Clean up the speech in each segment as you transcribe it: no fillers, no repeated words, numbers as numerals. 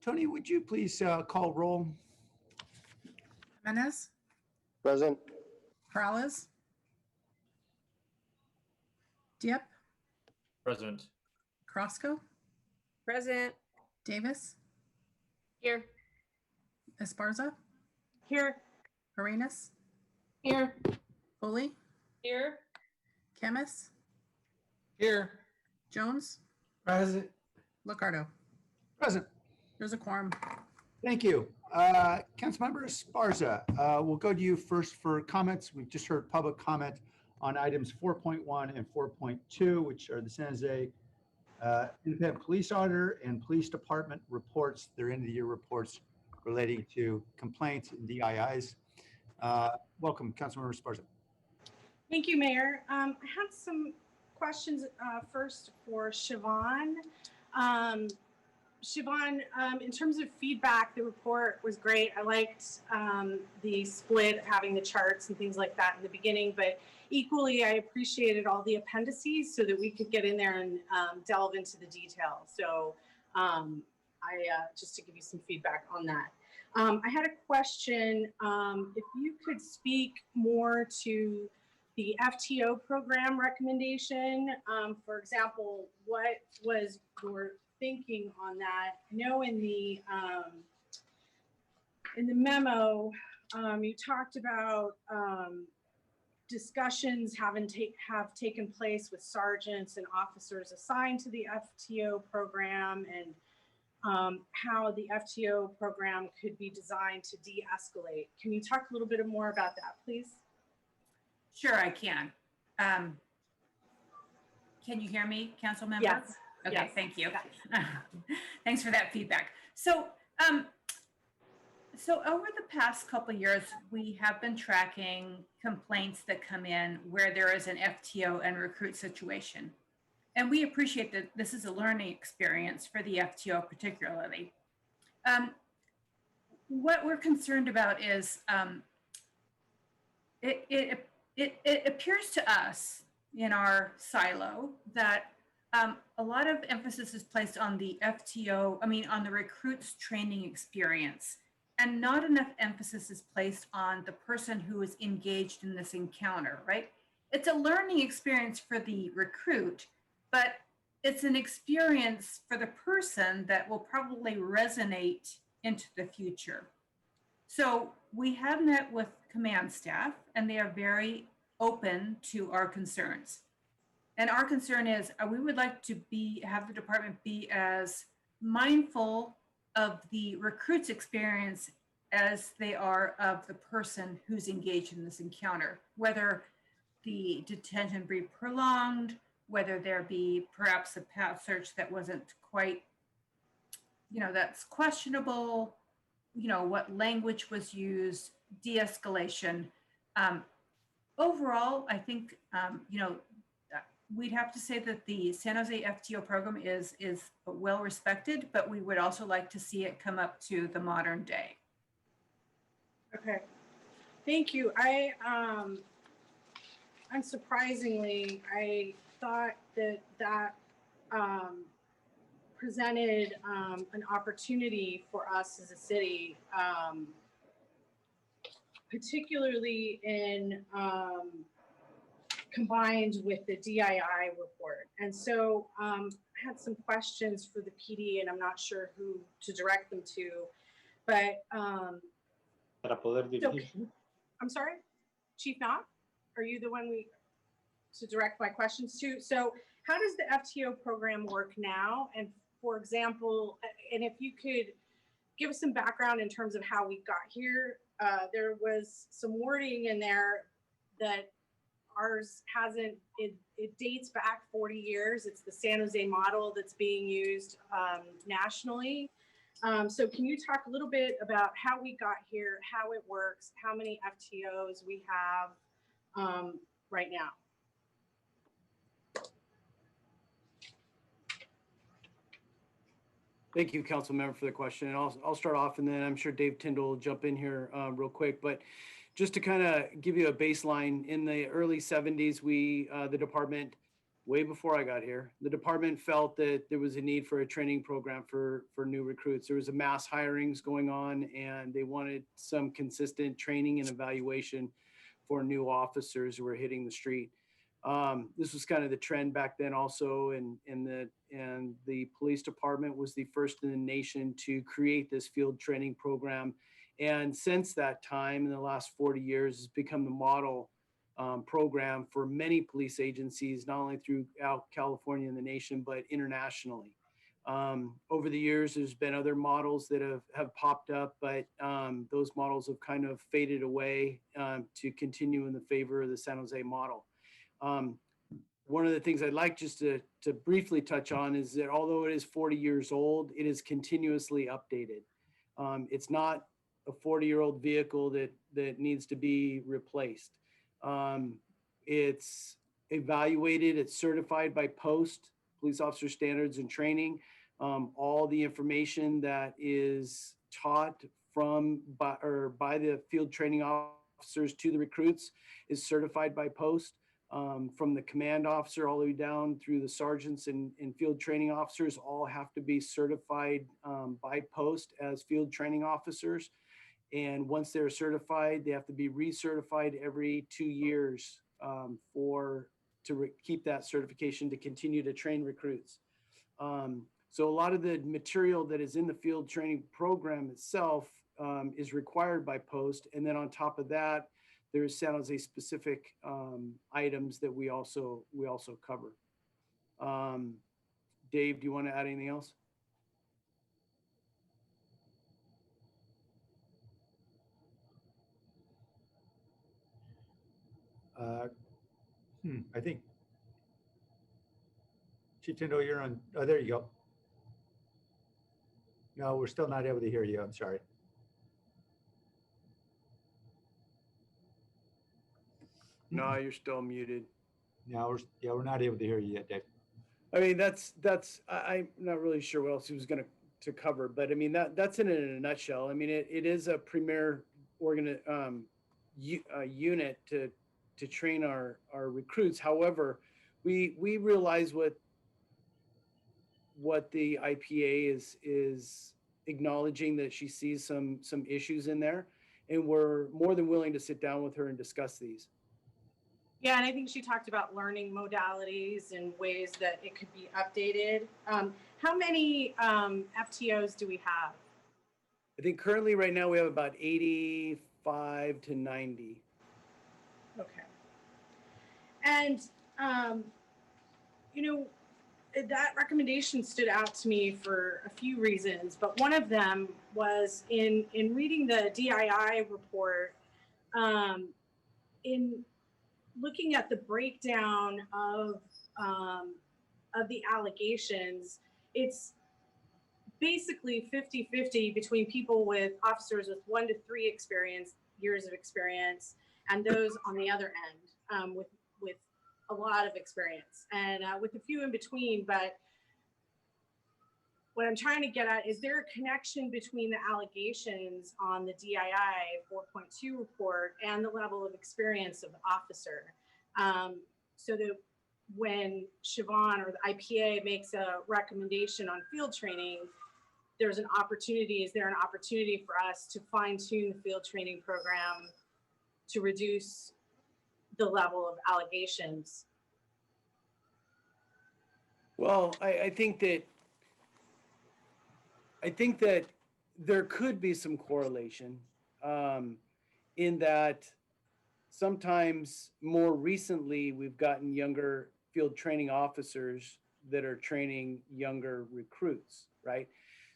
Tony, would you please call roll? Jimenez, Present. Perales, Diep, Present. Crosco, Present. Davis, Here. Esparza, Here. Arenas, Here. Foley, Here. Camus, Here. Jones, Present. Locardo. Present. There's a quorum. Thank you. Councilmember Esparza, we'll go to you first for comments. We've just heard public comment on items 4.1 and 4.2, which are the San Jose Independent Police Auditor and Police Department reports, their end of the year reports relating to complaints and DIIs. Welcome, Councilmember Esparza. Thank you, Mayor. I had some questions first for Siobhan. Siobhan, in terms of feedback, the report was great. I liked the split, having the charts and things like that in the beginning, but equally, I appreciated all the appendices so that we could get in there and delve into the details. So just to give you some feedback on that. I had a question, if you could speak more to the FTO program recommendation. For example, what was your thinking on that? I know in the memo, you talked about discussions have taken place with sergeants and officers assigned to the FTO program, and how the FTO program could be designed to de-escalate. Can you talk a little bit more about that, please? Sure, I can. Can you hear me, council member? Yes. Okay, Yes. thank you. Thanks for that feedback. So over the past couple of years, we have been tracking complaints that come in where there is an FTO and recruit situation. And we appreciate that this is a learning experience for the FTO particularly. What we're concerned about is it appears to us in our silo that a lot of emphasis is placed on the FTO, on the recruits training experience, and not enough emphasis is placed on the person who is engaged in this encounter, right? It's a learning experience for the recruit, but it's an experience for the person that will probably resonate into the future. So we have met with command staff and they are very open to our concerns. And our concern is we would like to have the department be as mindful of the recruit's experience as they are of the person who's engaged in this encounter, whether the detention be prolonged, whether there be perhaps a path search that wasn't quite, that's questionable, what language was used, de-escalation. Overall, I think, we'd have to say that the San Jose FTO program is well respected, but we would also like to see it come up to the modern day. Okay, thank you. Unsurprisingly, I thought that presented an opportunity for us as a city, particularly in combined with the DII report. And so I had some questions for the PD, and I'm not sure who to direct them to, but I'm sorry, Chief Knott, are you the one to direct my questions to? So how does the FTO program work now? And for example, and if you could give us some background in terms of how we got here, there was some wording in there that ours hasn't, it dates back 40 years. It's the San Jose model that's being used nationally. So can you talk a little bit about how we got here, how it works, how many FTOs we have right now? Thank you, council member, for the question. And I'll start off, and then I'm sure Dave Tyndall will jump in here real quick. But just to kind of give you a baseline, in the early 70s, the department way before I got here. The department felt that there was a need for a training program for new recruits. There was a mass hirings going on, and they wanted some consistent training and evaluation for new officers who were hitting the street. This was kind of the trend back then also, and the police department was the first in the nation to create this field training program. And since that time, in the last 40 years, it's become the model program for many police agencies, not only throughout California and the nation, but internationally. Over the years, there's been other models that have popped up, but those models have kind of faded away to continue in the favor of the San Jose model. One of the things I'd like just to briefly touch on is that although it is 40 years old, it is continuously updated. It's not a 40-year-old vehicle that needs to be replaced. It's evaluated, it's certified by POST, Police Officer Standards and Training. All the information that is taught by the field training officers to the recruits is certified by POST. From the command officer all the way down through the sergeants and field training officers all have to be certified by POST as field training officers. And once they're certified, they have to be recertified every 2 years to keep that certification to continue to train recruits. So a lot of the material that is in the field training program itself is required by POST. And then on top of that, there's San Jose specific items that we also cover. Dave, do you want to add anything else? I think Chief Tyndall, you're on. Oh, there you go. No, we're still not able to hear you. I'm sorry. No, you're still muted. No, we're not able to hear you yet, Dave. I mean, I'm not really sure what else he was going to cover, but I mean, that's it in a nutshell. I mean, it is a premier unit to train our recruits. However, we realize what the IPA is acknowledging, that she sees some issues in there, and we're more than willing to sit down with her and discuss these. Yeah, and I think she talked about learning modalities and ways that it could be updated. How many FTOs do we have? I think currently right now we have about 85 to 90. Okay. And, that recommendation stood out to me for a few reasons, but one of them was in reading the DII report, in looking at the breakdown of the allegations, it's basically 50-50 between people with officers with 1 to 3 years of experience, and those on the other end with a lot of experience, and with a few in between. But what I'm trying to get at is there a connection between the allegations on the DII 4.2 report and the level of experience of the officer, so that when Siobhan or the IPA makes a recommendation on field training, is there an opportunity for us to fine tune the field training program to reduce the level of allegations? Well, I think that there could be some correlation in that sometimes more recently we've gotten younger field training officers that are training younger recruits, right?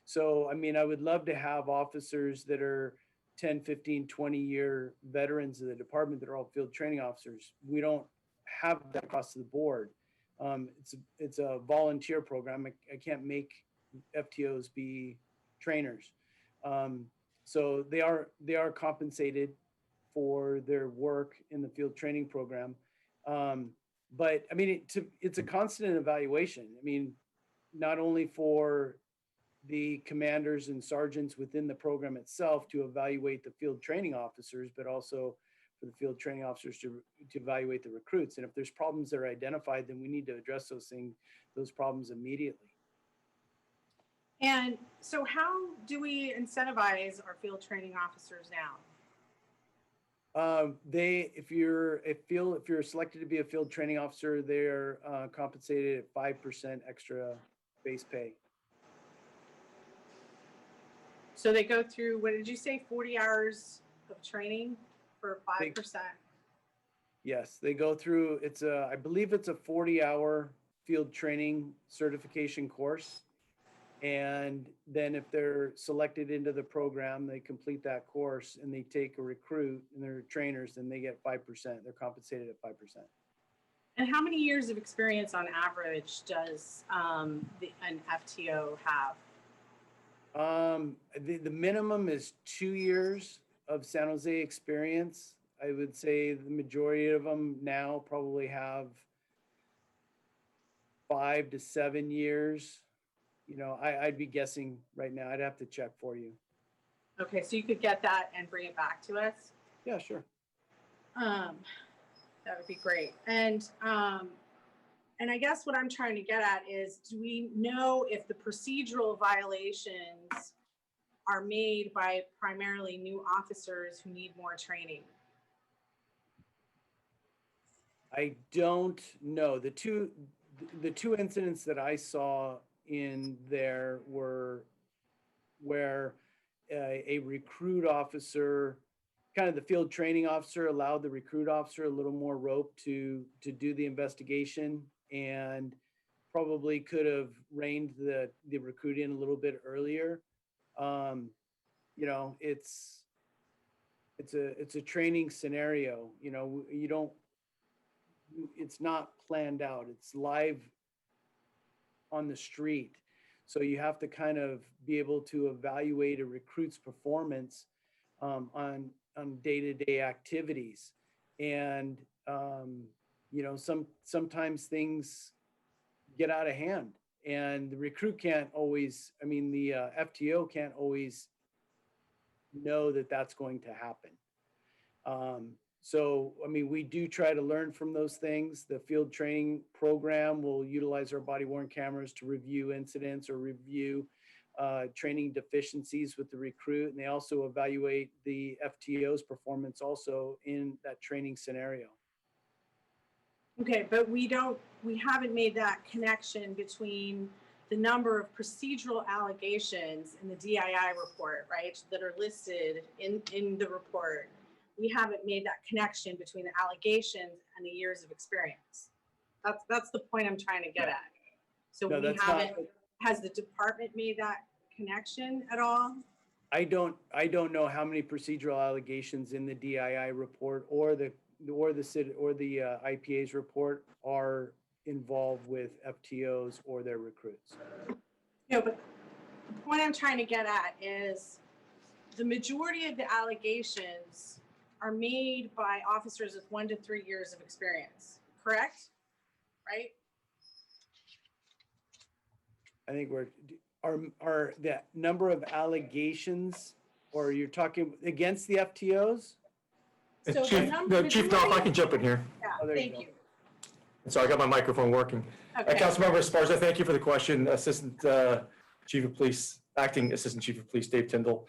So, I mean, I would love to have officers that are 10, 15, 20-year veterans of the department that are all field training officers. We don't have that across the board. It's a volunteer program. I can't make FTOs be trainers. So they are compensated for their work in the field training program. But I mean, it's a constant evaluation. I mean, not only for the commanders and sergeants within the program itself to evaluate the field training officers, but also for the field training officers to evaluate the recruits. And if there's problems that are identified, then we need to address those problems immediately. And so how do we incentivize our field training officers now? If you're selected to be a field training officer, they're compensated at 5% extra base pay. So they go through, what did you say, 40 hours of training for 5%? Yes, they go through, I believe it's a 40-hour field training certification course. And then if they're selected into the program, they complete that course and they take a recruit and they're trainers, and they get 5%. They're compensated at 5%. And how many years of experience on average does an FTO have? The minimum is 2 years of San Jose experience. I would say the majority of them now probably have 5 to 7 years. I'd be guessing right now. I'd have to check for you. Okay, so you could get that and bring it back to us? Yeah, sure. That would be great. And I guess what I'm trying to get at is, do we know if the procedural violations are made by primarily new officers who need more training? I don't know. The two incidents that I saw in there were where a recruit officer, kind of the field training officer, allowed the recruit officer a little more rope to do the investigation, and probably could have reined the recruit in a little bit earlier. It's a training scenario. It's not planned out. It's live on the street. So you have to kind of be able to evaluate a recruit's performance on day-to-day activities. And, sometimes things get out of hand, and the recruit can't always, the FTO can't always know that that's going to happen. We do try to learn from those things. The field training program will utilize our body-worn cameras to review incidents or review training deficiencies with the recruit. And they also evaluate the FTO's performance also in that training scenario. Okay, but we haven't made that connection between the number of procedural allegations in the DII report, right, that are listed in the report. We haven't made that connection between the allegations and the years of experience. That's the point I'm trying to get at. So No, has the department made that connection at all? I don't know how many procedural allegations in the DII report or the IPA's report are involved with FTOs or their recruits. No, but the point I'm trying to get at is the majority of the allegations are made by officers with 1 to 3 years of experience, correct? Right? I think are the number of allegations, or you're talking against the FTOs? So Chief, if I can jump in here. Yeah, Oh, there you thank go. you. So I got my microphone working. Okay. Councilmember Esparza, thank you for the question. Chief of Police, Acting Assistant Chief of Police, Dave Tyndall.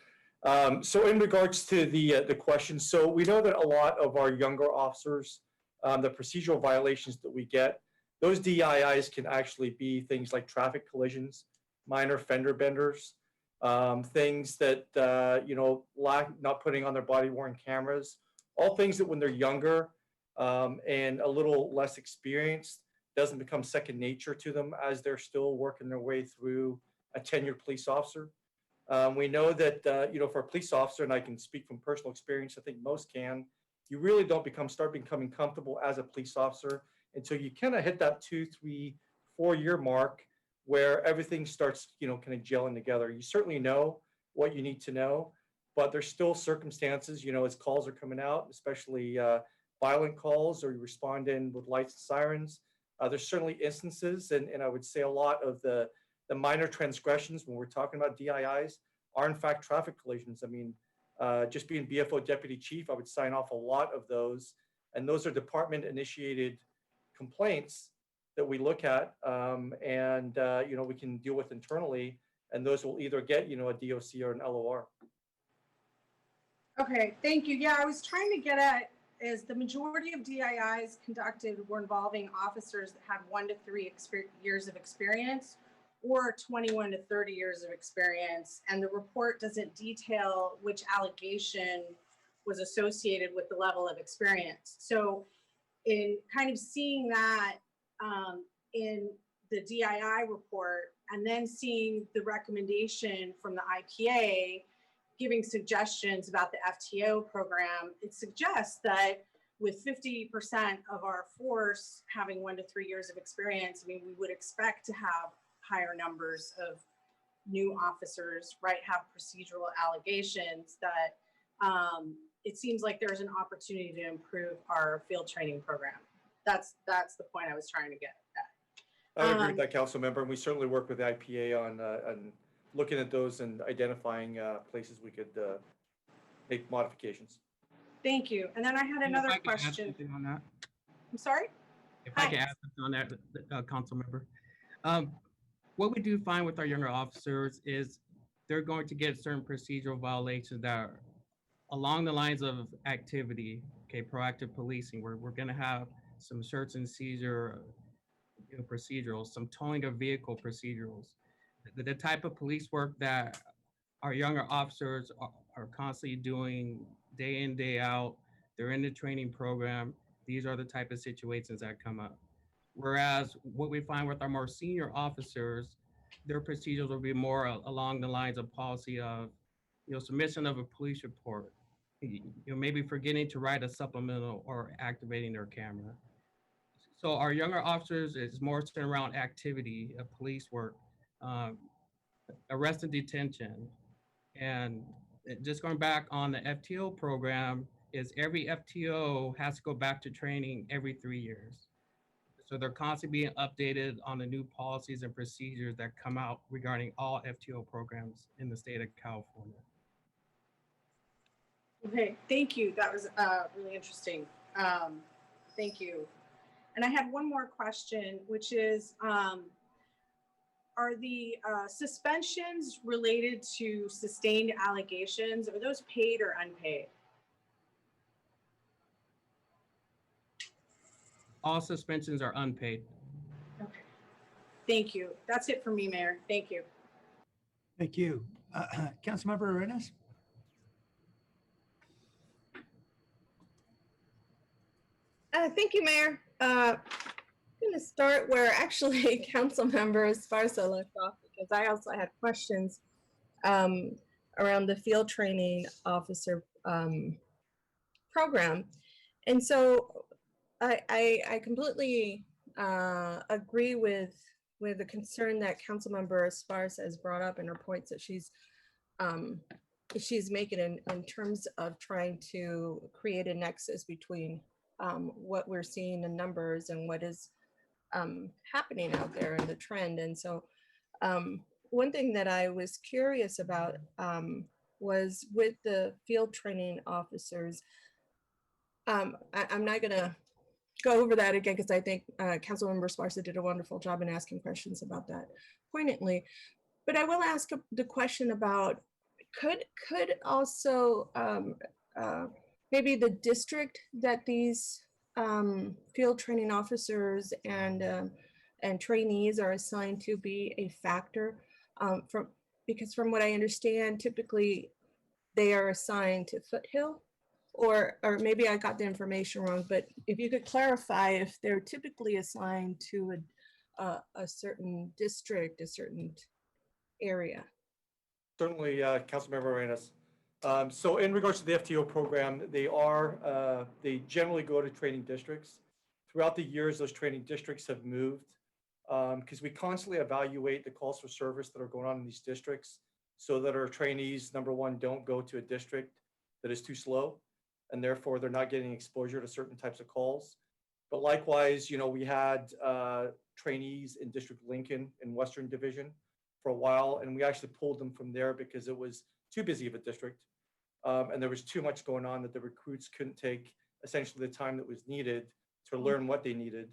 So in regards to the question, so we know that a lot of our younger officers, the procedural violations that we get, those DIIs can actually be things like traffic collisions, minor fender benders, things that, not putting on their body-worn cameras, all things that when they're younger and a little less experienced, doesn't become second nature to them as they're still working their way through a tenured police officer. We know that, for a police officer, and I can speak from personal experience, I think most can, you really don't start becoming comfortable as a police officer until you kind of hit that 2, 3, 4 year mark where everything starts, kind of gelling together. You certainly know what you need to know, but there's still circumstances, as calls are coming out, especially violent calls, or you respond in with lights and sirens. There's certainly instances, and I would say a lot of the minor transgressions when we're talking about DIIs are in fact traffic collisions. Just being BFO deputy chief, I would sign off a lot of those. And those are department initiated complaints that we look at we can deal with internally. And those will either get, a DOC or an LOR. Okay, thank you. Yeah, I was trying to get at is the majority of DIIs conducted were involving officers that had 1 to 3 years of experience or 21 to 30 years of experience. And the report doesn't detail which allegation was associated with the level of experience. So in kind of seeing that in the DII report and then seeing the recommendation from the IPA giving suggestions about the FTO program, it suggests that with 50% of our force having 1 to 3 years of experience, I mean, we would expect to have higher numbers of new officers, right, have procedural allegations that it seems like there's an opportunity to improve our field training program. That's the point I was trying to get at. I would agree with that, council member, and we certainly work with the IPA on looking at those and identifying places we could make modifications. Thank you. And then I had another question. On that. I'm sorry? If I can add something on that, council member. What we do find with our younger officers is they're going to get certain procedural violations that are along the lines of activity, okay, proactive policing, where we're gonna have some search and seizure procedurals, some towing of vehicle procedurals. The type of police work that our younger officers are constantly doing day in, day out. They're in the training program. These are the type of situations that come up. Whereas what we find with our more senior officers, their procedures will be more along the lines of policy of, submission of a police report, maybe forgetting to write a supplemental or activating their camera. So our younger officers is more centered around activity of police work, arrest and detention. And just going back on the FTO program is every FTO has to go back to training every 3 years. So they're constantly being updated on the new policies and procedures that come out regarding all FTO programs in the state of California. Okay, thank you. That was really interesting. Thank you. And I had one more question, which is, are the suspensions related to sustained allegations, are those paid or unpaid? All suspensions are unpaid. Okay, thank you. That's it for me, Mayor. Thank you. Thank you. Councilmember Arenas? Thank you, Mayor. I'm going to start where actually Councilmember Esparza left off, because I also had questions around the field training officer program. And so I completely agree with the concern that Councilmember Esparza has brought up and her points that she's making in terms of trying to create a nexus between what we're seeing in numbers and what is happening out there in the trend. And so one thing that I was curious about was with the field training officers. I'm not gonna go over that again because I think Councilmember Esparza did a wonderful job in asking questions about that poignantly. But I will ask the question about could also maybe the district that these field training officers and trainees are assigned to be a factor because from what I understand, typically they are assigned to Foothill, or maybe I got the information wrong, but if you could clarify if they're typically assigned to a certain district, a certain area. Certainly, Councilmember Arenas. So in regards to the FTO program, they generally go to training districts. Throughout the years, those training districts have moved because we constantly evaluate the calls for service that are going on in these districts so that our trainees, number one, don't go to a district that is too slow, and therefore they're not getting exposure to certain types of calls. But likewise, we had trainees in District Lincoln in Western Division for a while, and we actually pulled them from there because it was too busy of a district. and there was too much going on that the recruits couldn't take essentially the time that was needed to learn what they needed.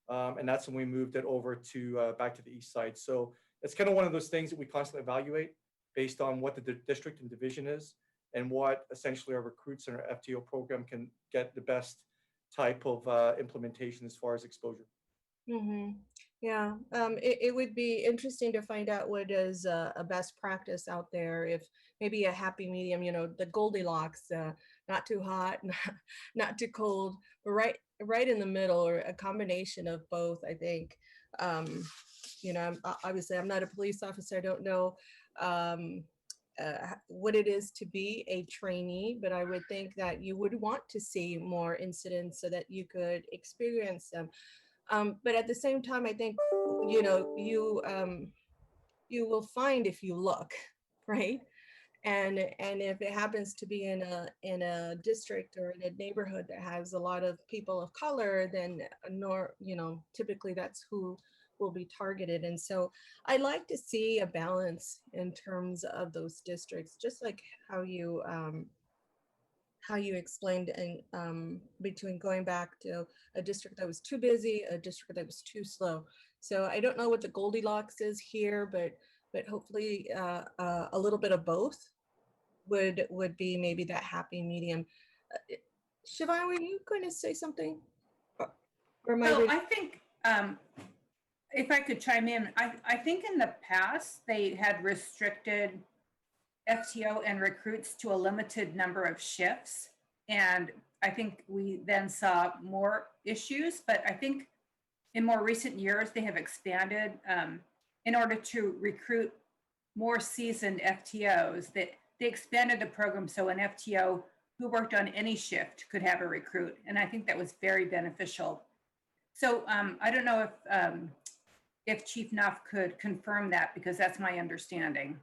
And that's when we moved it over to back to the east side. So it's kind of one of those things that we constantly evaluate based on what the district and division is and what essentially our recruits and our FTO program can get the best type of implementation as far as exposure. Mm-hmm. Yeah, it would be interesting to find out what is a best practice out there. If maybe a happy medium, the Goldilocks, not too hot, not too cold, but right in the middle, or a combination of both. I think. Obviously, I'm not a police officer. I don't know what it is to be a trainee, but I would think that you would want to see more incidents so that you could experience them. But at the same time, I think, you will find if you look, right? And if it happens to be in a district or in a neighborhood that has a lot of people of color, then typically that's who will be targeted. And so I like to see a balance in terms of those districts, just like how you explained, and between going back to a district that was too busy, a district that was too slow. So I don't know what the Goldilocks is here, but hopefully a little bit of both would be maybe that happy medium. Siobhan, were you going to say something? Or am I So reading- I think, if I could chime in, I think in the past they had restricted FTO and recruits to a limited number of shifts. And I think we then saw more issues, but I think in more recent years, they have expanded in order to recruit more seasoned FTOs. That they expanded the program so an FTO who worked on any shift could have a recruit. And I think that was very beneficial. So I don't know if Chief Knopf could confirm that, because that's my understanding.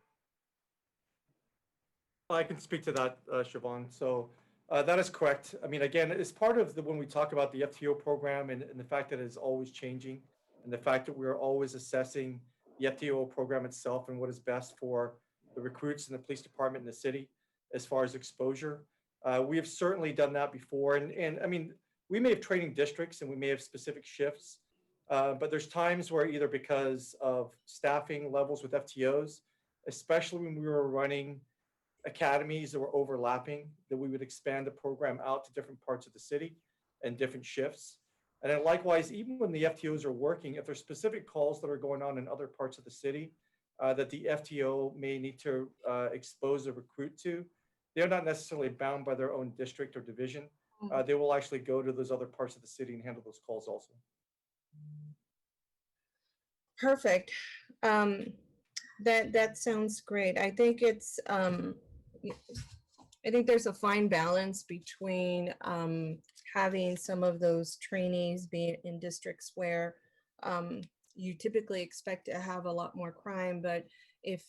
I can speak to that, Siobhan. So that is correct. I mean, again, it's part of when we talk about the FTO program and the fact that it's always changing, and the fact that we're always assessing the FTO program itself and what is best for the recruits in the police department in the city as far as exposure. We have certainly done that before. And I mean, we may have training districts and we may have specific shifts, but there's times where either because of staffing levels with FTOs, especially when we were running academies that were overlapping, that we would expand the program out to different parts of the city and different shifts. And then likewise, even when the FTOs are working, if there's specific calls that are going on in other parts of the city that the FTO may need to expose a recruit to, they're not necessarily bound by their own district or division. They will actually go to those other parts of the city and handle those calls also. Perfect. That sounds great. I think it's I think there's a fine balance between having some of those trainees be in districts where you typically expect to have a lot more crime, but if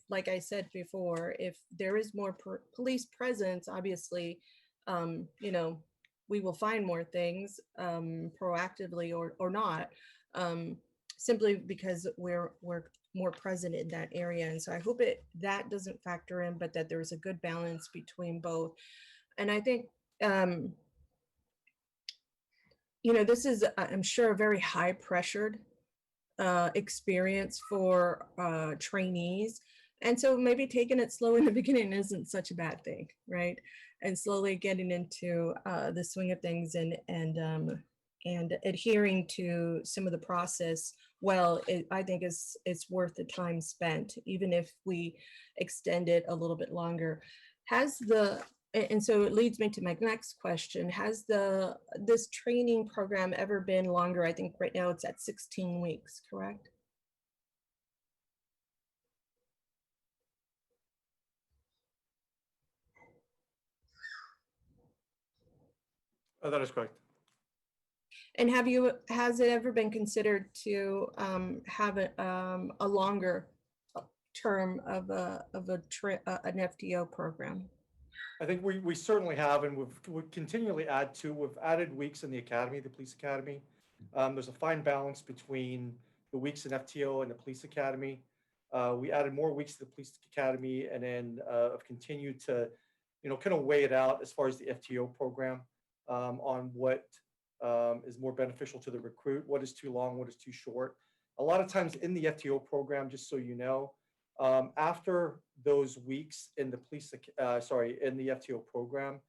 like I said before, if there is more police presence, obviously, we will find more things proactively or not, simply because we're more present in that area. And so I hope that doesn't factor in, but that there's a good balance between both. And I think, this is, I'm sure, a very high pressured experience for trainees. And so maybe taking it slow in the beginning isn't such a bad thing, right? And slowly getting into the swing of things and adhering to some of the process, I think it's worth the time spent, even if we extend it a little bit longer. And so it leads me to my next question. Has this training program ever been longer? I think right now it's at 16 weeks, correct? That is correct. And has it ever been considered to have a longer term of an FTO program? I think we certainly have, and we've continually we've added weeks in the academy, the police academy. There's a fine balance between the weeks in FTO and the police academy. We added more weeks to the police academy, and then have continued to kind of weigh it out as far as the FTO program on what is more beneficial to the recruit, what is too long, what is too short. A lot of times in the FTO program, just so you know, after those weeks in the in the FTO program,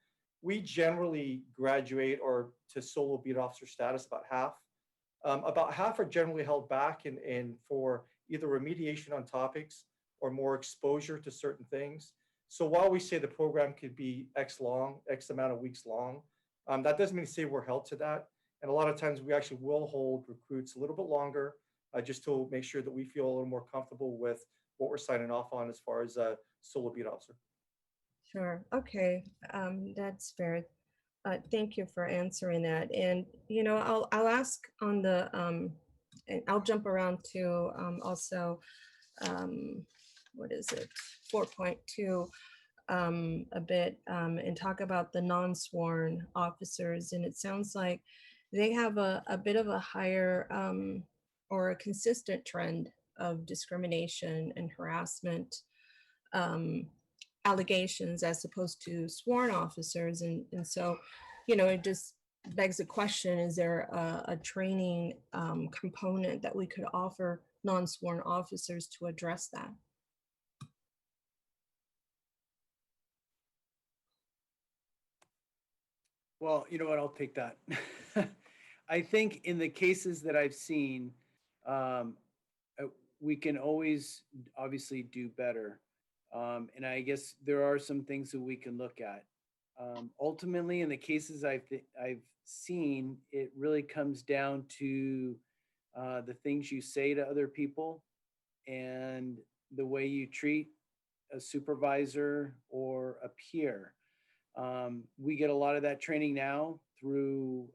we generally graduate or to solo beat officer status about half. About half are generally held back in for either remediation on topics or more exposure to certain things. So while we say the program could be X amount of weeks long, that doesn't mean to say we're held to that. And a lot of times we actually will hold recruits a little bit longer just to make sure that we feel a little more comfortable with what we're signing off on as far as a solo beat officer. Sure. Okay. That's fair. Thank you for answering that. And, I'll ask on the, and I'll jump around to also, what is it, 4.2 a bit and talk about the non-sworn officers. And it sounds like they have a bit of a higher or a consistent trend of discrimination and harassment allegations as opposed to sworn officers. And so, it just begs the question, is there a training component that we could offer non-sworn officers to address that? Well, you know what, I'll take that. I think in the cases that I've seen, we can always obviously do better. And I guess there are some things that we can look at. Ultimately, in the cases I've seen, it really comes down to the things you say to other people and the way you treat a supervisor or a peer. We get a lot of that training now through,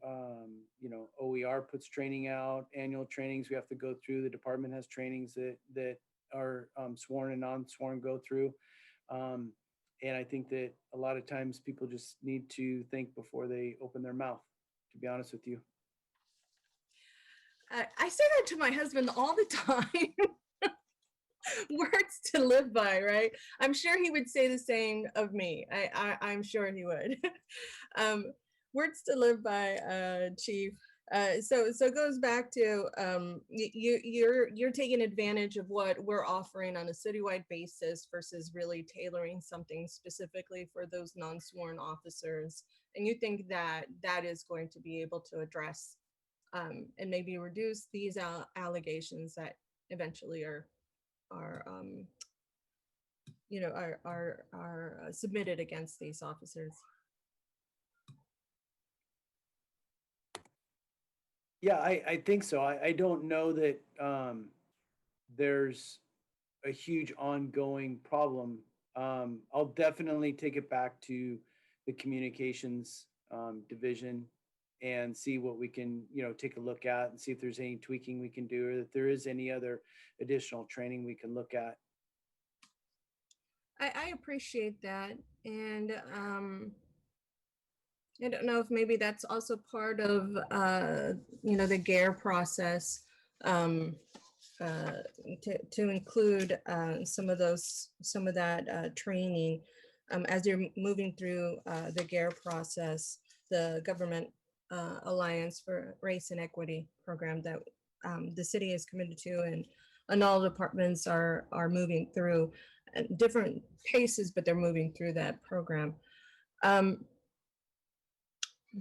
OER puts training out, annual trainings we have to go through. The department has trainings that are sworn and non-sworn go through. And I think that a lot of times people just need to think before they open their mouth, to be honest with you. I say that to my husband all the time. Words to live by, right? I'm sure he would say the same of me. I'm sure he would. Words to live by, Chief. So it goes back to you're taking advantage of what we're offering on a citywide basis versus really tailoring something specifically for those non-sworn officers, and you think that that is going to be able to address and maybe reduce these allegations that eventually are submitted against these officers. Yeah, I think so. I don't know that there's a huge ongoing problem. I'll definitely take it back to the communications division and see what we can, take a look at and see if there's any tweaking we can do, or if there is any other additional training we can look at. I appreciate that. And I don't know if maybe that's also part of, the GARE process to include some of that training as you're moving through the GARE process, the Government Alliance for Race and Equity program that the city is committed to, and all departments are moving through at different paces, but they're moving through that program.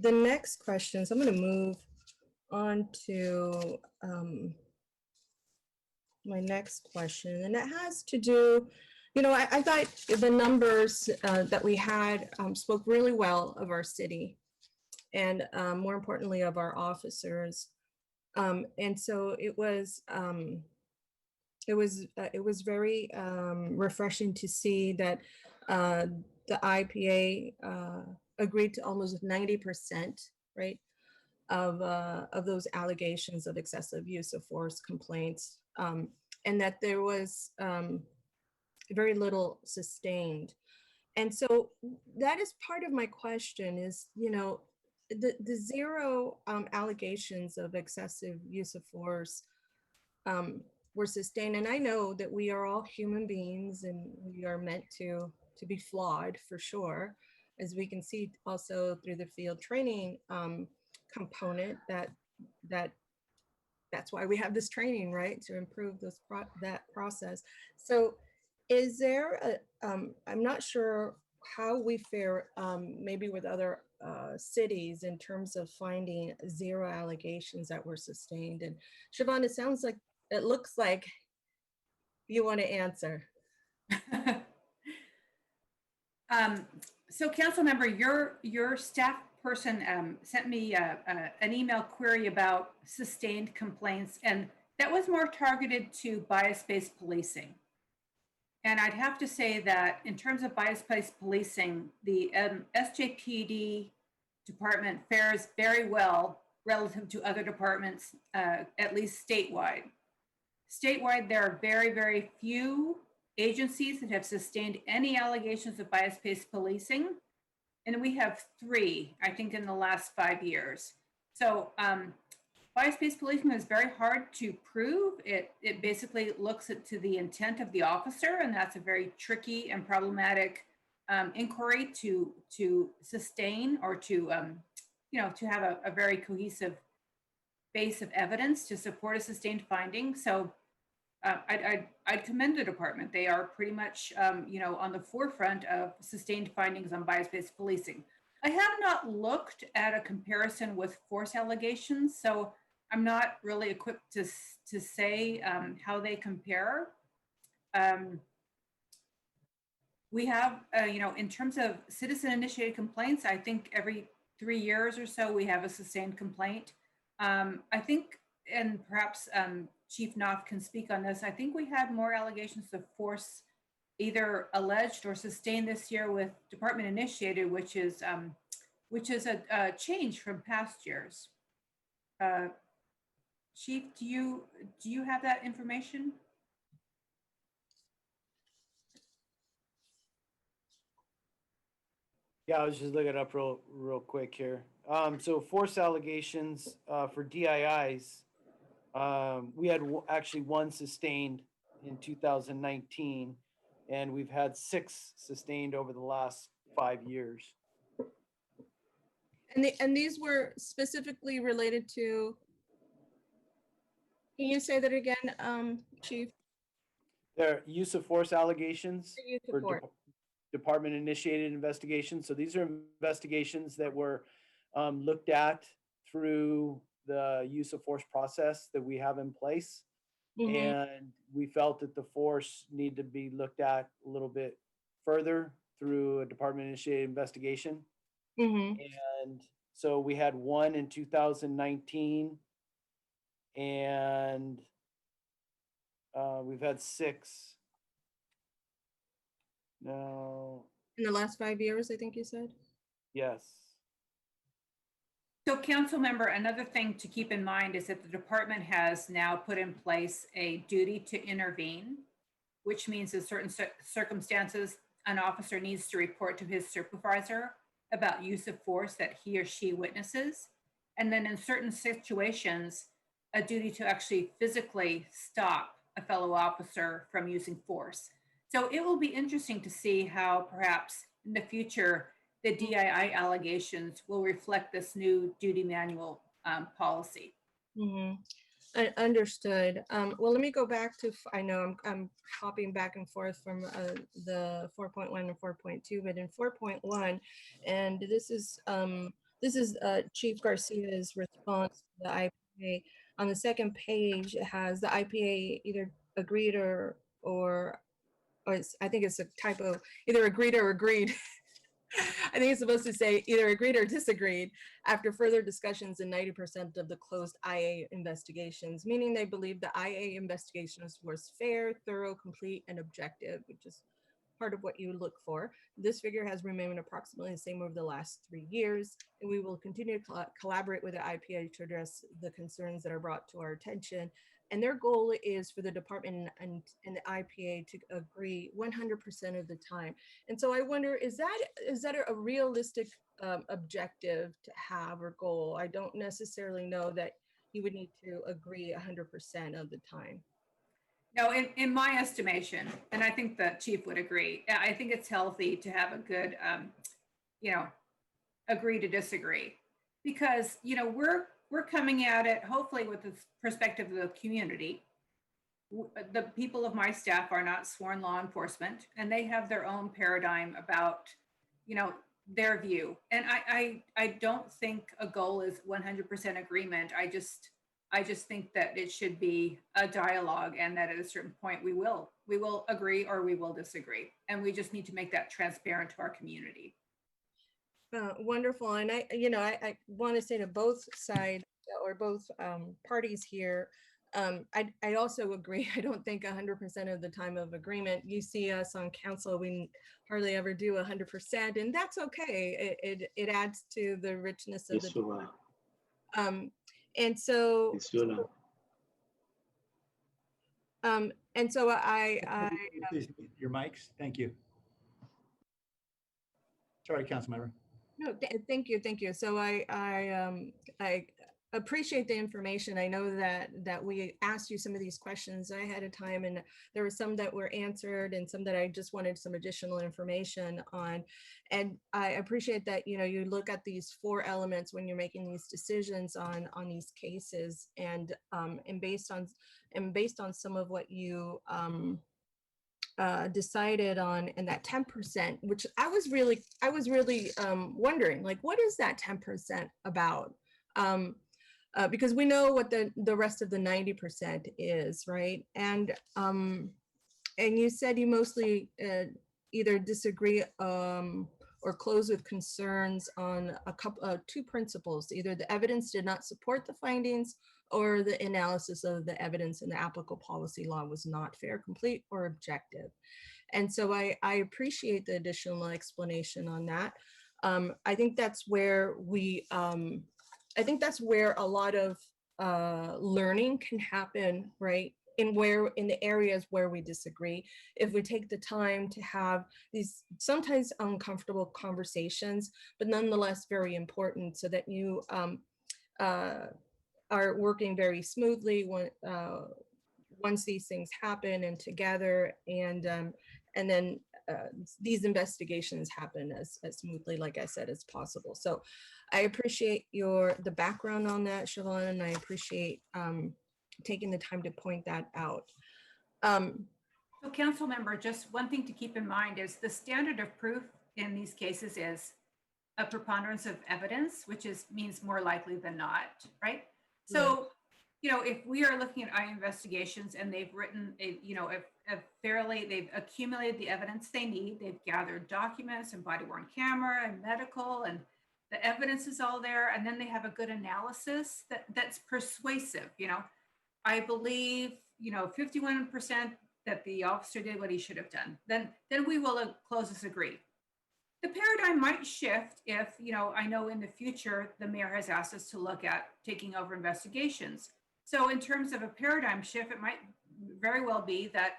The next question, so I'm going to move on to my next question, and that has to do, I thought the numbers that we had spoke really well of our city, and more importantly of our officers, and so it was very refreshing to see that the IPA agreed to almost 90%, right, of those allegations of excessive use of force complaints, and that there was very little sustained. And so that is part of my question is, the zero allegations of excessive use of force were sustained. And I know that we are all human beings and we are meant to be flawed for sure. as we can see also through the field training component, that's why we have this training, right? To improve that process. So is there I'm not sure how we fare maybe with other cities in terms of finding zero allegations that were sustained. And Siobhan, it looks like you want to answer. So council member, your staff person sent me an email query about sustained complaints, and that was more targeted to bias-based policing. And I'd have to say that in terms of bias-based policing, the SJPD department fares very well relative to other departments, at least statewide. Statewide, there are very, very few agencies that have sustained any allegations of bias-based policing. And we have 3, I think, in the last 5 years. So bias-based policing is very hard to prove. It basically looks to the intent of the officer, and that's a very tricky and problematic inquiry to sustain, or to to have a very cohesive base of evidence to support a sustained finding. So I'd commend the department. They are pretty much on the forefront of sustained findings on bias-based policing. I have not looked at a comparison with force allegations, so I'm not really equipped to say how they compare. We have, in terms of citizen-initiated complaints, I think every 3 years or so we have a sustained complaint. I think, and perhaps Chief Knopf can speak on this, I think we had more allegations of force either alleged or sustained this year with department initiated, which is a change from past years. Chief, do you have that information? Yeah, I was just looking it up real quick here. So force allegations for DIIs, we had actually 1 sustained in 2019, and we've had 6 sustained over the last 5 years. And these were specifically related to, can you say that again, Chief? Their use of force allegations The use of for force. department initiated investigations. So these are investigations that were looked at through the use of force process that we have in place. Mhm. And we felt that the force needed to be looked at a little bit further through a department initiated investigation. Mhm. And so we had 1 in 2019, and we've had 6 now. In the last 5 years, I think you said? Yes. So council member, another thing to keep in mind is that the department has now put in place a duty to intervene, which means in certain circumstances, an officer needs to report to his supervisor about use of force that he or she witnesses. And then in certain situations, a duty to actually physically stop a fellow officer from using force. So it will be interesting to see how perhaps in the future, the DII allegations will reflect this new duty manual policy. Mm-hmm. Understood. Well, let me go back to, I know I'm hopping back and forth from the 4.1 and 4.2, but in 4.1, and this is Chief Garcia's response to the IPA. On the second page, it has the IPA either agreed or I think it's a typo, either agreed or agreed. I think it's supposed to say either agreed or disagreed after further discussions in 90% of the closed IA investigations, meaning they believe the IA investigations was fair, thorough, complete, and objective, which is part of what you look for. This figure has remained approximately the same over the last 3 years, and we will continue to collaborate with the IPA to address the concerns that are brought to our attention. And their goal is for the department and the IPA to agree 100% of the time. And so I wonder, is that a realistic objective to have or goal? I don't necessarily know that you would need to agree 100% of the time. No, in my estimation, and I think the chief would agree, I think it's healthy to have a good you know, agree to disagree, because, you know, we're coming at it hopefully with the perspective of the community. The people of my staff are not sworn law enforcement, and they have their own paradigm about, you know, their view. And I don't think a goal is 100% agreement. I just think that it should be a dialogue, and that at a certain point we will agree or we will disagree. And we just need to make that transparent to our community. Wonderful. And I want to say to both sides or both parties here, I also agree. I don't think 100% of the time of agreement. You see us on council, we hardly ever do 100%, and that's okay. It adds to the richness of the and so I Please mute your mics. Thank you. Sorry, Councilmember. no, thank you. So I appreciate the information. I know that we asked you some of these questions ahead of time, and there were some that were answered and some that I just wanted some additional information on. And I appreciate that, you know, you look at these 4 elements when you're making these decisions on these cases, and based on some of what you decided on, and that 10%, which I was really wondering, like, what is that 10% about? Because we know what the rest of the 90% is, right? And you said you mostly either disagree or close with concerns on a couple 2 principles. Either the evidence did not support the findings, or the analysis of the evidence in the applicable policy law was not fair, complete, or objective. And so I appreciate the additional explanation on that. I think that's where a lot of learning can happen, right? In the areas where we disagree, if we take the time to have these sometimes uncomfortable conversations, but nonetheless very important, so that you are working very smoothly once these things happen and together, and then these investigations happen as smoothly, like I said, as possible. So I appreciate the background on that, Siobhan, and I appreciate taking the time to point that out. So council member, just one thing to keep in mind is the standard of proof in these cases is a preponderance of evidence, which means more likely than not, right? So, you know, if we are looking at our investigations and they've written they've accumulated the evidence they need, they've gathered documents and body worn camera and medical, and the evidence is all there, and then they have a good analysis that's persuasive. You know, I believe, 51% that the officer did what he should have done. Then we will close this agree. The paradigm might shift if, I know in the future, the mayor has asked us to look at taking over investigations. So in terms of a paradigm shift, it might very well be that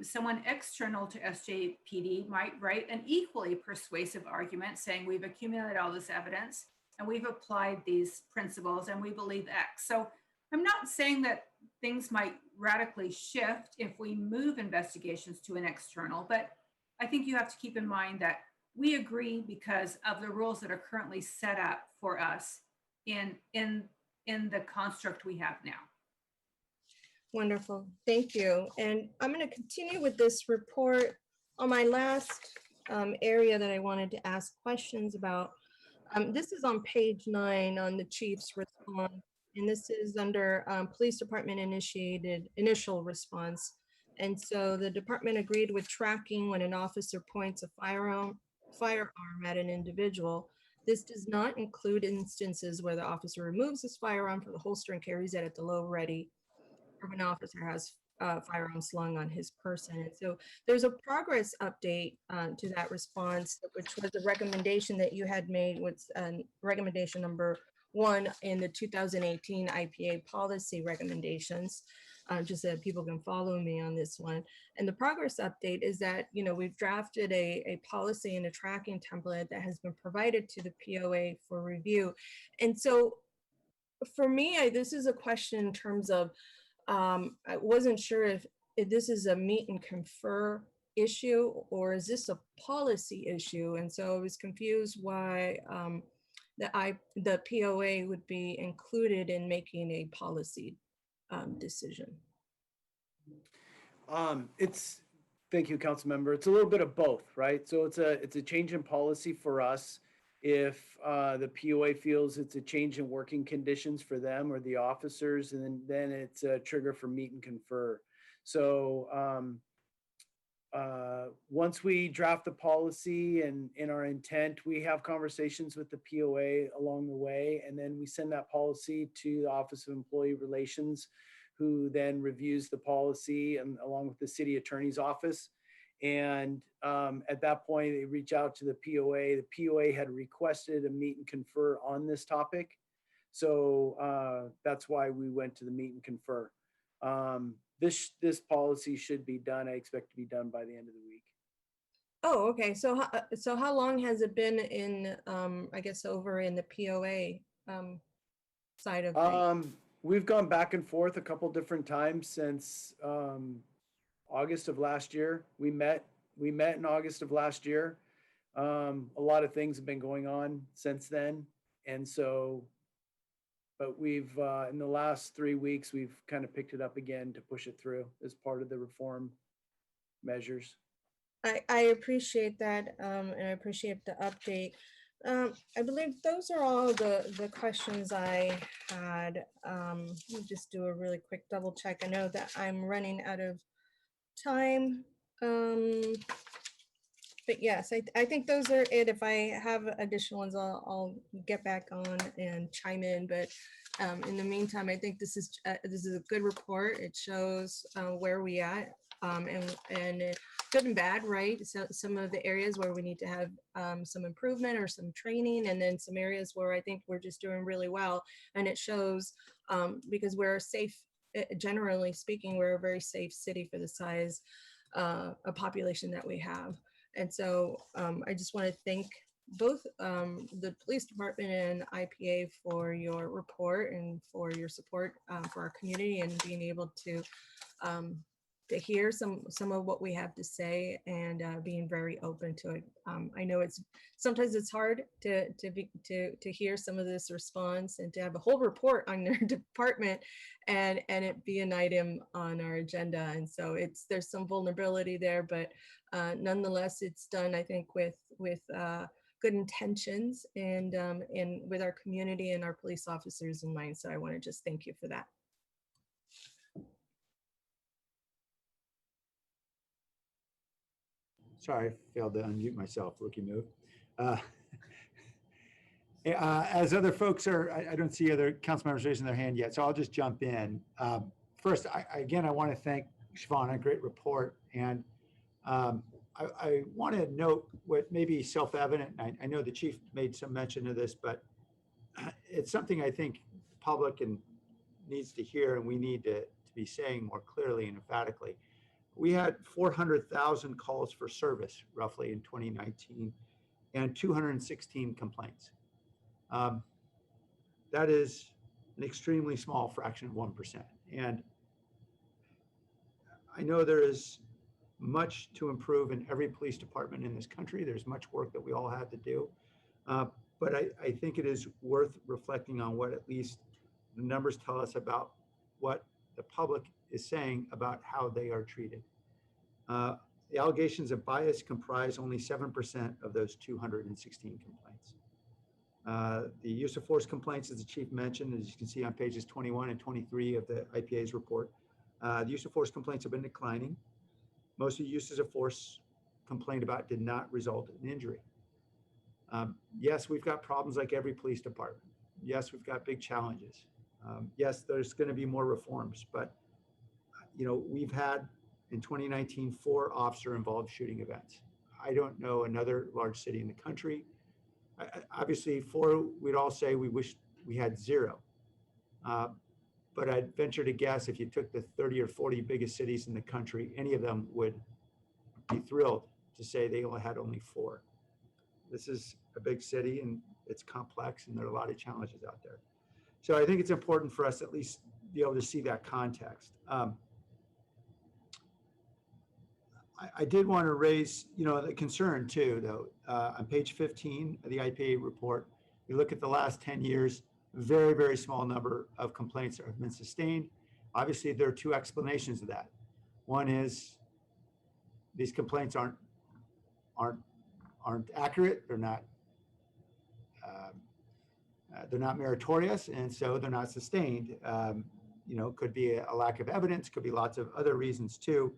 someone external to SJPD might write an equally persuasive argument saying we've accumulated all this evidence and we've applied these principles and we believe X. So I'm not saying that things might radically shift if we move investigations to an external, but I think you have to keep in mind that we agree because of the rules that are currently set up for us in the construct we have now. Wonderful, thank you. And I'm going to continue with this report on my last area that I wanted to ask questions about. This is on page 9 on the chief's response, and this is under police department initiated initial response. And so the department agreed with tracking when an officer points a firearm at an individual. This does not include instances where the officer removes his firearm from the holster and carries it at the low ready, or when an officer has firearm slung on his person. And so there's a progress update to that response, which was a recommendation that you had made with recommendation number 1 in the 2018 IPA policy recommendations, just so that people can follow me on this one. And the progress update is that, we've drafted a policy and a tracking template that has been provided to the POA for review. And so for me, this is a question in terms of, I wasn't sure if this is a meet and confer issue or is this a policy issue? And so I was confused why the POA would be included in making a policy decision. Thank you, council member. It's a little bit of both, right? So it's a change in policy for us. If the POA feels it's a change in working conditions for them or the officers, and then it's a trigger for meet and confer. So once we draft the policy and in our intent, we have conversations with the POA along the way, and then we send that policy to the Office of Employee Relations, who then reviews the policy and along with the city attorney's office. And at that point, they reach out to the POA. The POA had requested a meet and confer on this topic. So that's why we went to the meet and confer. This policy should be done. I expect to be done by the end of the week. Oh, okay. So how long has it been in, I guess, over in the POA side of things? We've gone back and forth a couple different times since August of last year. We met in August of last year. A lot of things have been going on since then. And so, but we've, in the last 3 weeks, we've kind of picked it up again to push it through as part of the reform measures. I appreciate that, and I appreciate the update. I believe those are all the questions I had. Let me just do a really quick double check. I know that I'm running out of time. But yes, I think those are it. If I have additional ones, I'll get back on and chime in. But in the meantime, I think this is a good report. It shows where we at, and good and bad, right? So some of the areas where we need to have some improvement or some training, and then some areas where I think we're just doing really well. And it shows because we're safe. Generally speaking, we're a very safe city for the size a population that we have. And so I just want to thank both the police department and IPA for your report and for your support for our community and being able to hear some of what we have to say and being very open to it. I know sometimes it's hard to hear some of this response and to have a whole report on your department and it be an item on our agenda. And so there's some vulnerability there, but nonetheless, it's done, I think, with good intentions and with our community and our police officers in mind. So I want to just thank you for that. Sorry, I failed to unmute myself, rookie move. As other folks I don't see other council members raising their hand yet, so I'll just jump in. First, I want to thank Siobhan, a great report. And I want to note what may be self-evident. I know the chief made some mention of this, but it's something I think the public needs to hear, and we need to be saying more clearly and emphatically. We had 400,000 calls for service roughly in 2019 and 216 complaints. That is an extremely small fraction of 1%. And I know there is much to improve in every police department in this country. There's much work that we all have to do. But I think it is worth reflecting on what at least the numbers tell us about what the public is saying about how they are treated. The allegations of bias comprise only 7% of those 216 complaints. The use of force complaints, as the chief mentioned, as you can see on pages 21 and 23 of the IPA's report, the use of force complaints have been declining. Most of the uses of force complained about did not result in injury. Yes, we've got problems like every police department. Yes, we've got big challenges. Yes, there's going to be more reforms, but we've had in 2019 4 officer-involved shooting events. I don't know another large city in the country. Obviously, 4, we'd all say we wish we had 0. But I'd venture to guess if you took the 30 or 40 biggest cities in the country, any of them would be thrilled to say they had only 4. This is a big city and it's complex and there are a lot of challenges out there. So I think it's important for us to at least be able to see that context. I did want to raise, the concern too, though, on page 15 of the IPA report, you look at the last 10 years, very, very small number of complaints have been sustained. Obviously, there are two explanations of that. One is these complaints aren't accurate. They're not meritorious, and so they're not sustained. Could be a lack of evidence, could be lots of other reasons too.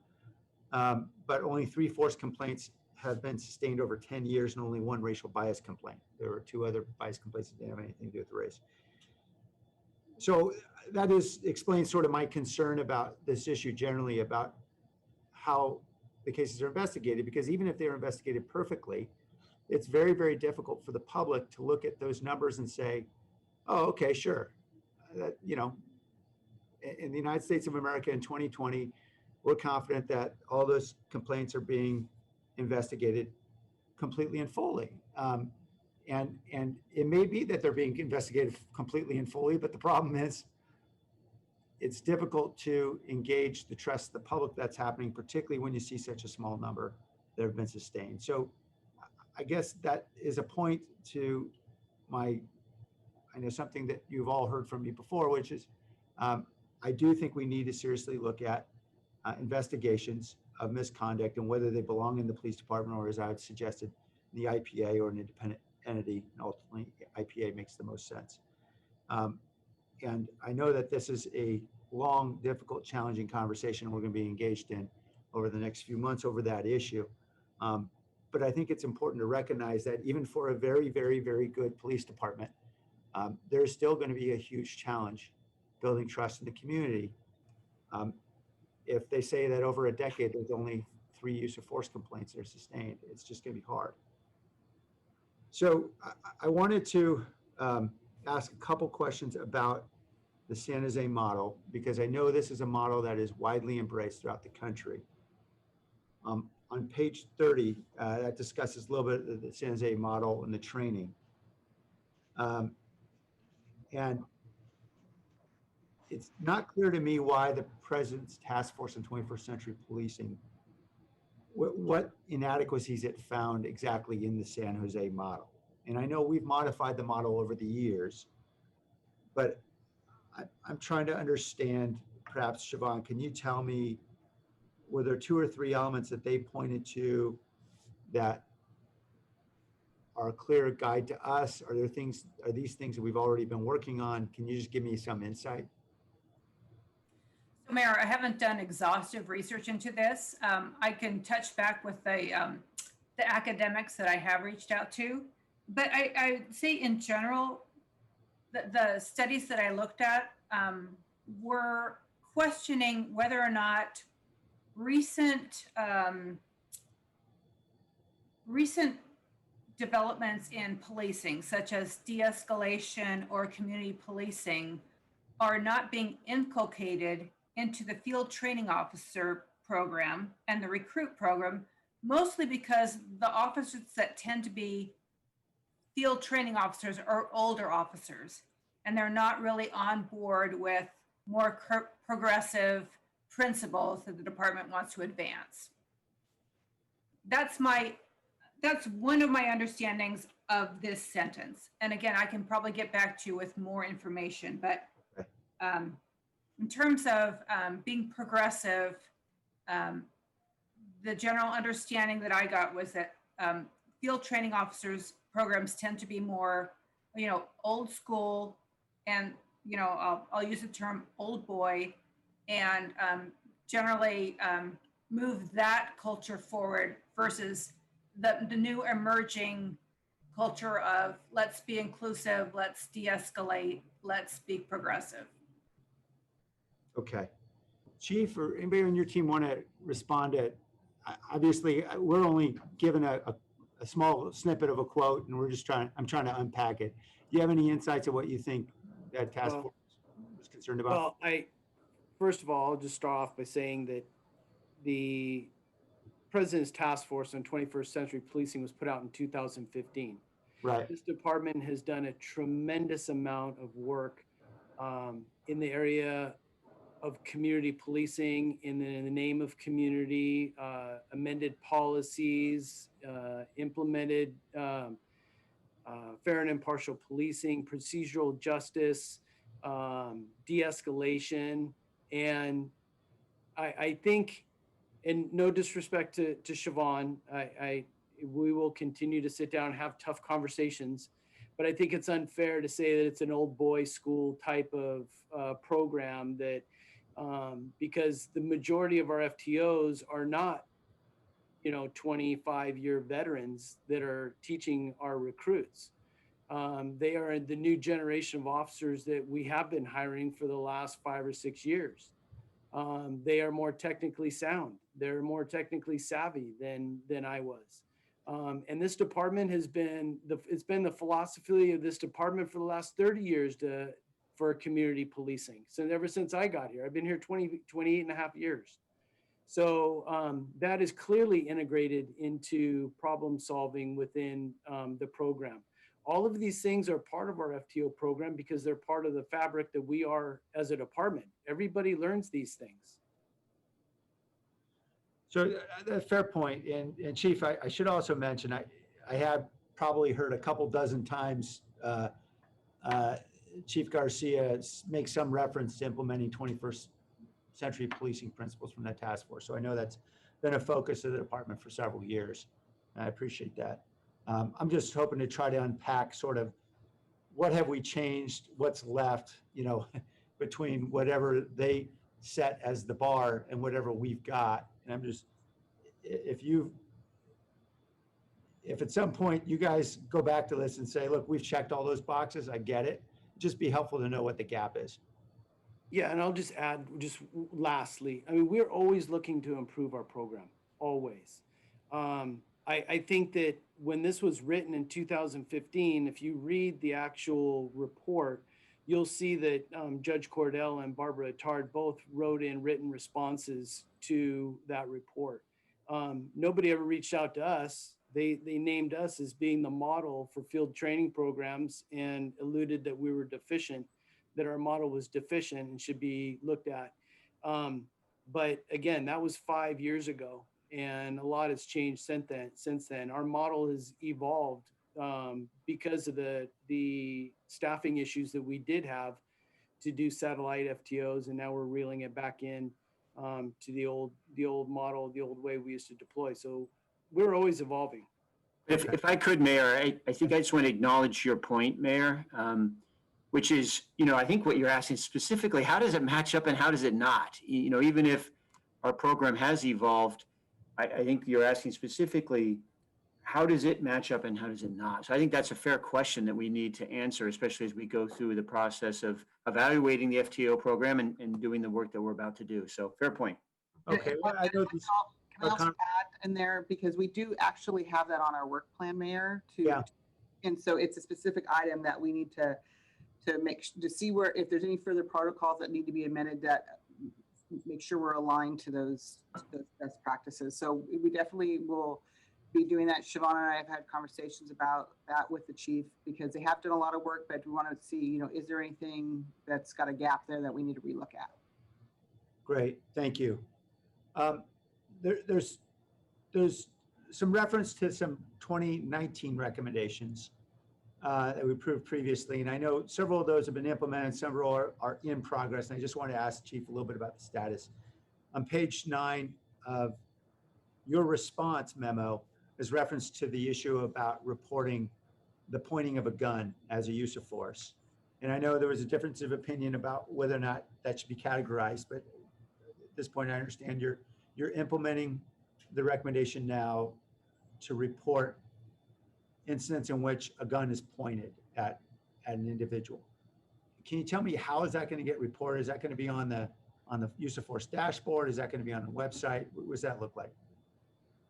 But only 3/4 complaints have been sustained over 10 years and only one racial bias complaint. There were two other bias complaints that didn't have anything to do with race. So that explains sort of my concern about this issue generally, about how the cases are investigated, because even if they're investigated perfectly, it's very, very difficult for the public to look at those numbers and say, oh, okay, sure. In the United States of America in 2020, we're confident that all those complaints are being investigated completely and fully. And it may be that they're being investigated completely and fully, but the problem is it's difficult to engage the trust of the public that's happening, particularly when you see such a small number that have been sustained. So I guess that is a point to I know something that you've all heard from me before, which is I do think we need to seriously look at investigations of misconduct and whether they belong in the police department or, as I had suggested, the IPA or an independent entity. And ultimately, IPA makes the most sense. And I know that this is a long, difficult, challenging conversation we're going to be engaged in over the next few months over that issue. But I think it's important to recognize that even for a very, very, very good police department, there's still going to be a huge challenge building trust in the community. If they say that over a decade, there's only 3 use of force complaints that are sustained, it's just going to be hard. So I wanted to ask a couple questions about the San Jose model, because I know this is a model that is widely embraced throughout the country. On page 30, that discusses a little bit of the San Jose model and the training. And it's not clear to me why the President's Task Force on 21st Century Policing, what inadequacies it found exactly in the San Jose model. And I know we've modified the model over the years, but I'm trying to understand, perhaps, Siobhan, can you tell me, were there 2 or 3 elements that they pointed to that are a clear guide to us? Are these things that we've already been working on? Can you just give me some insight? So Mayor, I haven't done exhaustive research into this. I can touch back with the academics that I have reached out to, but I say in general, the studies that I looked at were questioning whether or not recent developments in policing, such as de-escalation or community policing, are not being inculcated into the field training officer program and the recruit program, mostly because the officers that tend to be field training officers are older officers, and they're not really on board with more progressive principles that the department wants to advance. That's one of my understandings of this sentence. And again, I can probably get back to you with more information, but in terms of being progressive, the general understanding that I got was that field training officers programs tend to be more, old school, and I'll use the term old boy, and generally move that culture forward versus the new emerging culture of let's be inclusive, let's de-escalate, let's be progressive. Okay. Chief, or anybody on your team want to respond to, obviously, we're only given a small snippet of a quote, and I'm trying to unpack it. Do you have any insights of what you think that task force was concerned about? Well, first of all, I'll just start off by saying that the President's Task Force on 21st Century Policing was put out in 2015. Right. This department has done a tremendous amount of work in the area of community policing in the name of community, amended policies, implemented fair and impartial policing, procedural justice, de-escalation. And I think, and no disrespect to Siobhan, we will continue to sit down and have tough conversations, but I think it's unfair to say that it's an old boys school type of program that, because the majority of our FTOs are not, 25-year veterans that are teaching our recruits. They are the new generation of officers that we have been hiring for the last 5 or 6 years. They are more technically sound. They're more technically savvy than I was. And this department has been it's been the philosophy of this department for the last 30 years for community policing. So ever since I got here, I've been here 28 and a half years. So that is clearly integrated into problem solving within the program. All of these things are part of our FTO program because they're part of the fabric that we are as a department. Everybody learns these things. So a fair point. And Chief, I should also mention, I have probably heard a couple dozen times Chief Garcia make some reference to implementing 21st century policing principles from that task force. So I know that's been a focus of the department for several years. And I appreciate that. I'm just hoping to try to unpack sort of what have we changed, what's left, between whatever they set as the bar and whatever we've got. And I'm just, if at some point you guys go back to this and say, look, we've checked all those boxes, I get it. Just be helpful to know what the gap is. Yeah, and I'll just add, just lastly, I mean, we're always looking to improve our program, always. I think that when this was written in 2015, if you read the actual report, you'll see that Judge Cordell and Barbara Attard both wrote in written responses to that report. Nobody ever reached out to us. They named us as being the model for field training programs and alluded that we were deficient, that our model was deficient and should be looked at. But again, that was 5 years ago, and a lot has changed since then. Our model has evolved because of the staffing issues that we did have to do satellite FTOs, and now we're reeling it back in to the old model, the old way we used to deploy. So we're always evolving. If I could, Mayor, I think I just want to acknowledge your point, Mayor, which is, I think what you're asking specifically, how does it match up and how does it not? Even if our program has evolved, I think you're asking specifically, how does it match up and how does it not? So I think that's a fair question that we need to answer, especially as we go through the process of evaluating the FTO program and doing the work that we're about to do. So fair point. Okay, well, I know this. Can I also add in there, because we do actually have that on our work plan, Mayor, Yeah. And so it's a specific item that we need to see where, if there's any further protocols that need to be amended, that make sure we're aligned to those best practices. So we definitely will be doing that. Siobhan and I have had conversations about that with the chief, because they have done a lot of work, but we want to see, is there anything that's got a gap there that we need to relook at? Great, thank you. There's some reference to some 2019 recommendations that we approved previously, and I know several of those have been implemented, several are in progress, and I just want to ask Chief a little bit about the status. On page 9 of your response memo is reference to the issue about reporting the pointing of a gun as a use of force. And I know there was a difference of opinion about whether or not that should be categorized, but at this point I understand you're implementing the recommendation now to report incidents in which a gun is pointed at an individual. Can you tell me how is that going to get reported? Is that going to be on the use of force dashboard? Is that going to be on the website? What does that look like?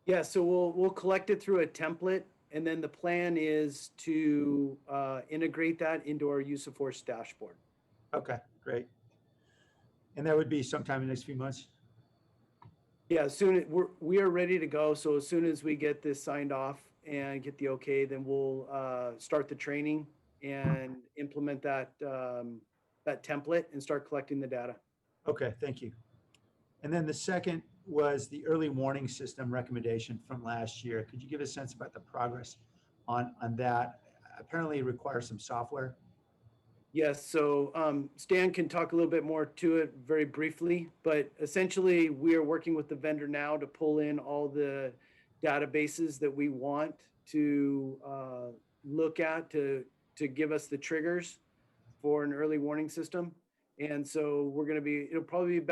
Yeah, so we'll collect it through a template, and then the plan is to integrate that into our use of force dashboard. Okay, great. And that would be sometime in the next few months? Yeah, we are ready to go. So as soon as we get this signed off and get the okay, then we'll start the training and implement that that template and start collecting the data. Okay, thank you. And then the second was the early warning system recommendation from last year. Could you give a sense about the progress on that? Apparently it requires some software. Yes, so Stan can talk a little bit more to it very briefly, but essentially we are working with the vendor now to pull in all the databases that we want to look at to give us the triggers for an early warning system. And so we're going to be, it'll probably be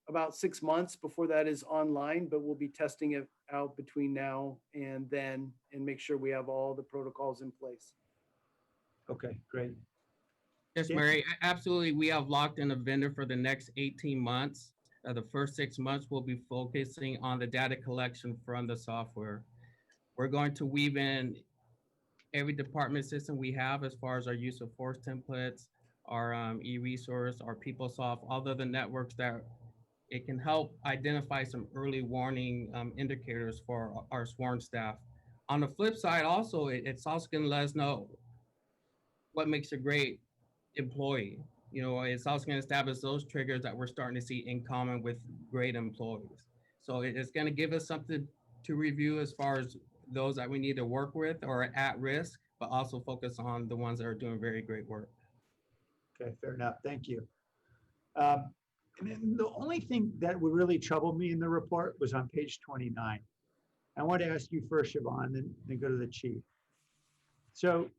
about 6 months before that is online, but we'll be testing it out between now and then and make sure we have all the protocols in place. Okay, great. Yes, Yeah. Mary, absolutely. We have locked in a vendor for the next 18 months. The first 6 months, we'll be focusing on the data collection from the software. We're going to weave in every department system we have as far as our use of force templates, our e-resource, our PeopleSoft, all of the networks that it can help identify some early warning indicators for our sworn staff. On the flip side, also, it's also going to let us know what makes a great employee. You know, it's also going to establish those triggers that we're starting to see in common with great employees. So it's going to give us something to review as far as those that we need to work with or at risk, but also focus on the ones that are doing very great work. Okay, fair enough. Thank you. And then the only thing that would really trouble me in the report was on page 29. I want to ask you first, Siobhan, then go to the chief. So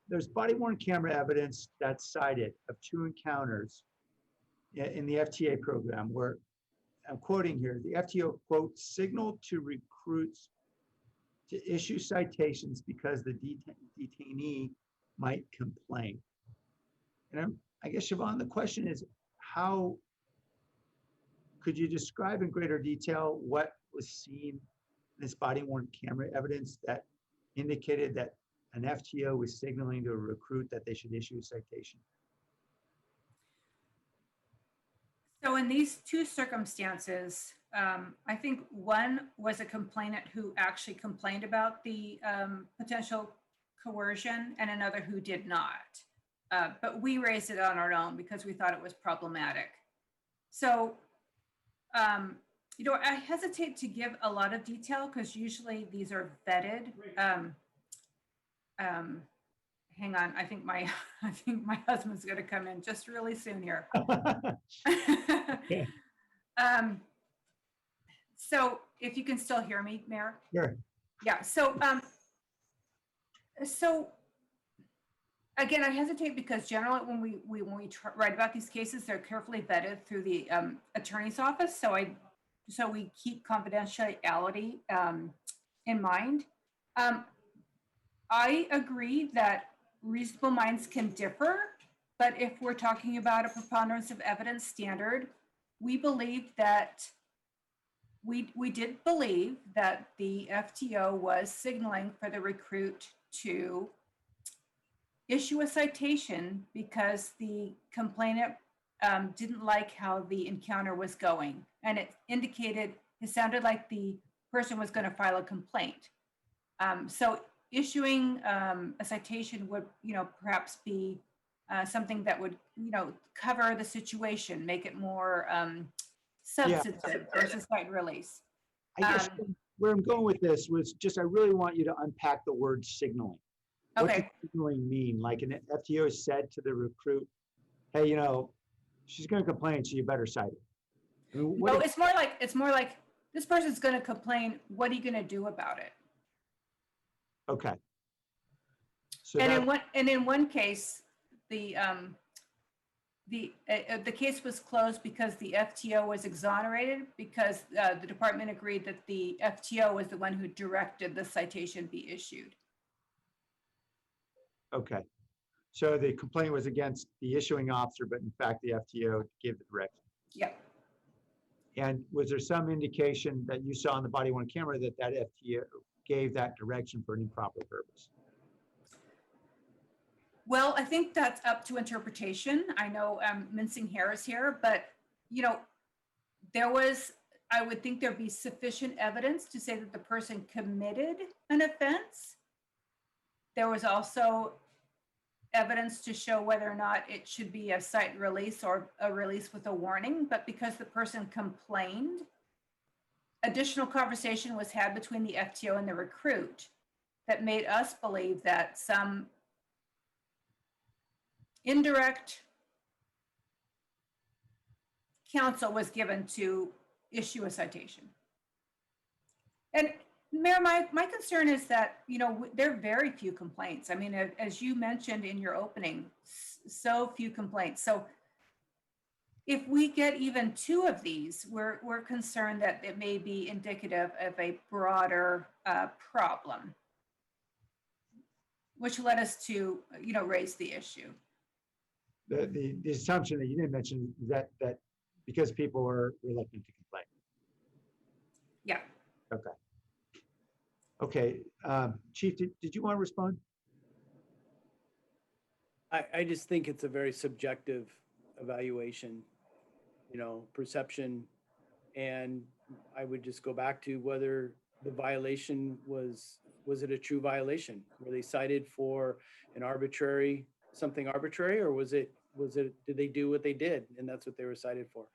there's body-worn camera evidence that's cited of 2 encounters in the FTA program where, I'm quoting here, the FTO, quote, signaled to recruits to issue citations because the detainee might complain. And I guess, Siobhan, the question is, how could you describe in greater detail what was seen in this body-worn camera evidence that indicated that an FTO was signaling to a recruit that they should issue a citation? So in these 2 circumstances, I think one was a complainant who actually complained about the potential coercion and another who did not. But we raised it on our own because we thought it was problematic. So, you know, I hesitate to give a lot of detail because usually these are vetted. Hang on, I think my husband's going to come in just really soon here. Yeah. So if you can still hear me, Mayor. Sure. Yeah. So again, I hesitate because generally when we write about these cases, they're carefully vetted through the attorney's office. So we keep confidentiality in mind. I agree that reasonable minds can differ, but if we're talking about a preponderance of evidence standard, we believe that we did believe that the FTO was signaling for the recruit to issue a citation because the complainant didn't like how the encounter was going. And it sounded like the person was going to file a complaint. So issuing a citation would, you know, perhaps be something that would, you know, cover the situation, make it more substantive versus light release. I guess where I'm going with this was just, I really want you to unpack the word signaling. What does signaling mean? Like an FTO said to the recruit, hey, you know, she's going to complain, so you better cite it. I mean, No, it's more like this person's going to complain. What are you going to do about it? Okay. So And in one case, the case was closed because the FTO was exonerated because the department agreed that the FTO was the one who directed the citation be issued. okay. So the complaint was against the issuing officer, but in fact, the FTO gave the direction. Yep. And was there some indication that you saw on the body-worn camera that that FTO gave that direction for an improper purpose? Well, I think that's up to interpretation. I know I'm mincing hairs here, but you know, I would think there'd be sufficient evidence to say that the person committed an offense. There was also evidence to show whether or not it should be a site release or a release with a warning, but because the person complained, additional conversation was had between the FTO and the recruit that made us believe that some indirect counsel was given to issue a citation. And Mayor, my concern is that, you know, there are very few complaints. I mean, as you mentioned in your opening, so few complaints. So if we get even 2 of these, we're concerned that it may be indicative of a broader problem, which led us to, you know, raise the issue. The assumption that you didn't mention is that because people are reluctant to complain. Yeah. Okay. Okay, Chief, did you want to respond? I just think it's a very subjective evaluation, you know, perception. And I would just go back to whether the violation was it a true violation? Were they cited for something arbitrary, or did they do what they did and that's what they were cited for?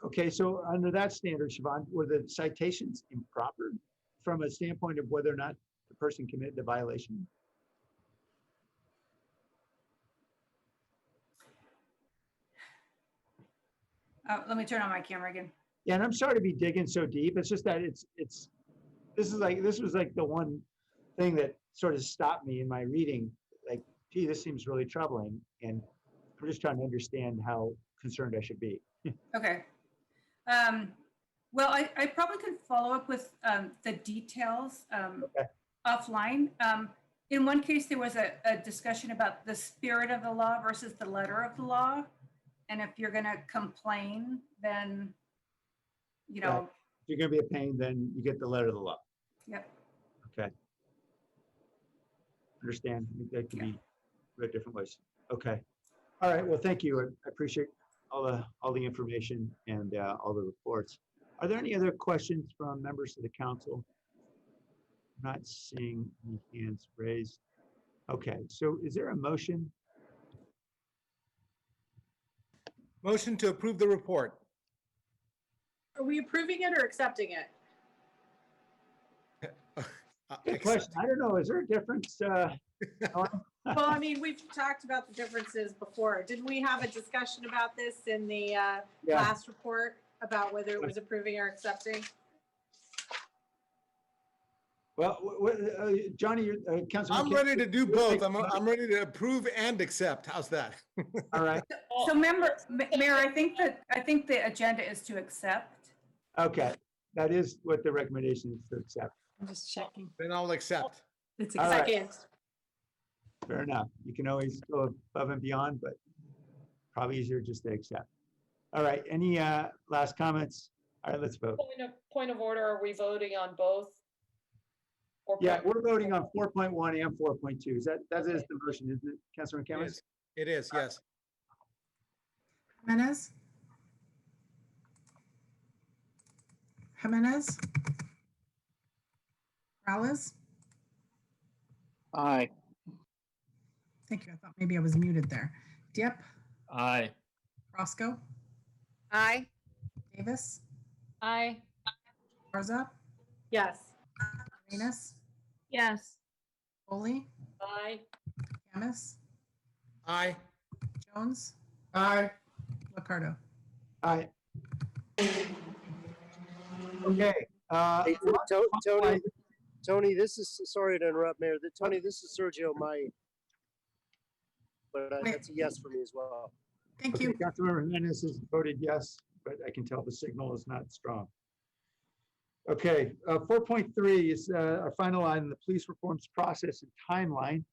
Okay, so under that standard, Siobhan, were the citations improper from a standpoint of whether or not the person committed the violation? Let me turn on my camera again. Yeah, and I'm sorry to be digging so deep. It's just that this was like the one thing that sort of stopped me in my reading. Like, gee, this seems really troubling, and I'm just trying to understand how concerned I should be. Okay. Well, I probably could follow up with the details offline. In one case, there was a discussion about the spirit of the law versus the letter of the law. And if you're going to complain, then, you know. Right. If you're going to be a pain, then you get the letter of the law. Yep. Okay. Understand. I think that could be read different ways. Okay. All right. Well, thank you. I appreciate all the information and all the reports. Are there any other questions from members of the council? I'm not seeing any hands raised. Okay. So is there a motion? Motion to approve the report. Are we approving it or accepting it? Good question. I don't know. Is there a difference? Well, I mean, we've talked about the differences before. Didn't we have a discussion about this in the last report about whether it was approving or accepting? Well, Johnny, Councilman. I'm ready to do both. I'm ready to approve and accept. How's that? All right. So Mayor, I think the agenda is to accept. Okay. That is what the recommendation is, to accept. I'm just checking. Then I'll accept. It's All right. Second. Fair enough. You can always go above and beyond, but probably easier just to accept. All right. Any last comments? All right, let's vote. Point of order, are we voting on both? Yeah, we're voting on 4.1 and 4.2. That is the motion, isn't it, Councilman Cameras? It is, yes. Jimenez? Jimenez? Morales? Aye. Thank you. I thought maybe I was muted there. Dieppe? Aye. Roscoe? Aye. Davis? Aye. Garza? Yes. Arenas? Yes. Foley? Aye. Camus? Aye. Jones? Aye. Ricardo? Aye. Okay. Hey, Tony, this is, sorry to interrupt, Mayor. Tony, this is Sergio Mai. But that's a yes for me as well. Thank you. Councilmember Jimenez has voted yes, but I can tell the signal is not strong. Okay, 4.3 is our final item, the police reforms process and timeline.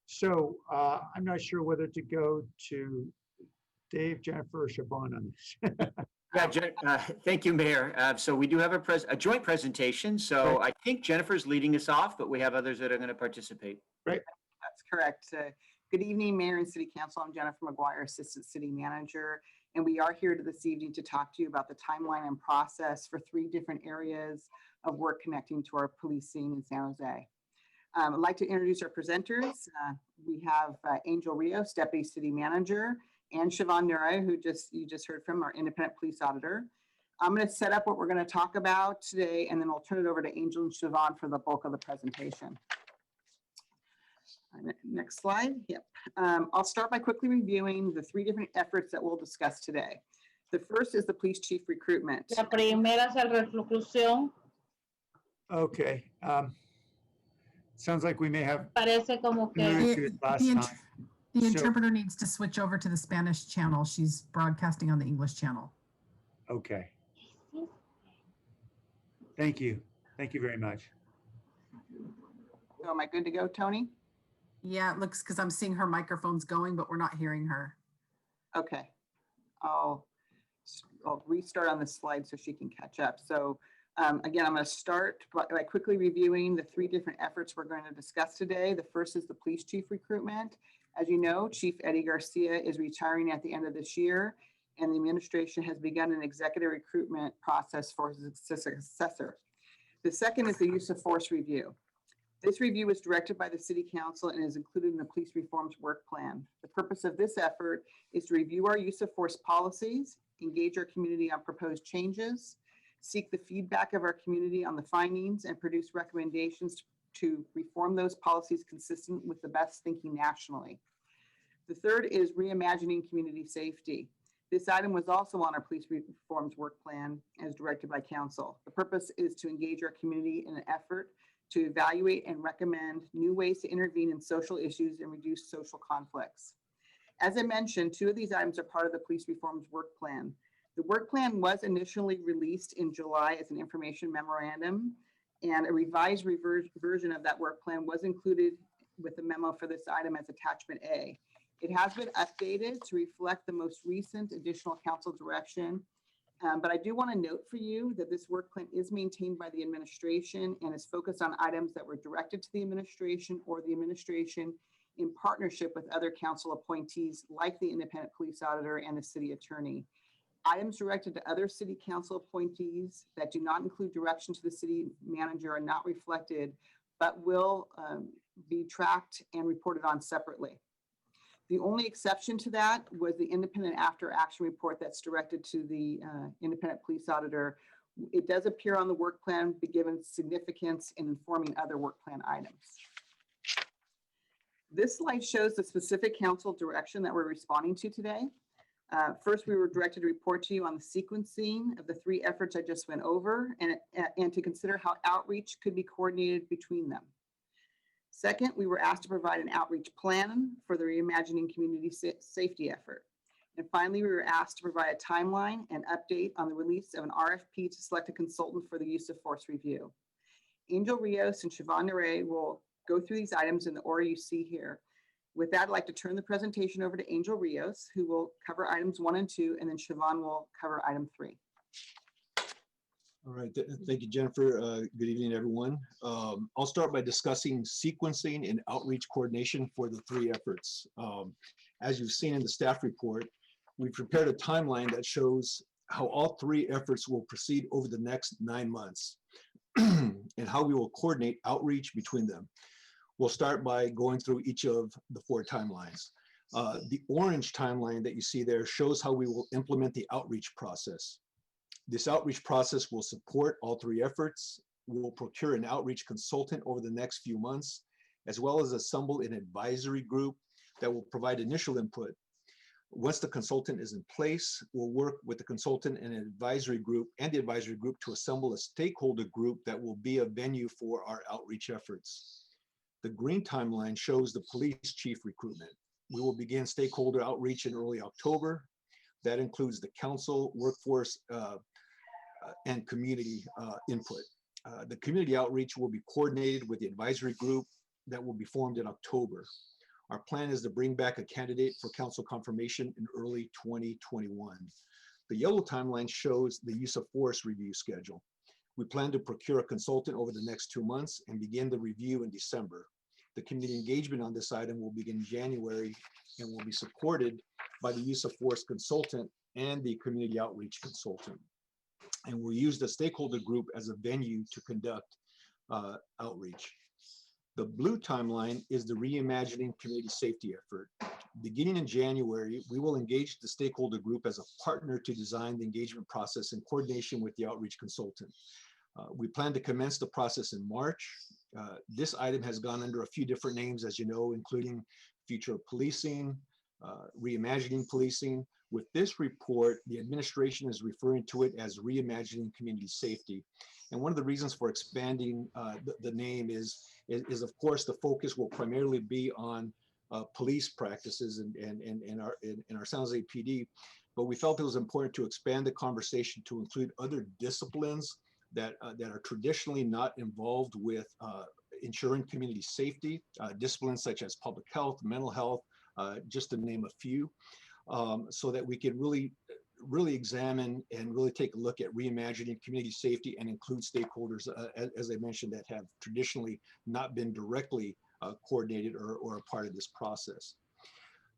So I'm not sure whether to go to Dave, Jennifer, or Siobhan on this. Yeah, thank you, Mayor. So we do have a joint presentation. So I think Jennifer's leading us off, but we have others that are going to participate. Right. That's correct. Good evening, Mayor and City Council. I'm Jennifer McGuire, Assistant City Manager, and we are here this evening to talk to you about the timeline and process for 3 different areas of work connecting to our policing in San Jose. I'd like to introduce our presenters. We have Angel Rios, Deputy City Manager, and Siobhan Nura, who you just heard from, our independent police auditor. I'm going to set up what we're going to talk about today, and then I'll turn it over to Angel and Siobhan for the bulk of the presentation. Next slide. Yep. I'll start by quickly reviewing the 3 different efforts that we'll discuss today. The first is the police chief recruitment. La primera es la reclusión. Okay. Sounds like we may have Parece como que moved to it last time. The So- interpreter needs to switch over to the Spanish channel. She's broadcasting on the English channel. Okay. Thank you. Thank you very much. So am I good to go, Tony? Yeah, it looks, because I'm seeing her microphone's going, but we're not hearing her. Okay. I'll restart on this slide so she can catch up. So again, I'm going to start by quickly reviewing the 3 different efforts we're going to discuss today. The first is the police chief recruitment. As you know, Chief Eddie Garcia is retiring at the end of this year, and the administration has begun an executive recruitment process for his successor. The second is the use of force review. This review was directed by the City Council and is included in the Police Reforms Work Plan. The purpose of this effort is to review our use of force policies, engage our community on proposed changes, seek the feedback of our community on the findings, and produce recommendations to reform those policies consistent with the best thinking nationally. The third is reimagining community safety. This item was also on our Police Reforms Work Plan as directed by Council. The purpose is to engage our community in an effort to evaluate and recommend new ways to intervene in social issues and reduce social conflicts. As I mentioned, 2 of these items are part of the Police Reforms Work Plan. The work plan was initially released in July as an information memorandum, and a revised version of that work plan was included with the memo for this item as attachment A. It has been updated to reflect the most recent additional council direction. But I do want to note for you that this work plan is maintained by the administration and is focused on items that were directed to the administration or the administration in partnership with other council appointees like the independent police auditor and the city attorney. Items directed to other city council appointees that do not include direction to the city manager are not reflected, but will be tracked and reported on separately. The only exception to that was the independent after action report that's directed to the independent police auditor. It does appear on the work plan, be given significance in informing other work plan items. This slide shows the specific council direction that we're responding to today. First, we were directed to report to you on the sequencing of the 3 efforts I just went over and to consider how outreach could be coordinated between them. Second, we were asked to provide an outreach plan for the Reimagining Community Safety effort. And finally, we were asked to provide a timeline and update on the release of an RFP to select a consultant for the use of force review. Angel Rios and Siobhan Nura will go through these items in the order you see here. With that, I'd like to turn the presentation over to Angel Rios, who will cover items 1 and 2, and then Siobhan will cover item 3. All right, thank you, Jennifer. Good evening, everyone. I'll start by discussing sequencing and outreach coordination for the 3 efforts. As you've seen in the staff report, we've prepared a timeline that shows how all 3 efforts will proceed over the next 9 months and how we will coordinate outreach between them. We'll start by going through each of the 4 timelines. The orange timeline that you see there shows how we will implement the outreach process. This outreach process will support all 3 efforts. We'll procure an outreach consultant over the next few months, as well as assemble an advisory group that will provide initial input. Once the consultant is in place, we'll work with the consultant and an advisory group to assemble a stakeholder group that will be a venue for our outreach efforts. The green timeline shows the police chief recruitment. We will begin stakeholder outreach in early October. That includes the council, workforce, and community input. The community outreach will be coordinated with the advisory group that will be formed in October. Our plan is to bring back a candidate for council confirmation in early 2021. The yellow timeline shows the use of force review schedule. We plan to procure a consultant over the next 2 months and begin the review in December. The community engagement on this item will begin in January and will be supported by the use of force consultant and the community outreach consultant. And we'll use the stakeholder group as a venue to conduct outreach. The blue timeline is the Reimagining community safety effort. Beginning in January, we will engage the stakeholder group as a partner to design the engagement process in coordination with the outreach consultant. We plan to commence the process in March. This item has gone under a few different names, as you know, including future of policing, reimagining policing. With this report, the administration is referring to it as Reimagining community safety. And one of the reasons for expanding the name is of course, the focus will primarily be on police practices in our San Jose PD. But we felt it was important to expand the conversation to include other disciplines that are traditionally not involved with ensuring community safety, disciplines such as public health, mental health, just to name a few, so that we can really examine and really take a look at reimagining community safety and include stakeholders, as I mentioned, that have traditionally not been directly coordinated or a part of this process.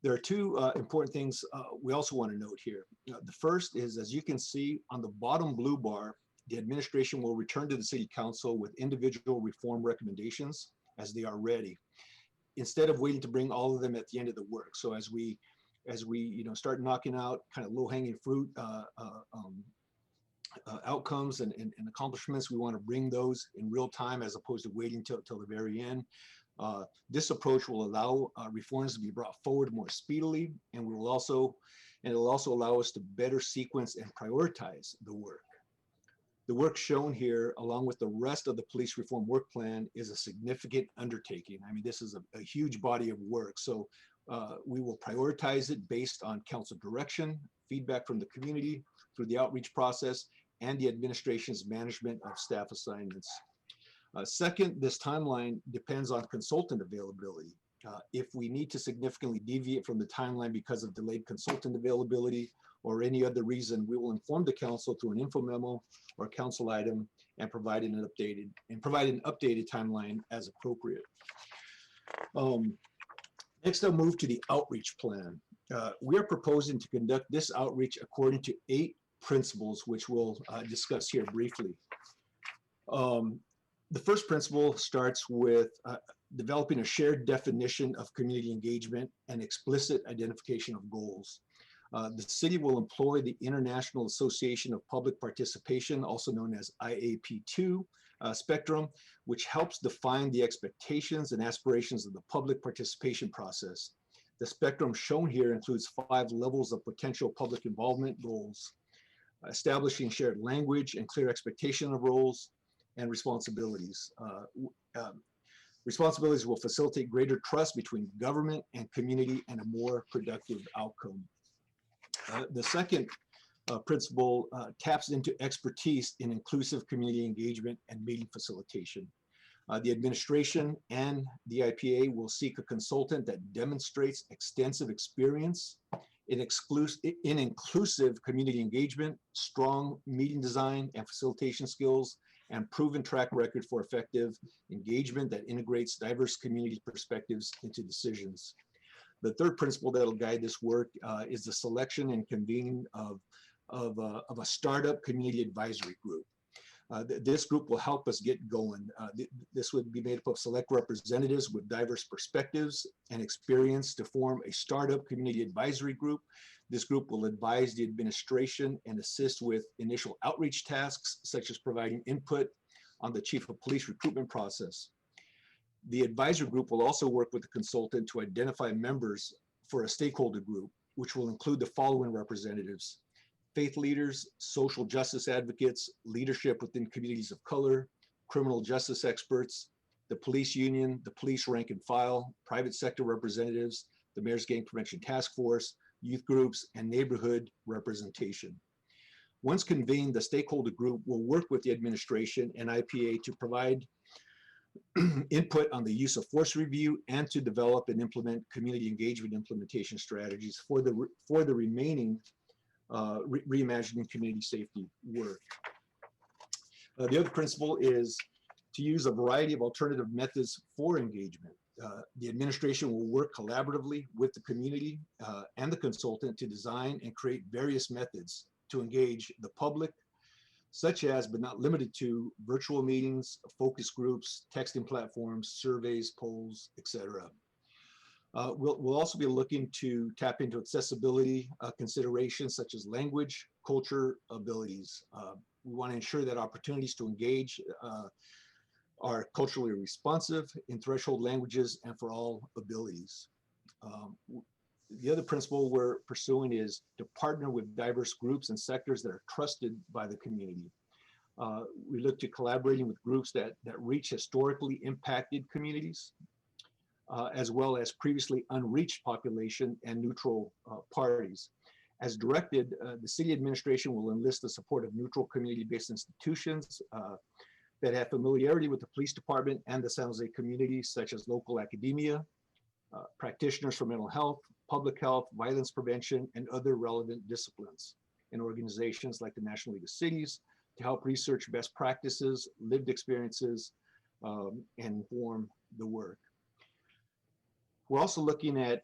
There are two important things we also want to note here. The first is, as you can see on the bottom blue bar, the administration will return to the City Council with individual reform recommendations as they are ready, instead of waiting to bring all of them at the end of the work. So as we start knocking out kind of low-hanging fruit outcomes and accomplishments, we want to bring those in real time as opposed to waiting till the very end. This approach will allow reforms to be brought forward more speedily, and it will also allow us to better sequence and prioritize the work. The work shown here, along with the rest of the police reform work plan, is a significant undertaking. I mean, this is a huge body of work. So we will prioritize it based on council direction, feedback from the community through the outreach process, and the administration's management of staff assignments. Second, this timeline depends on consultant availability. If we need to significantly deviate from the timeline because of delayed consultant availability or any other reason, we will inform the council through an info memo or council item and provide an updated timeline as appropriate. Next, I'll move to the outreach plan. We are proposing to conduct this outreach according to 8 principles, which we'll discuss here briefly. The first principle starts with developing a shared definition of community engagement and explicit identification of goals. The city will employ the International Association of Public Participation, also known as IAP2 spectrum, which helps define the expectations and aspirations of the public participation process. The spectrum shown here includes 5 levels of potential public involvement goals, establishing shared language and clear expectation of roles and responsibilities. Responsibilities will facilitate greater trust between government and community and a more productive outcome. The second principle taps into expertise in inclusive community engagement and meeting facilitation. The administration and the IPA will seek a consultant that demonstrates extensive experience in inclusive community engagement, strong meeting design and facilitation skills, and proven track record for effective engagement that integrates diverse community perspectives into decisions. The third principle that will guide this work is the selection and convening of a startup community advisory group. This group will help us get going. This would be made up of select representatives with diverse perspectives and experience to form a startup community advisory group. This group will advise the administration and assist with initial outreach tasks, such as providing input on the chief of police recruitment process. The advisory group will also work with the consultant to identify members for a stakeholder group, which will include the following representatives: faith leaders, social justice advocates, leadership within communities of color, criminal justice experts, the police union, the police rank and file, private sector representatives, the Mayor's Gang Prevention Task Force, youth groups, and neighborhood representation. Once convened, the stakeholder group will work with the administration and IPA to provide input on the use of force review and to develop and implement community engagement implementation strategies for the remaining reimagining community safety work. The other principle is to use a variety of alternative methods for engagement. The administration will work collaboratively with the community and the consultant to design and create various methods to engage the public, such as, but not limited to, virtual meetings, focus groups, texting platforms, surveys, polls, etc. We'll also be looking to tap into accessibility considerations such as language, culture, abilities. We want to ensure that opportunities to engage are culturally responsive in threshold languages and for all abilities. The other principle we're pursuing is to partner with diverse groups and sectors that are trusted by the community. We look to collaborating with groups that reach historically impacted communities, as well as previously unreached population and neutral parties. As directed, the city administration will enlist the support of neutral community-based institutions that have familiarity with the police department and the San Jose community, such as local academia, practitioners for mental health, public health, violence prevention, and other relevant disciplines, and organizations like the National League of Cities to help research best practices, lived experiences, and inform the work. We're also looking at,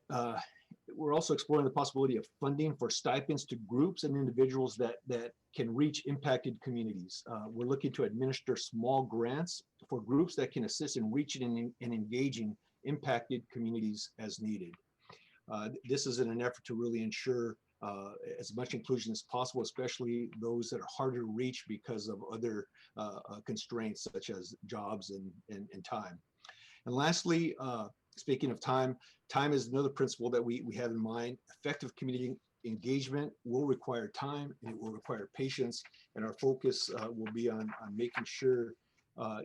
we're also exploring the possibility of funding for stipends to groups and individuals that can reach impacted communities. We're looking to administer small grants for groups that can assist in reaching and engaging impacted communities as needed. This is in an effort to really ensure as much inclusion as possible, especially those that are harder to reach because of other constraints such as jobs and time. And lastly, speaking of time, time is another principle that we have in mind. Effective community engagement will require time and it will require patience, and our focus will be on making sure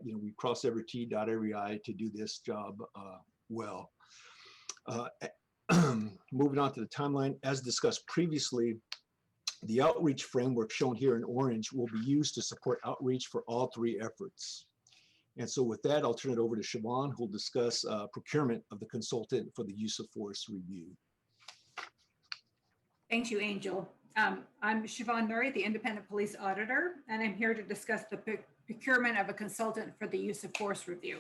we cross every T, dot every I to do this job well. Moving on to the timeline, as discussed previously, the outreach framework shown here in orange will be used to support outreach for all three efforts. And so with that, I'll turn it over to Siobhan, who'll discuss procurement of the consultant for the use of force review. Thank you, Angel. I'm Siobhan Murray, the Independent Police Auditor, and I'm here to discuss the procurement of a consultant for the use of force review.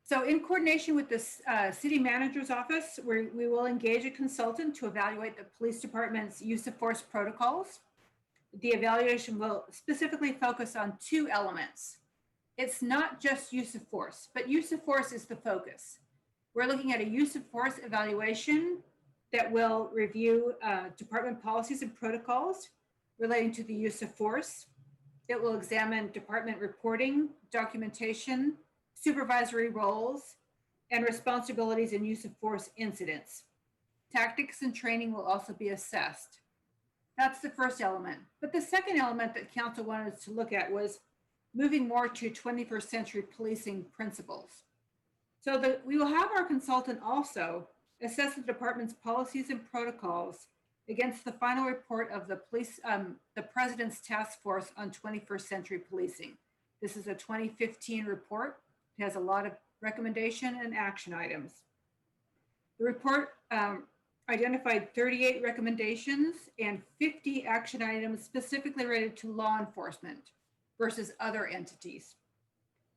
So in coordination with the City Manager's Office, we will engage a consultant to evaluate the police department's use of force protocols. The evaluation will specifically focus on two elements. It's not just use of force, but use of force is the focus. We're looking at a use of force evaluation that will review department policies and protocols relating to the use of force. It will examine department reporting, documentation, supervisory roles, and responsibilities in use of force incidents. Tactics and training will also be assessed. That's the first element. But the second element that Council wanted us to look at was moving more to 21st century policing principles. So that we will have our consultant also assess the department's policies and protocols against the final report of the President's Task Force on 21st Century Policing. This is a 2015 report. It has a lot of recommendation and action items. The report identified 38 recommendations and 50 action items specifically related to law enforcement versus other entities.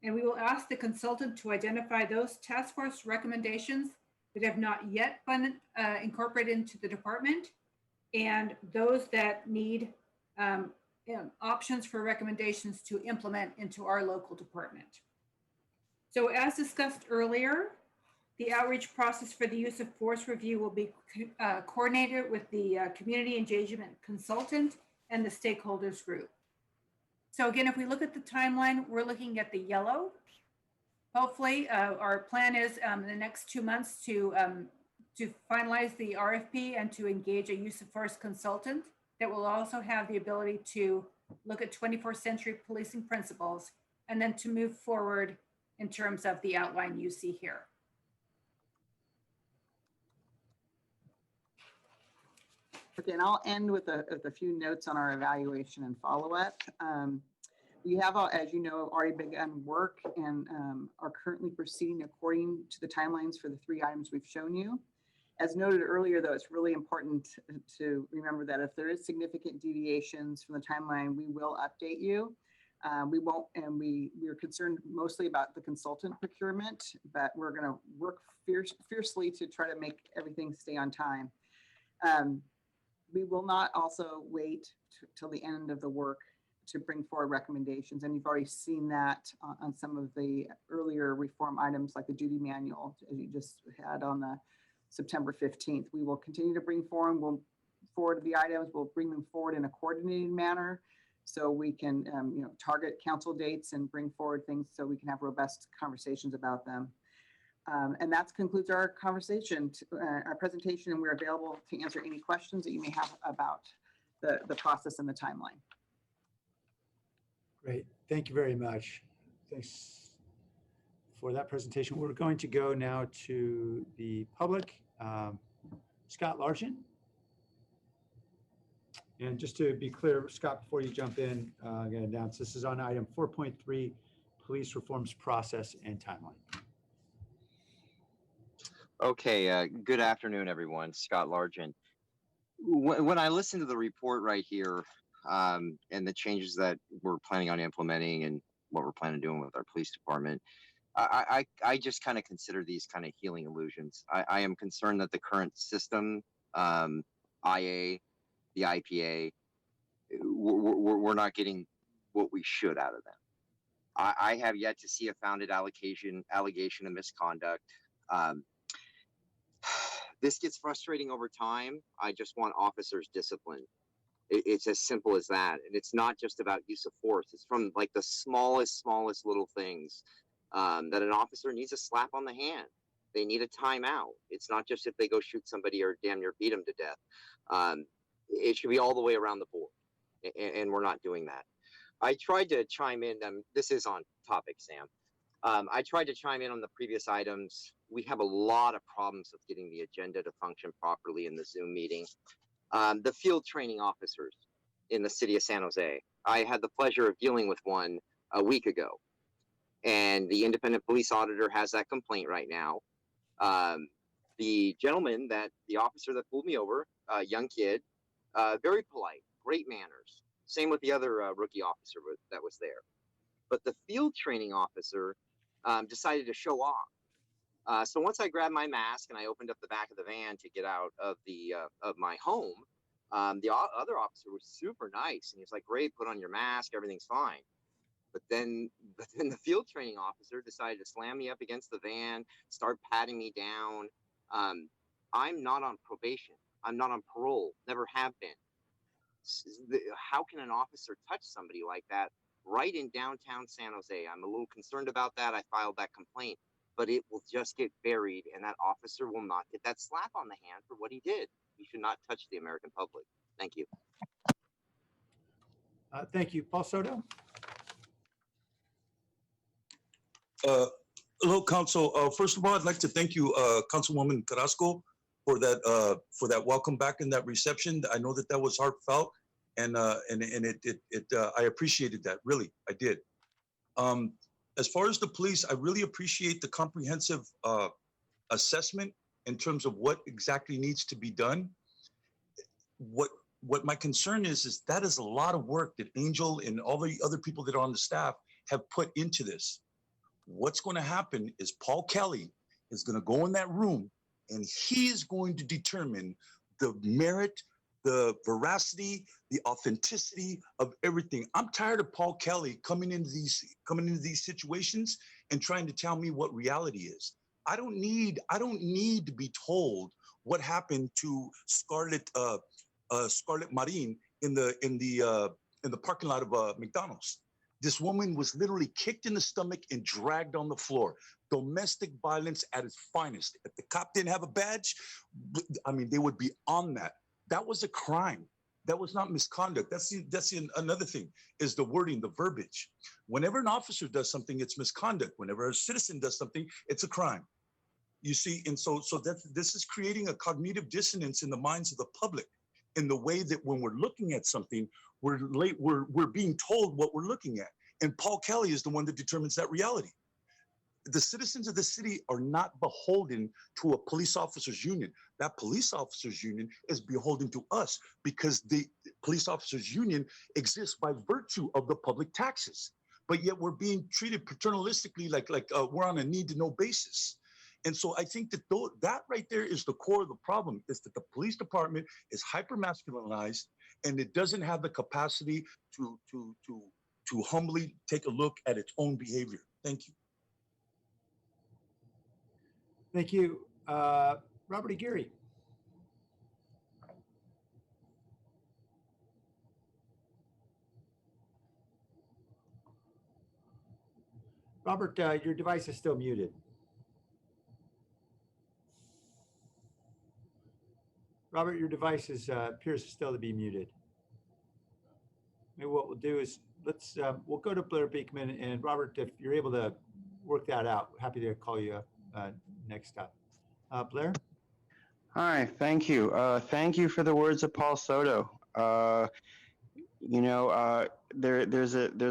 And we will ask the consultant to identify those task force recommendations that have not yet been incorporated into the department and those that need options for recommendations to implement into our local department. So as discussed earlier, the outreach process for the use of force review will be coordinated with the community engagement consultant and the stakeholders group. So again, if we look at the timeline, we're looking at the yellow. Hopefully, our plan is in the next 2 months to finalize the RFP and to engage a use of force consultant that will also have the ability to look at 21st century policing principles and then to move forward in terms of the outline you see here. Okay, and I'll end with a few notes on our evaluation and follow-up. We have, as you know, already begun work and are currently proceeding according to the timelines for the 3 items we've shown you. As noted earlier, though, it's really important to remember that if there is significant deviations from the timeline, we will update you. We won't, and we're concerned mostly about the consultant procurement, but we're going to work fiercely to try to make everything stay on time. we will not also wait till the end of the work to bring forward recommendations. And you've already seen that on some of the earlier reform items like the duty manual, as you just had on the September 15th. We will continue to bring forward the items. We'll bring them forward in a coordinated manner so we can target council dates and bring forward things so we can have robust conversations about them. And that concludes our conversation, our presentation, and we're available to answer any questions that you may have about the process and the timeline. Great. Thank you very much. Thanks for that presentation. We're going to go now to the public. Scott Largent. And just to be clear, Scott, before you jump in, I'm going to announce this is on item 4.3, police reforms process and timeline. Okay, good afternoon, everyone. Scott Largent. When I listen to the report right here and the changes that we're planning on implementing and what we're planning on doing with our police department, I just kind of consider these kind of healing illusions. I am concerned that the current system, IA, the IPA, we're not getting what we should out of them. I have yet to see a founded allegation of misconduct. This gets frustrating over time. I just want officers disciplined. It's as simple as that. And it's not just about use of force. It's from like the smallest little things that an officer needs a slap on the hand. They need a timeout. It's not just if they go shoot somebody or damn near beat them to death. It should be all the way around the board. And we're not doing that. I tried to chime in. This is on topic, Sam. I tried to chime in on the previous items. We have a lot of problems with getting the agenda to function properly in the Zoom meeting. The field training officers in the city of San Jose. I had the pleasure of dealing with one a week ago. And the independent police auditor has that complaint right now. The gentleman, the officer that pulled me over, a young kid, very polite, great manners. Same with the other rookie officer that was there. But the field training officer decided to show off. So once I grabbed my mask and I opened up the back of the van to get out of my home, the other officer was super nice and he's like, "Great, put on your mask, everything's fine." But then the field training officer decided to slam me up against the van, start patting me down. I'm not on probation. I'm not on parole. Never have been. How can an officer touch somebody like that right in downtown San Jose? I'm a little concerned about that. I filed that complaint, but it will just get buried and that officer will not get that slap on the hand for what he did. He should not touch the American public. Thank you. Thank you. Paul Soto? Hello, Council. First of all, I'd like to thank you, Councilwoman Carrasco, for that welcome back and that reception. I know that was heartfelt, and I appreciated that. Really, I did. As far as the police, I really appreciate the comprehensive assessment in terms of what exactly needs to be done. What my concern is that is a lot of work that Angel and all the other people that are on the staff have put into this. What's going to happen is Paul Kelly is going to go in that room and he is going to determine the merit, the veracity, the authenticity of everything. I'm tired of Paul Kelly coming into these situations and trying to tell me what reality is. I don't need to be told what happened to Scarlett Marin in the parking lot of McDonald's. This woman was literally kicked in the stomach and dragged on the floor. Domestic violence at its finest. If the cop didn't have a badge, I mean, they would be on that. That was a crime. That was not misconduct. That's another thing, is the wording, the verbiage. Whenever an officer does something, it's misconduct. Whenever a citizen does something, it's a crime. You see, and so this is creating a cognitive dissonance in the minds of the public, in the way that when we're looking at something, we're being told what we're looking at. And Paul Kelly is the one that determines that reality. The citizens of the city are not beholden to a police officers union. That police officers union is beholden to us because the police officers union exists by virtue of the public taxes. But yet we're being treated paternalistically like we're on a need to know basis. And so I think that that right there is the core of the problem, is that the police department is hyper masculinized and it doesn't have the capacity to humbly take a look at its own behavior. Thank you. Thank you. Robert Aguirre. Robert, your device is still muted. Robert, your device appears still to be muted. Maybe what we'll do is we'll go to Blair Beekman, and Robert, if you're able to work that out, happy to call you next up. Blair? Hi, thank you. Thank you for the words of Paul Soto. There's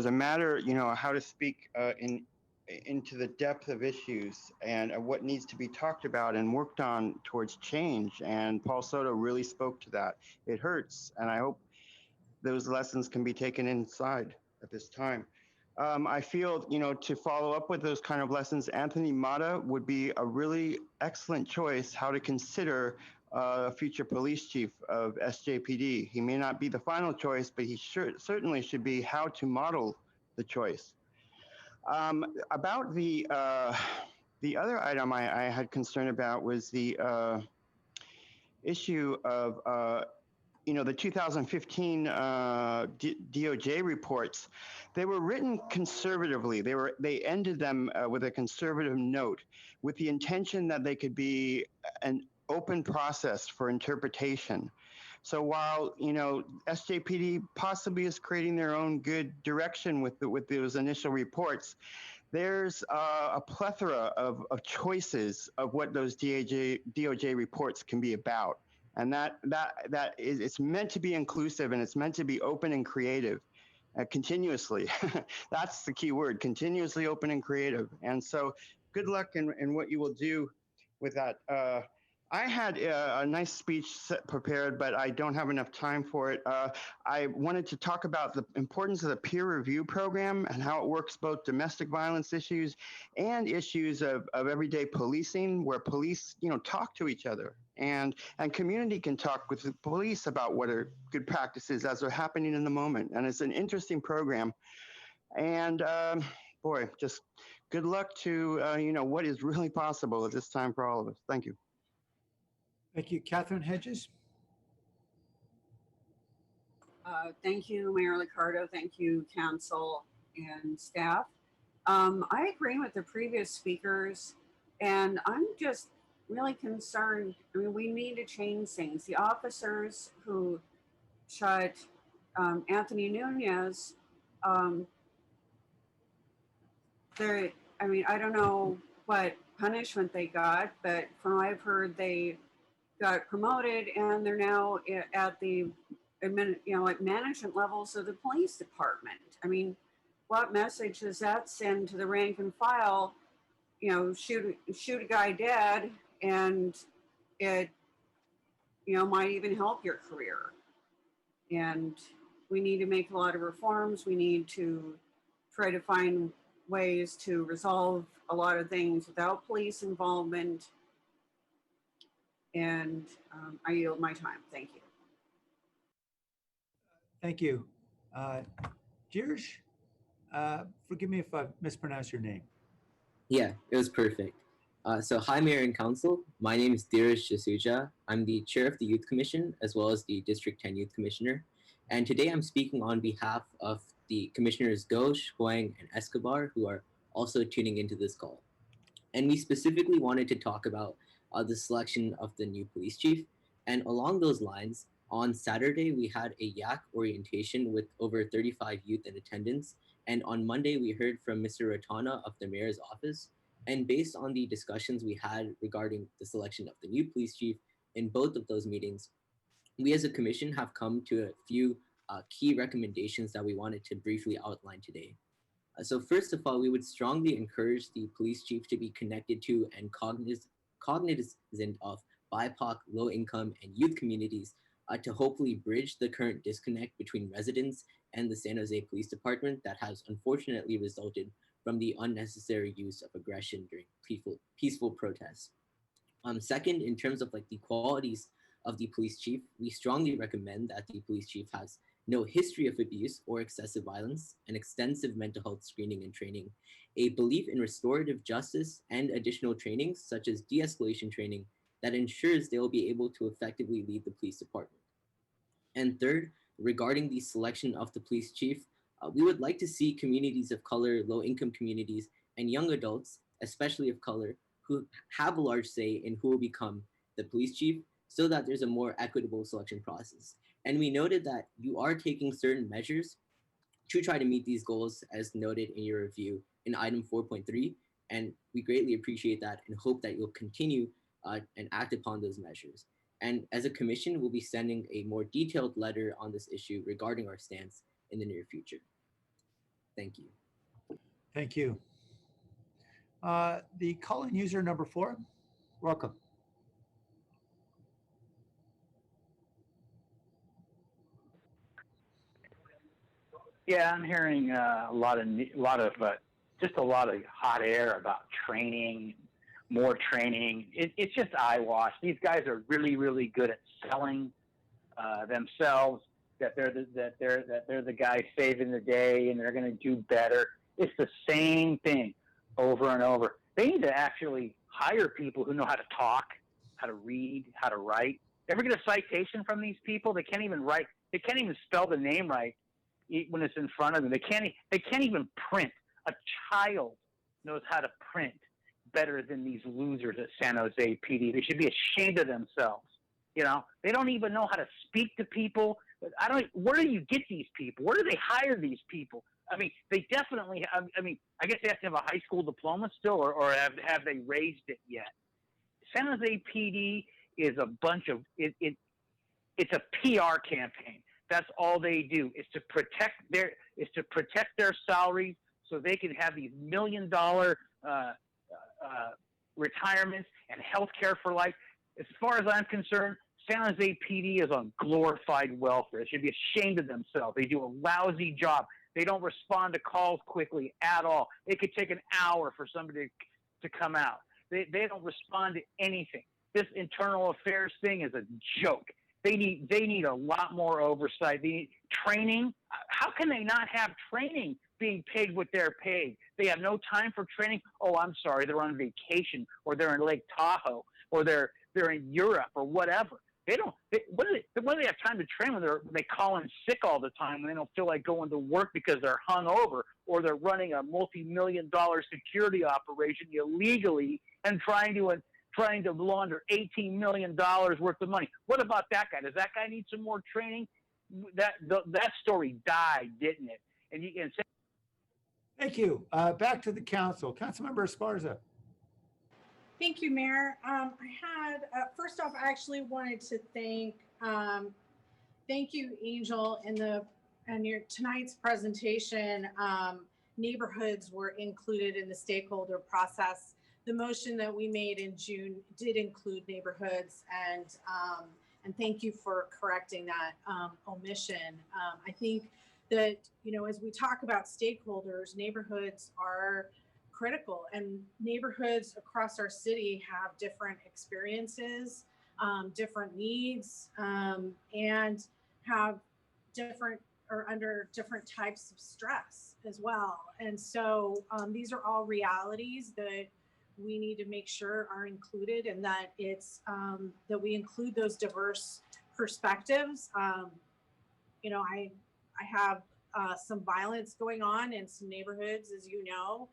a matter, how to speak into the depth of issues and what needs to be talked about and worked on towards change. And Paul Soto really spoke to that. It hurts, and I hope those lessons can be taken inside at this time. I feel, to follow up with those kind of lessons, Anthony Mata would be a really excellent choice how to consider a future police chief of SJPD. He may not be the final choice, but he certainly should be how to model the choice. About the other item I had concern about was the issue of the 2015 DOJ reports. They were written conservatively. They ended them with a conservative note, with the intention that they could be an open process for interpretation. So while SJPD possibly is creating their own good direction with those initial reports, there's a plethora of choices of what those DOJ reports can be about. And it's meant to be inclusive, and it's meant to be open and creative continuously. That's the key word, continuously open and creative. And so good luck in what you will do with that. I had a nice speech prepared, but I don't have enough time for it. I wanted to talk about the importance of the peer review program and how it works both domestic violence issues and issues of everyday policing, where police, talk to each other, and community can talk with the police about what are good practices as they're happening in the moment. And it's an interesting program. And boy, just good luck to, what is really possible at this time for all of us. Thank you. Thank you. Catherine Hedges? Thank you, Mayor Liccardo. Thank you, council and staff. I agree with the previous speakers, and I'm just really concerned. I mean, we need to change things. The officers who shot Anthony Nunez, I don't know what punishment they got, but from what I've heard, they got promoted and they're now at the management levels of the police department. I mean, what message does that send to the rank and file? Shoot a guy dead, and it might even help your career. And we need to make a lot of reforms. We need to try to find ways to resolve a lot of things without police involvement. And I yield my time. Thank you. Thank you. Jirj, forgive me if I mispronounced your name. Yeah, it was perfect. So hi, Mayor and Council. My name is Dheeraj Jasuja. I'm the Chair of the Youth Commission, as well as the District 10 Youth Commissioner. And today I'm speaking on behalf of the Commissioners Ghosh, Huang, and Escobar, who are also tuning into this call. And we specifically wanted to talk about the selection of the new police chief. And along those lines, on Saturday, we had a YAC orientation with over 35 youth in attendance. And on Monday, we heard from Mr. Ratana of the mayor's office. And based on the discussions we had regarding the selection of the new police chief in both of those meetings, we as a commission have come to a few key recommendations that we wanted to briefly outline today. So first of all, we would strongly encourage the police chief to be connected to and cognizant of BIPOC, low-income, and youth communities to hopefully bridge the current disconnect between residents and the San Jose Police Department that has unfortunately resulted from the unnecessary use of aggression during peaceful protests. Second, in terms of like the qualities of the police chief, we strongly recommend that the police chief has no history of abuse or excessive violence, an extensive mental health screening and training, a belief in restorative justice, and additional trainings such as de-escalation training that ensures they will be able to effectively lead the police department. And third, regarding the selection of the police chief, we would like to see communities of color, low-income communities, and young adults, especially of color, who have a large say in who will become the police chief, so that there's a more equitable selection process. And we noted that you are taking certain measures to try to meet these goals, as noted in your review in item 4.3, and we greatly appreciate that and hope that you'll continue and act upon those measures. And as a commission, we'll be sending a more detailed letter on this issue regarding our stance in the near future. Thank you. Thank you. The call-in user number 4, welcome. Yeah, I'm hearing a lot of hot air about training, more training. It's just eyewash. These guys are really, really good at selling themselves. That they're the guys saving the day and they're going to do better. It's the same thing over and over. They need to actually hire people who know how to talk, how to read, how to write. Ever get a citation from these people? They can't even write. They can't even spell the name right when it's in front of them. They can't even print. A child knows how to print better than these losers at San Jose PD. They should be ashamed of themselves. You know, they don't even know how to speak to people. Where do you get these people? Where do they hire these people? I mean, they definitely, I guess they have to have a high school diploma still, or have they raised it yet? San Jose PD is a bunch of, it's a PR campaign. That's all they do is to protect their salaries so they can have these $1 million retirements and health care for life. As far as I'm concerned, San Jose PD is on glorified welfare. They should be ashamed of themselves. They do a lousy job. They don't respond to calls quickly at all. It could take an hour for somebody to come out. They don't respond to anything. This internal affairs thing is a joke. They need a lot more oversight. They need training. How can they not have training being paid what they're paid? They have no time for training. Oh, I'm sorry, they're on vacation, or they're in Lake Tahoe, or they're in Europe, or whatever. When do they have time to train when they call in sick all the time and they don't feel like going to work because they're hungover, or they're running a multi-million-dollar security operation illegally and trying to launder $18 million worth of money? What about that guy? Does that guy need some more training? That story died, didn't it? Thank you. Back to the council. Councilmember Esparza. Thank you, Mayor. First off, I actually wanted to thank you, Angel, in your tonight's presentation. Neighborhoods were included in the stakeholder process. The motion that we made in June did include neighborhoods, and thank you for correcting that omission. I think that, as we talk about stakeholders, neighborhoods are critical, and neighborhoods across our city have different experiences, different needs, and have under different types of stress as well. And so these are all realities that we need to make sure are included, and that that we include those diverse perspectives. I have some violence going on in some neighborhoods, as you know.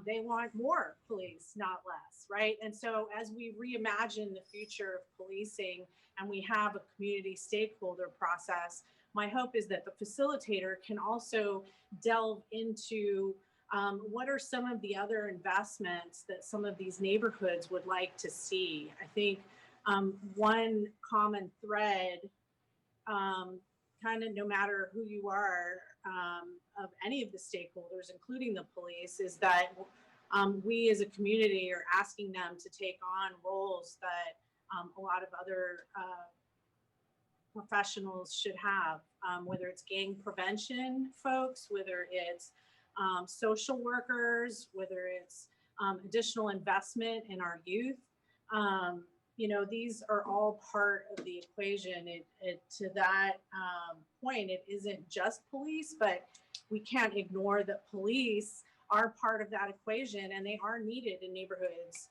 They want more police, not less, right? And so as we reimagine the future of policing and we have a community stakeholder process, my hope is that the facilitator can also delve into what are some of the other investments that some of these neighborhoods would like to see. I think one common thread, kind of no matter who you are, of any of the stakeholders, including the police, is that we as a community are asking them to take on roles that a lot of other professionals should have, whether it's gang prevention folks, whether it's social workers, whether it's additional investment in our youth. You know, these are all part of the equation. To that point, it isn't just police, but we can't ignore that police are part of that equation, and they are needed in neighborhoods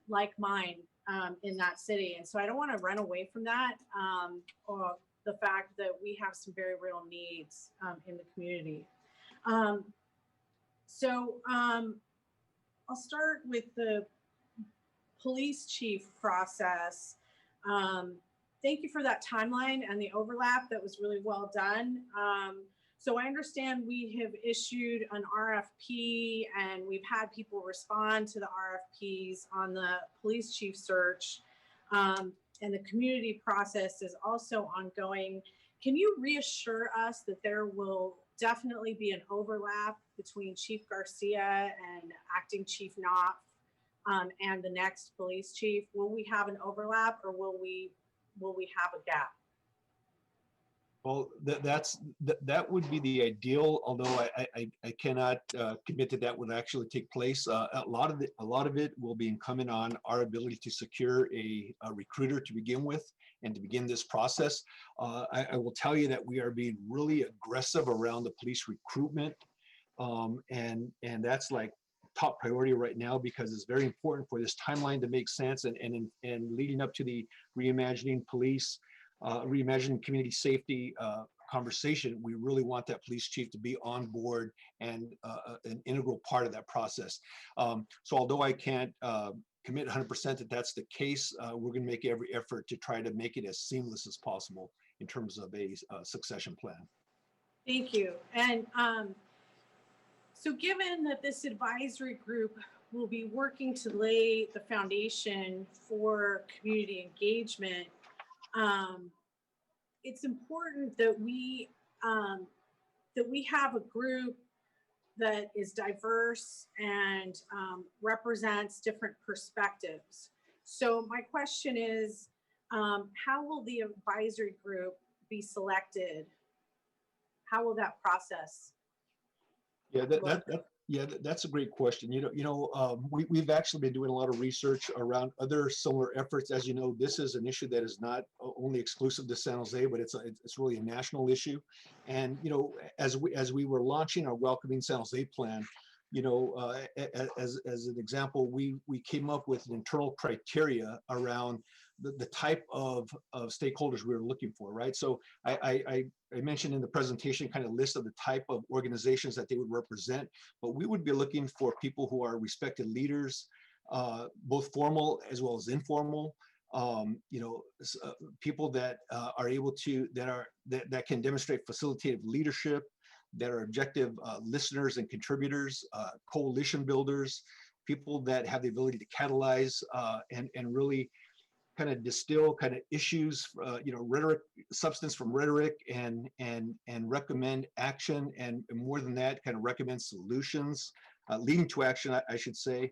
like mine in that city. And so I don't want to run away from that, or the fact that we have some very real needs in the community. I'll start with the police chief process. Thank you for that timeline and the overlap. That was really well done. So I understand we have issued an RFP and we've had people respond to the RFPs on the police chief search, and the community process is also ongoing. Can you reassure us that there will definitely be an overlap between Chief Garcia and Acting Chief Knopf and the next police chief? Will we have an overlap, or will we have a gap? Well, that would be the ideal, although I cannot commit that that would actually take place. A lot of it will be incumbent on our ability to secure a recruiter to begin with and to begin this process. I will tell you that we are being really aggressive around the police recruitment, and that's like top priority right now, because it's very important for this timeline to make sense, and leading up to the reimagining police, reimagining community safety conversation. We really want that police chief to be on board and an integral part of that process. So although I can't commit 100% that that's the case, we're going to make every effort to try to make it as seamless as possible in terms of a succession plan. Thank you. And so given that this advisory group will be working to lay the foundation for community engagement, it's important that we have a group that is diverse and represents different perspectives. So my question is, how will the advisory group be selected? How will that process? Yeah, that's a great question. We've actually been doing a lot of research around other similar efforts. As you know, this is an issue that is not only exclusive to San Jose, but it's really a national issue. And as we were launching our Welcoming San Jose plan, as an example, we came up with an internal criteria around the type of stakeholders we were looking for, right? So I mentioned in the presentation kind of list of the type of organizations that they would represent, but we would be looking for people who are respected leaders, both formal as well as informal, people that are able to, that can demonstrate facilitative leadership, that are objective listeners and contributors, coalition builders, people that have the ability to catalyze and really kind of distill kind of issues, rhetoric, substance from rhetoric, and recommend action, and more than that, kind of recommend solutions, leading to action, I should say.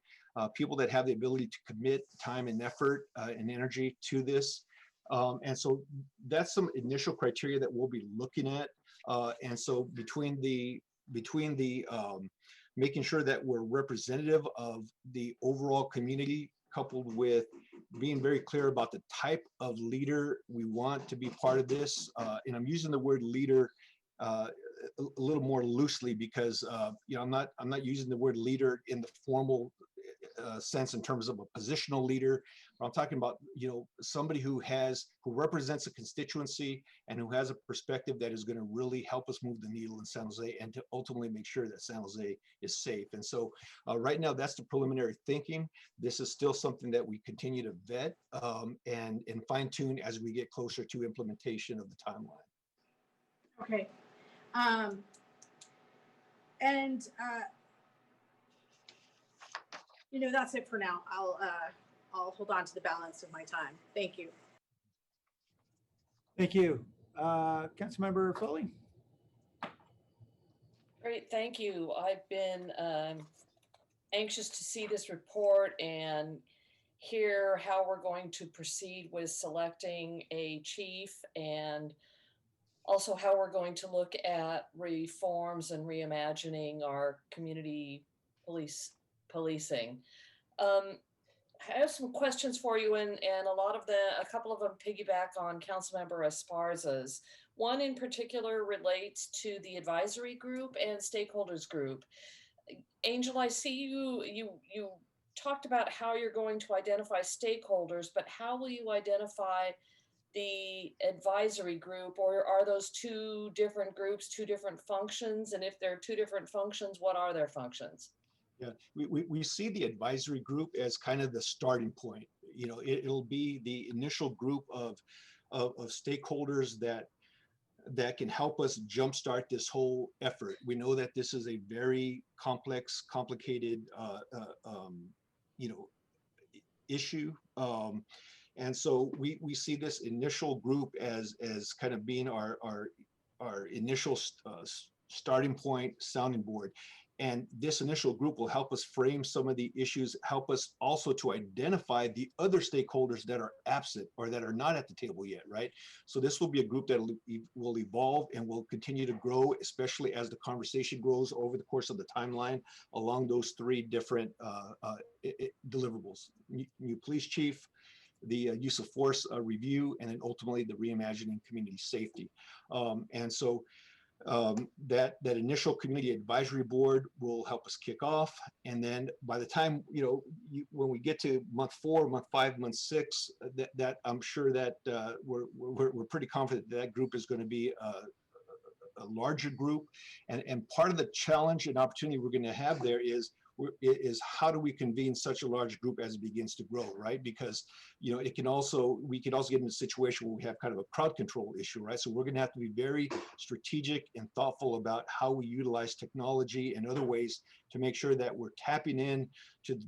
People that have the ability to commit time and effort and energy to this. And so that's some initial criteria that we'll be looking at. And so between the making sure that we're representative of the overall community, coupled with being very clear about the type of leader we want to be part of this. And I'm using the word leader a little more loosely because I'm not using the word leader in the formal sense in terms of a positional leader. I'm talking about somebody who represents a constituency and who has a perspective that is going to really help us move the needle in San Jose and to ultimately make sure that San Jose is safe. And so right now that's the preliminary thinking. This is still something that we continue to vet and fine tune as we get closer to implementation of the timeline. Okay. That's it for now. I'll hold on to the balance of my time. Thank you. Thank you. Councilmember Foley. Great, thank you. I've been anxious to see this report and hear how we're going to proceed with selecting a chief and also how we're going to look at reforms and reimagining our community policing. I have some questions for you, and a couple of them piggyback on Councilmember Esparza's. One in particular relates to the advisory group and stakeholders group. Angel, I see you talked about how you're going to identify stakeholders, but how will you identify the advisory group, or are those two different groups, two different functions? And if they're two different functions, what are their functions? Yeah, we see the advisory group as kind of the starting point. You know, it'll be the initial group of stakeholders that can help us jumpstart this whole effort. We know that this is a very complex, complicated, you know, issue. And so we see this initial group as kind of being our initial starting point, sounding board. And this initial group will help us frame some of the issues, help us also to identify the other stakeholders that are absent or that are not at the table yet, right? So this will be a group that will evolve and will continue to grow, especially as the conversation grows over the course of the timeline along those three different deliverables: new police chief, the use of force review, and then ultimately the reimagining community safety. And so that initial community advisory board will help us kick off. And then by the time, you know, when we get to month 4, month 5, month 6, that I'm sure that we're pretty confident that group is going to be a larger group. And part of the challenge and opportunity we're going to have there is how do we convene such a large group as it begins to grow, right? Because, you know, we can also get in a situation where we have kind of a crowd control issue, right? So we're going to have to be very strategic and thoughtful about how we utilize technology and other ways to make sure that we're tapping in to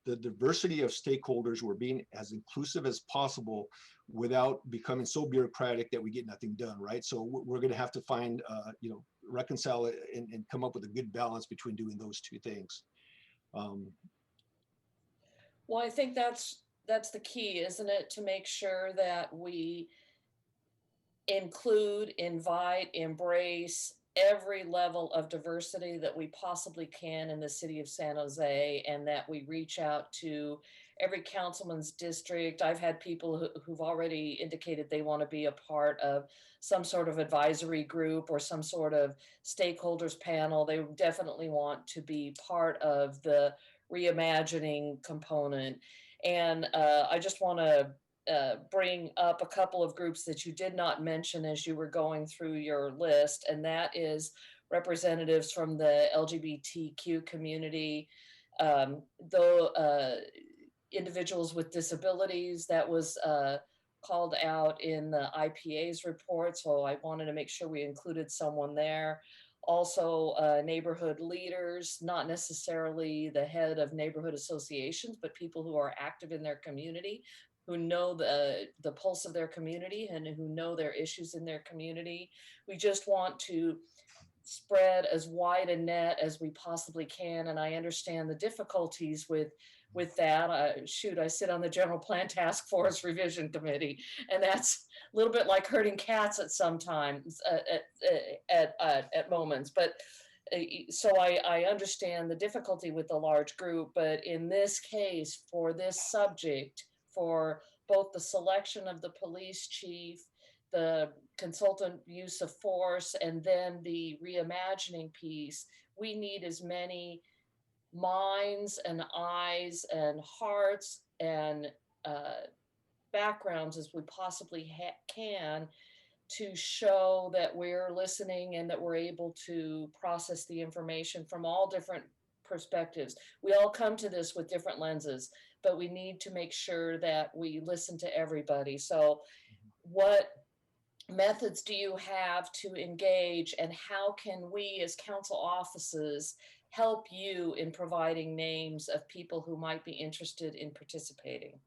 the diversity of stakeholders. We're being as inclusive as possible without becoming so bureaucratic that we get nothing done, right? So we're going to have to find, you know, reconcile it and come up with a good balance between doing those two things. Well, I think that's the key, isn't it? To make sure that we include, invite, embrace every level of diversity that we possibly can in the city of San Jose, and that we reach out to every councilman's district. I've had people who've already indicated they want to be a part of some sort of advisory group or some sort of stakeholders panel. They definitely want to be part of the reimagining component. And I just want to bring up a couple of groups that you did not mention as you were going through your list, and that is representatives from the LGBTQ community, individuals with disabilities. That was called out in the IPA's report, so I wanted to make sure we included someone there. Also, neighborhood leaders, not necessarily the head of neighborhood associations, but people who are active in their community, who know the pulse of their community and who know their issues in their community. We just want to spread as wide a net as we possibly can. And I understand the difficulties with that. I sit on the General Plan Task Force Revision Committee, and that's a little bit like herding cats at sometimes, at moments. But so I understand the difficulty with the large group, but in this case, for this subject, for both the selection of the police chief, the consultant use of force, and then the reimagining piece, we need as many minds and eyes and hearts and backgrounds as we possibly can to show that we're listening and that we're able to process the information from all different perspectives. We all come to this with different lenses, but we need to make sure that we listen to everybody. So what methods do you have to engage, and how can we as council offices help you in providing names of people who might be interested in participating?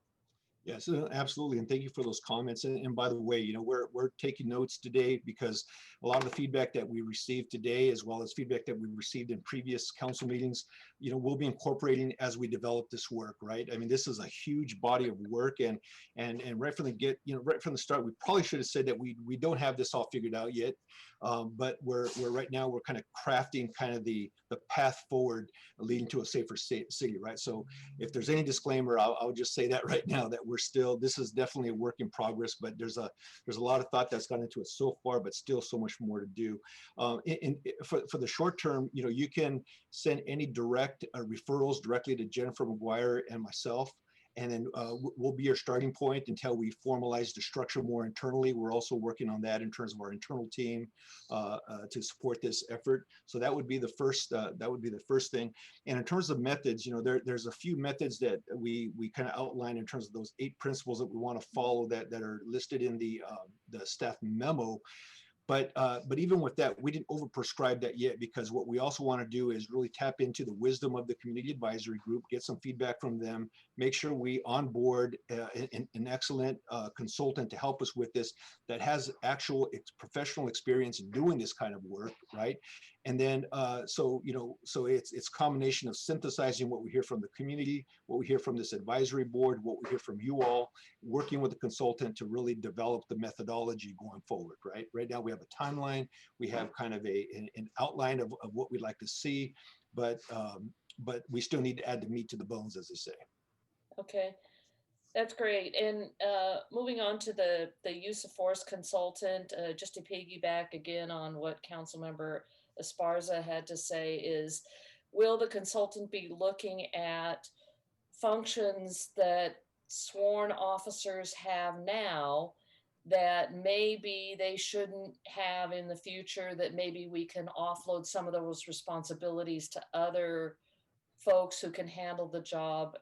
Yes, absolutely. And thank you for those comments. And by the way, we're taking notes today because a lot of the feedback that we received today, as well as feedback that we received in previous council meetings, we'll be incorporating as we develop this work, right? I mean, this is a huge body of work, and right from the start, we probably should have said that we don't have this all figured out yet. But we're right now, we're kind of crafting kind of the path forward leading to a safer city, right? So if there's any disclaimer, I'll just say that right now, that this is definitely a work in progress, but there's a lot of thought that's gone into it so far, but still so much more to do. For the short term, you can send any direct referrals directly to Jennifer McGuire and myself. And then we'll be your starting point until we formalize the structure more internally. We're also working on that in terms of our internal team to support this effort. So that would be the first. That would be the first thing. And in terms of methods, there's a few methods that we kind of outline in terms of those 8 principles that we want to follow that are listed in the staff memo. But even with that, we didn't overprescribe that yet, because what we also want to do is really tap into the wisdom of the community advisory group, get some feedback from them, make sure we onboard an excellent consultant to help us with this that has actual professional experience in doing this kind of work, right? And then so it's a combination of synthesizing what we hear from the community, what we hear from this advisory board, what we hear from you all, working with the consultant to really develop the methodology going forward, right? Right now we have a timeline, we have kind of an outline of what we'd like to see, but we still need to add the meat to the bones, as they say. Okay, that's great. And moving on to the use of force consultant, just to piggyback again on what Councilmember Esparza had to say is, will the consultant be looking at functions that sworn officers have now that maybe they shouldn't have in the future, that maybe we can offload some of those responsibilities to other folks who can handle the job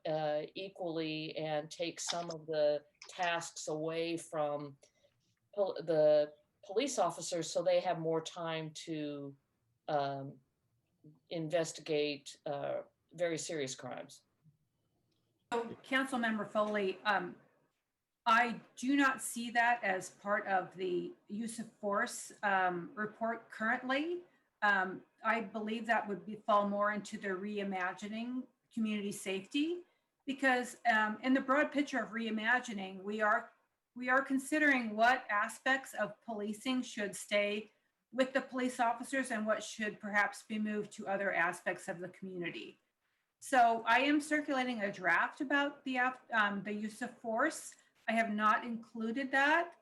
equally and take some of the tasks away from the police officers so they have more time to investigate very serious crimes? So, Councilmember Foley, I do not see that as part of the use of force report currently. I believe that would fall more into the reimagining community safety, because in the broad picture of reimagining, we are considering what aspects of policing should stay with the police officers and what should perhaps be moved to other aspects of the community. So I am circulating a draft about the use of force. I have not included that,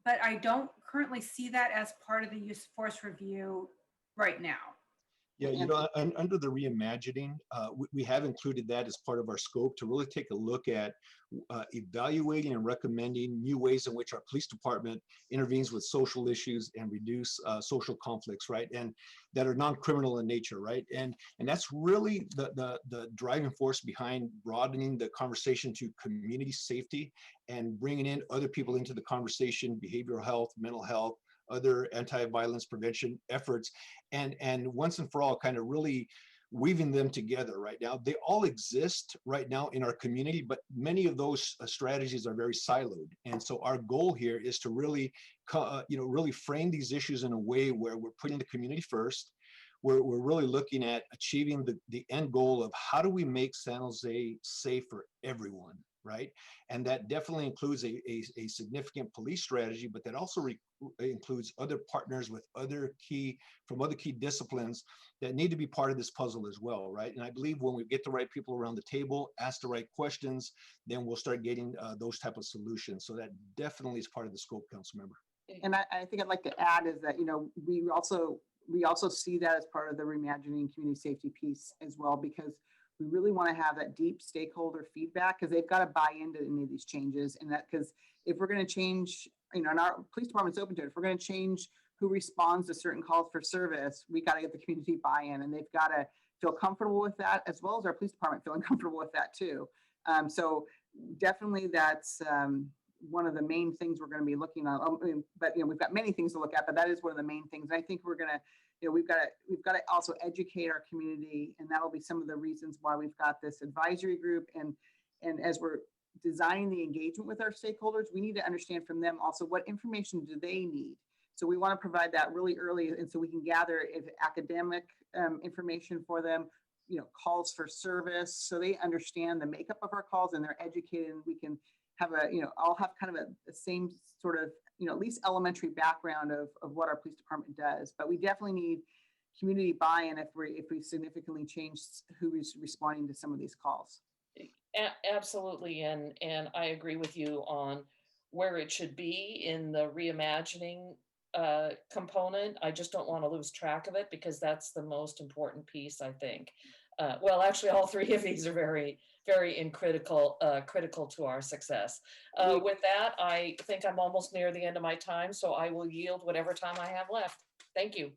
but I don't currently see that as part of the use of force review right now. Yeah, under the reimagining, we have included that as part of our scope to really take a look at evaluating and recommending new ways in which our police department intervenes with social issues and reduce social conflicts, right? And that are non-criminal in nature, right? And that's really the driving force behind broadening the conversation to community safety and bringing in other people into the conversation, behavioral health, mental health, other anti-violence prevention efforts, and once and for all kind of really weaving them together right now. They all exist right now in our community, but many of those strategies are very siloed. And so our goal here is to really, really frame these issues in a way where we're putting the community first. We're really looking at achieving the end goal of how do we make San Jose safe for everyone, right? And that definitely includes a significant police strategy, but that also includes other partners with other key disciplines that need to be part of this puzzle as well, right? And I believe when we get the right people around the table, ask the right questions, then we'll start getting those type of solutions. So that definitely is part of the scope, Councilmember. And I think I'd like to add is that, we also see that as part of the reimagining community safety piece as well, because we really want to have that deep stakeholder feedback, because they've got to buy into any of these changes. And that, because if we're going to change, and our police department's open to it, if we're going to change who responds to certain calls for service, we got to get the community buy-in, and they've got to feel comfortable with that, as well as our police department feeling comfortable with that too. So definitely that's one of the main things we're going to be looking at. But we've got many things to look at, but that is one of the main things. And I think we're going to, we've got to also educate our community, and that'll be some of the reasons why we've got this advisory group. And as we're designing the engagement with our stakeholders, we need to understand from them also what information do they need. So we want to provide that really early, and so we can gather if academic information for them, you know, calls for service, so they understand the makeup of our calls and they're educated, and we can have a, you know, all have kind of the same sort of, you know, at least elementary background of what our police department does. But we definitely need community buy-in if we significantly change who is responding to some of these calls. Absolutely, and I agree with you on where it should be in the reimagining component. I just don't want to lose track of it because that's the most important piece, I think. Well, actually, all three of these are very critical to our success. With that, I think I'm almost near the end of my time, so I will yield whatever time I have left. Thank you.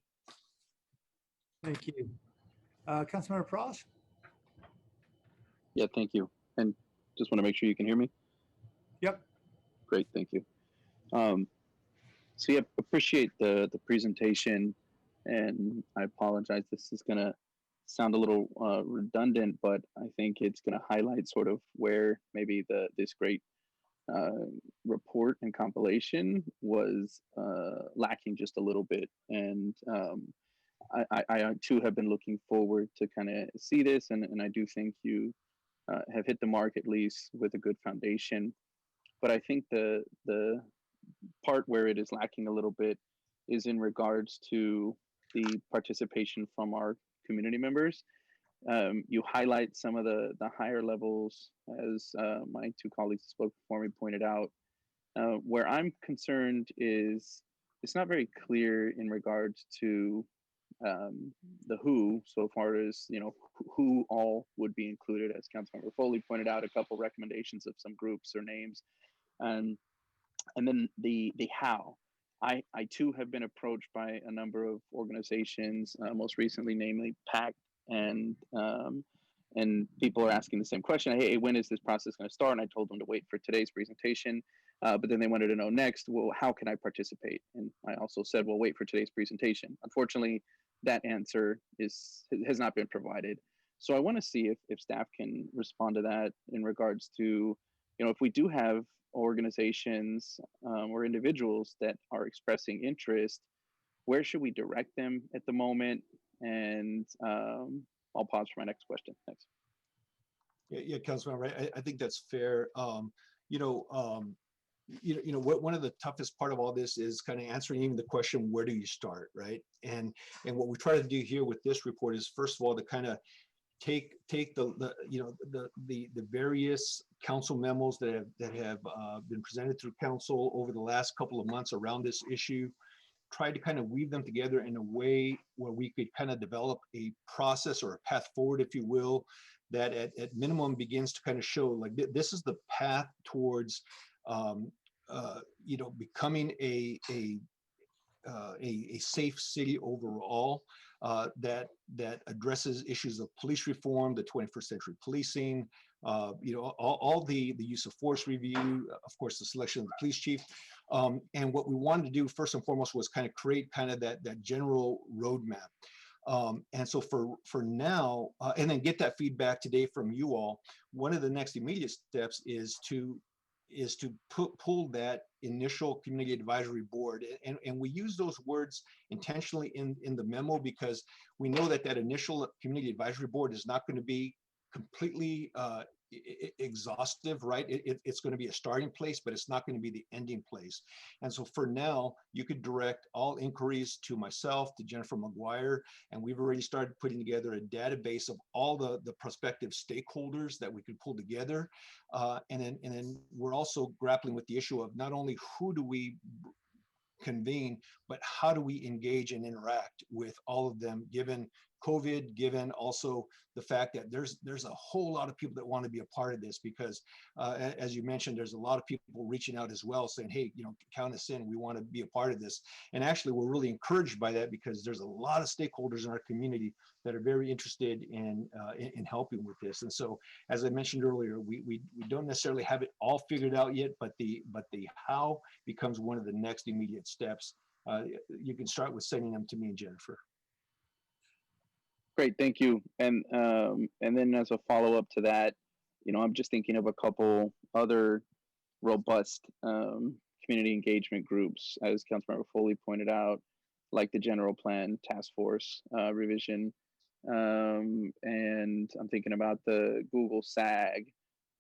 Thank you. Councilmember Pross? Yeah, thank you. And just want to make sure you can hear me. Yep. Great, thank you. So yeah, appreciate the presentation, and I apologize. This is gonna sound a little redundant, but I think it's gonna highlight sort of where maybe this great report and compilation was lacking just a little bit. And I too have been looking forward to kind of see this, and I do think you have hit the mark at least with a good foundation. But I think the part where it is lacking a little bit is in regards to the participation from our community members. You highlight some of the higher levels, as my two colleagues who spoke before me pointed out. Where I'm concerned is it's not very clear in regards to the who, so far as, you know, who all would be included. As Councilmember Foley pointed out, a couple recommendations of some groups or names. And then the how. I too have been approached by a number of organizations, most recently, namely PACT, and people are asking the same question. Hey, when is this process going to start? And I told them to wait for today's presentation, but then they wanted to know next, well, how can I participate? And I also said, well, wait for today's presentation. Unfortunately, that answer has not been provided. So I want to see if staff can respond to that in regards to, you know, if we do have organizations or individuals that are expressing interest, where should we direct them at the moment? And I'll pause for my next question. Thanks. Yeah, Councilmember, I think that's fair. You know, one of the toughest part of all this is kind of answering even the question, where do you start, right? And what we try to do here with this report is, first of all, to kind of take the various council memos that have been presented through council over the last couple of months around this issue, try to kind of weave them together in a way where we could kind of develop a process or a path forward, if you will, that at minimum begins to kind of show like this is the path towards becoming a safe city overall, that addresses issues of police reform, the 21st century policing, all the use of force review, of course, the selection of the police chief. And what we wanted to do first and foremost was kind of create kind of that general roadmap. And so for now, and then get that feedback today from you all, one of the next immediate steps is to pull that initial community advisory board. And we use those words intentionally in the memo because we know that initial community advisory board is not going to be completely exhaustive, right? It's going to be a starting place, but it's not going to be the ending place. And so for now, you could direct all inquiries to myself, to Jennifer McGuire, and we've already started putting together a database of all the prospective stakeholders that we could pull together. And then we're also grappling with the issue of not only who do we convene, but how do we engage and interact with all of them, given COVID, given also the fact that there's a whole lot of people that want to be a part of this, because as you mentioned, there's a lot of people reaching out as well saying, hey, count us in, we want to be a part of this. And actually we're really encouraged by that because there's a lot of stakeholders in our community that are very interested in helping with this. And so, as I mentioned earlier, we don't necessarily have it all figured out yet, but the how becomes one of the next immediate steps. You can start with sending them to me and Jennifer. Great, thank you. And then as a follow-up to that, I'm just thinking of a couple other robust community engagement groups, as Councilmember Foley pointed out, like the General Plan Task Force revision. And I'm thinking about the Google SAG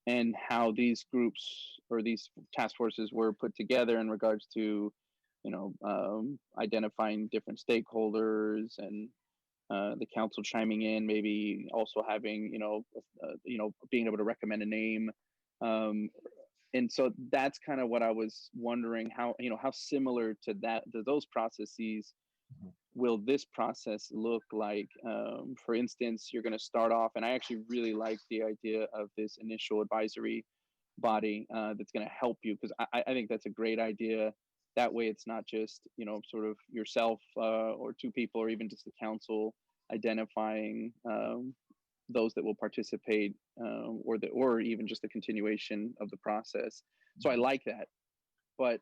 and how these groups or these task forces were put together in regards to, identifying different stakeholders and the council chiming in, maybe also having, being able to recommend a name. And so that's kind of what I was wondering, how similar to those processes will this process look like? For instance, you're going to start off, and I actually really like the idea of this initial advisory body that's going to help you, because I think that's a great idea. That way it's not just, sort of yourself or two people, or even just the council identifying those that will participate, or even just the continuation of the process. So I like that. But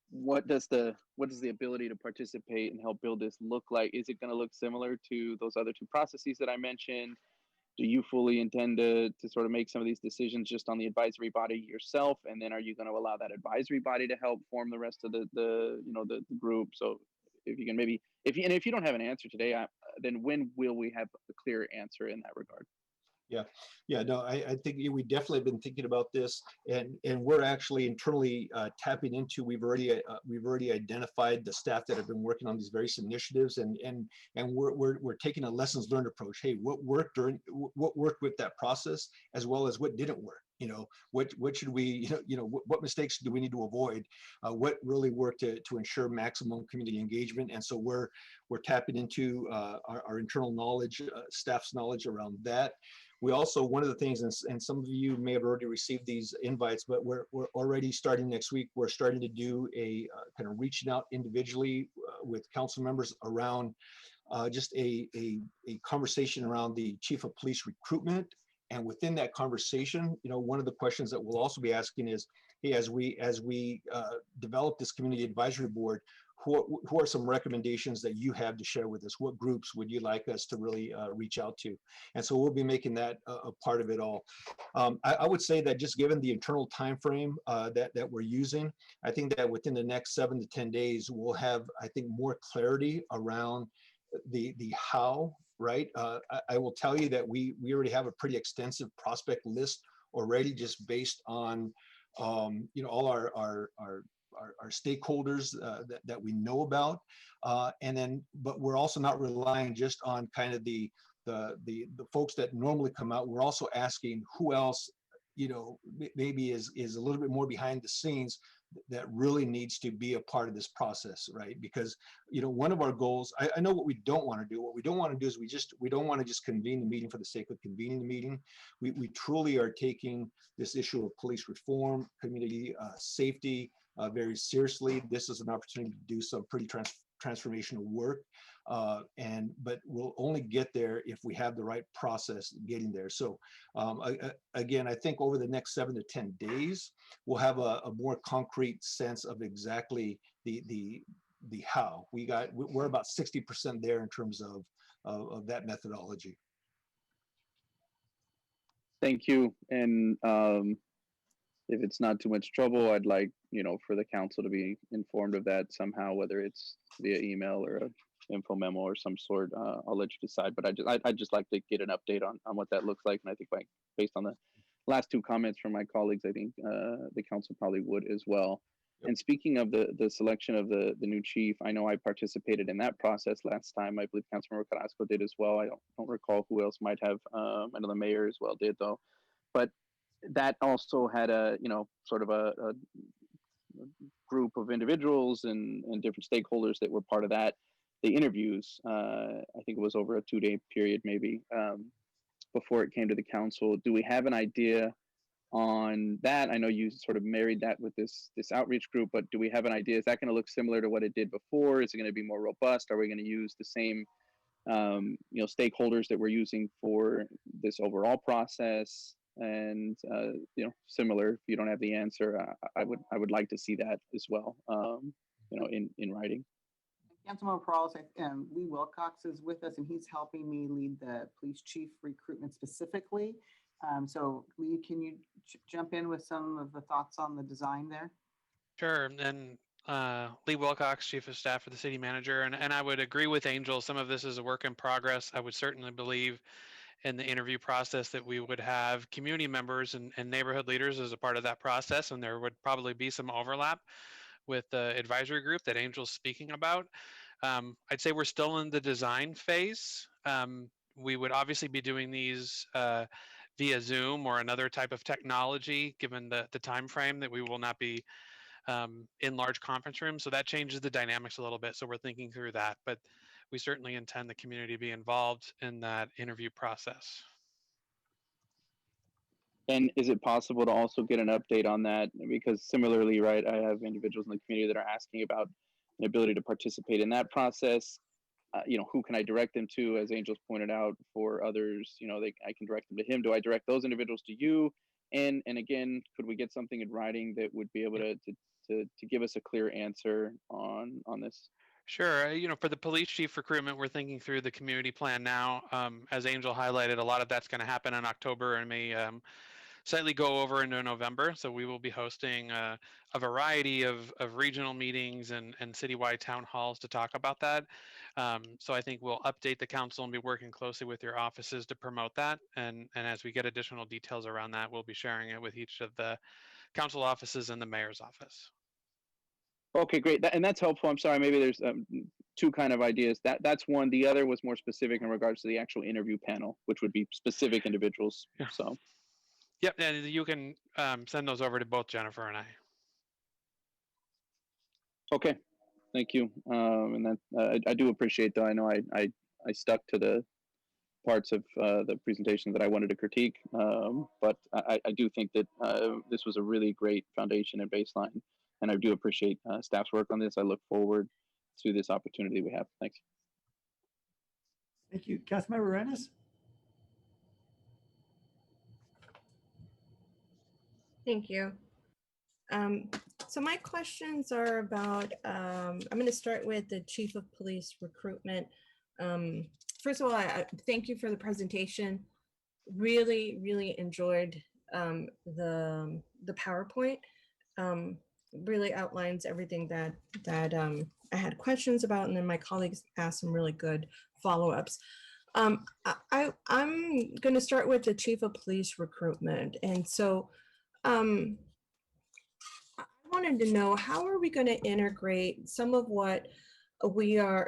what does the ability to participate and help build this look like? Is it going to look similar to those other two processes that I mentioned? Do you fully intend to sort of make some of these decisions just on the advisory body yourself, and then are you going to allow that advisory body to help form the rest of the group? So if you can maybe, if you don't have an answer today, then when will we have a clear answer in that regard? Yeah, no, I think we definitely have been thinking about this, and we're actually internally tapping into. We've already identified the staff that have been working on these various initiatives, and we're taking a lessons learned approach. Hey, what worked with that process, as well as what didn't work. What should we, what mistakes do we need to avoid? What really worked to ensure maximum community engagement? And so we're tapping into our internal knowledge, staff's knowledge around that. We also, one of the things, and some of you may have already received these invites, but we're already starting next week. We're starting to do a kind of reaching out individually with council members around just a conversation around the chief of police recruitment. And within that conversation, one of the questions that we'll also be asking is, hey, as we develop this community advisory board, who are some recommendations that you have to share with us? What groups would you like us to really reach out to? And so we'll be making that a part of it all. I would say that just given the internal time frame that we're using, I think that within the next 7 to 10 days, we'll have, I think, more clarity around the how, right? I will tell you that we already have a pretty extensive prospect list already, just based on all our stakeholders that we know about, but we're also not relying just on kind of the folks that normally come out. We're also asking who else maybe is a little bit more behind the scenes that really needs to be a part of this process, right? Because one of our goals, I know what we don't want to do. What we don't want to do is we don't want to just convene the meeting for the sake of convening the meeting. We truly are taking this issue of police reform, community safety very seriously. This is an opportunity to do some pretty transformational work, but we'll only get there if we have the right process getting there. So again, I think over the next 7 to 10 days, we'll have a more concrete sense of exactly the how. We're about 60% there in terms of that methodology. Thank you. And if it's not too much trouble, I'd like, for the council to be informed of that somehow, whether it's via email or an info memo or some sort. I'll let you decide, but I'd just like to get an update on what that looks like. And I think based on the last two comments from my colleagues, I think the council probably would as well. Yep. And speaking of the selection of the new chief, I know I participated in that process last time. I believe Councilmember Carrasco did as well. I don't recall who else might have. I know the mayor as well did though. But that also had a, sort of a group of individuals and different stakeholders that were part of that. The interviews, I think it was over a 2-day period, maybe, before it came to the council. Do we have an idea on that? I know you sort of married that with this outreach group, but do we have an idea? Is that going to look similar to what it did before? Is it going to be more robust? Are we going to use the same stakeholders that we're using for this overall process? And similar, if you don't have the answer, I would like to see that as well, in writing. Councilmember Peralez, Lee Wilcox is with us, and he's helping me lead the police chief recruitment specifically. So Lee, can you jump in with some of the thoughts on the design there? Sure. And Lee Wilcox, Chief of Staff for the City Manager. And I would agree with Angel. Some of this is a work in progress. I would certainly believe in the interview process that we would have community members and neighborhood leaders as a part of that process. And there would probably be some overlap with the advisory group that Angel's speaking about. I'd say we're still in the design phase. We would obviously be doing these via Zoom or another type of technology, given the time frame that we will not be in large conference rooms. So that changes the dynamics a little bit. So we're thinking through that, but we certainly intend the community to be involved in that interview process. And is it possible to also get an update on that? Because similarly, right, I have individuals in the community that are asking about an ability to participate in that process. Who can I direct them to? As Angel's pointed out, for others, I can direct them to him. Do I direct those individuals to you? And again, could we get something in writing that would be able to give us a clear answer on this? Sure. For the police chief recruitment, we're thinking through the community plan now. As Angel highlighted, a lot of that's going to happen in October and may slightly go over into November. So we will be hosting a variety of regional meetings and citywide town halls to talk about that. So I think we'll update the council and be working closely with your offices to promote that. And as we get additional details around that, we'll be sharing it with each of the council offices and the mayor's office. Okay, great. And that's helpful. I'm sorry, maybe there's two kind of ideas. That's one. The other was more specific in regards to the actual interview panel, which would be specific individuals. Yeah. So. Yep, and you can send those over to both Jennifer and I. Okay, thank you. And that I do appreciate, though. I know I stuck to the parts of the presentation that I wanted to critique, but I do think that this was a really great foundation and baseline, and I do appreciate staff's work on this. I look forward to this opportunity we have. Thanks. Thank you. Councilmember Rennes? Thank you. So my questions are about, I'm going to start with the Chief of Police recruitment. First of all, I thank you for the presentation. Really, really enjoyed the PowerPoint. Really outlines everything that I had questions about, and then my colleagues asked some really good follow-ups. I'm going to start with the Chief of Police recruitment. And so I wanted to know, how are we going to integrate some of what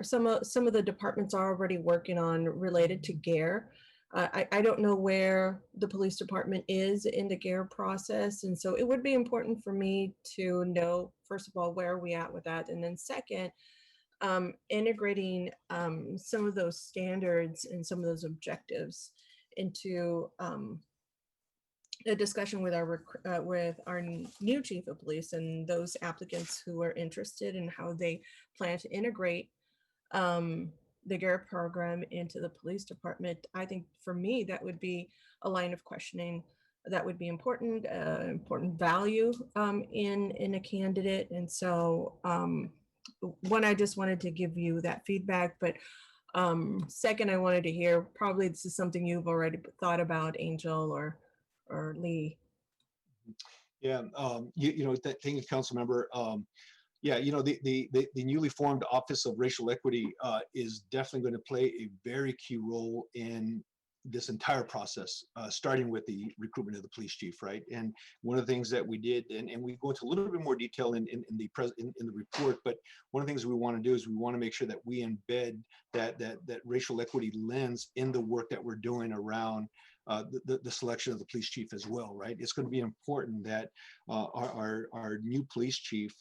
some of the departments are already working on related to GARE? I don't know where the police department is in the GARE process. And so it would be important for me to know, first of all, where are we at with that? And then second, integrating some of those standards and some of those objectives into a discussion with our new chief of police and those applicants who are interested in how they plan to integrate the GARE program into the police department. I think for me, that would be a line of questioning that would be important, important value in a candidate. And so one, I just wanted to give you that feedback, but second, I wanted to hear, probably this is something you've already thought about, Angel or Lee. Yeah, thank you, council member. Yeah, the newly formed Office of Racial Equity is definitely going to play a very key role in this entire process, starting with the recruitment of the police chief, right? And one of the things that we did, and we go into a little bit more detail in the report, but one of the things we want to do is we want to make sure that we embed that racial equity lens in the work that we're doing around the selection of the police chief as well, right? It's going to be important that our new police chief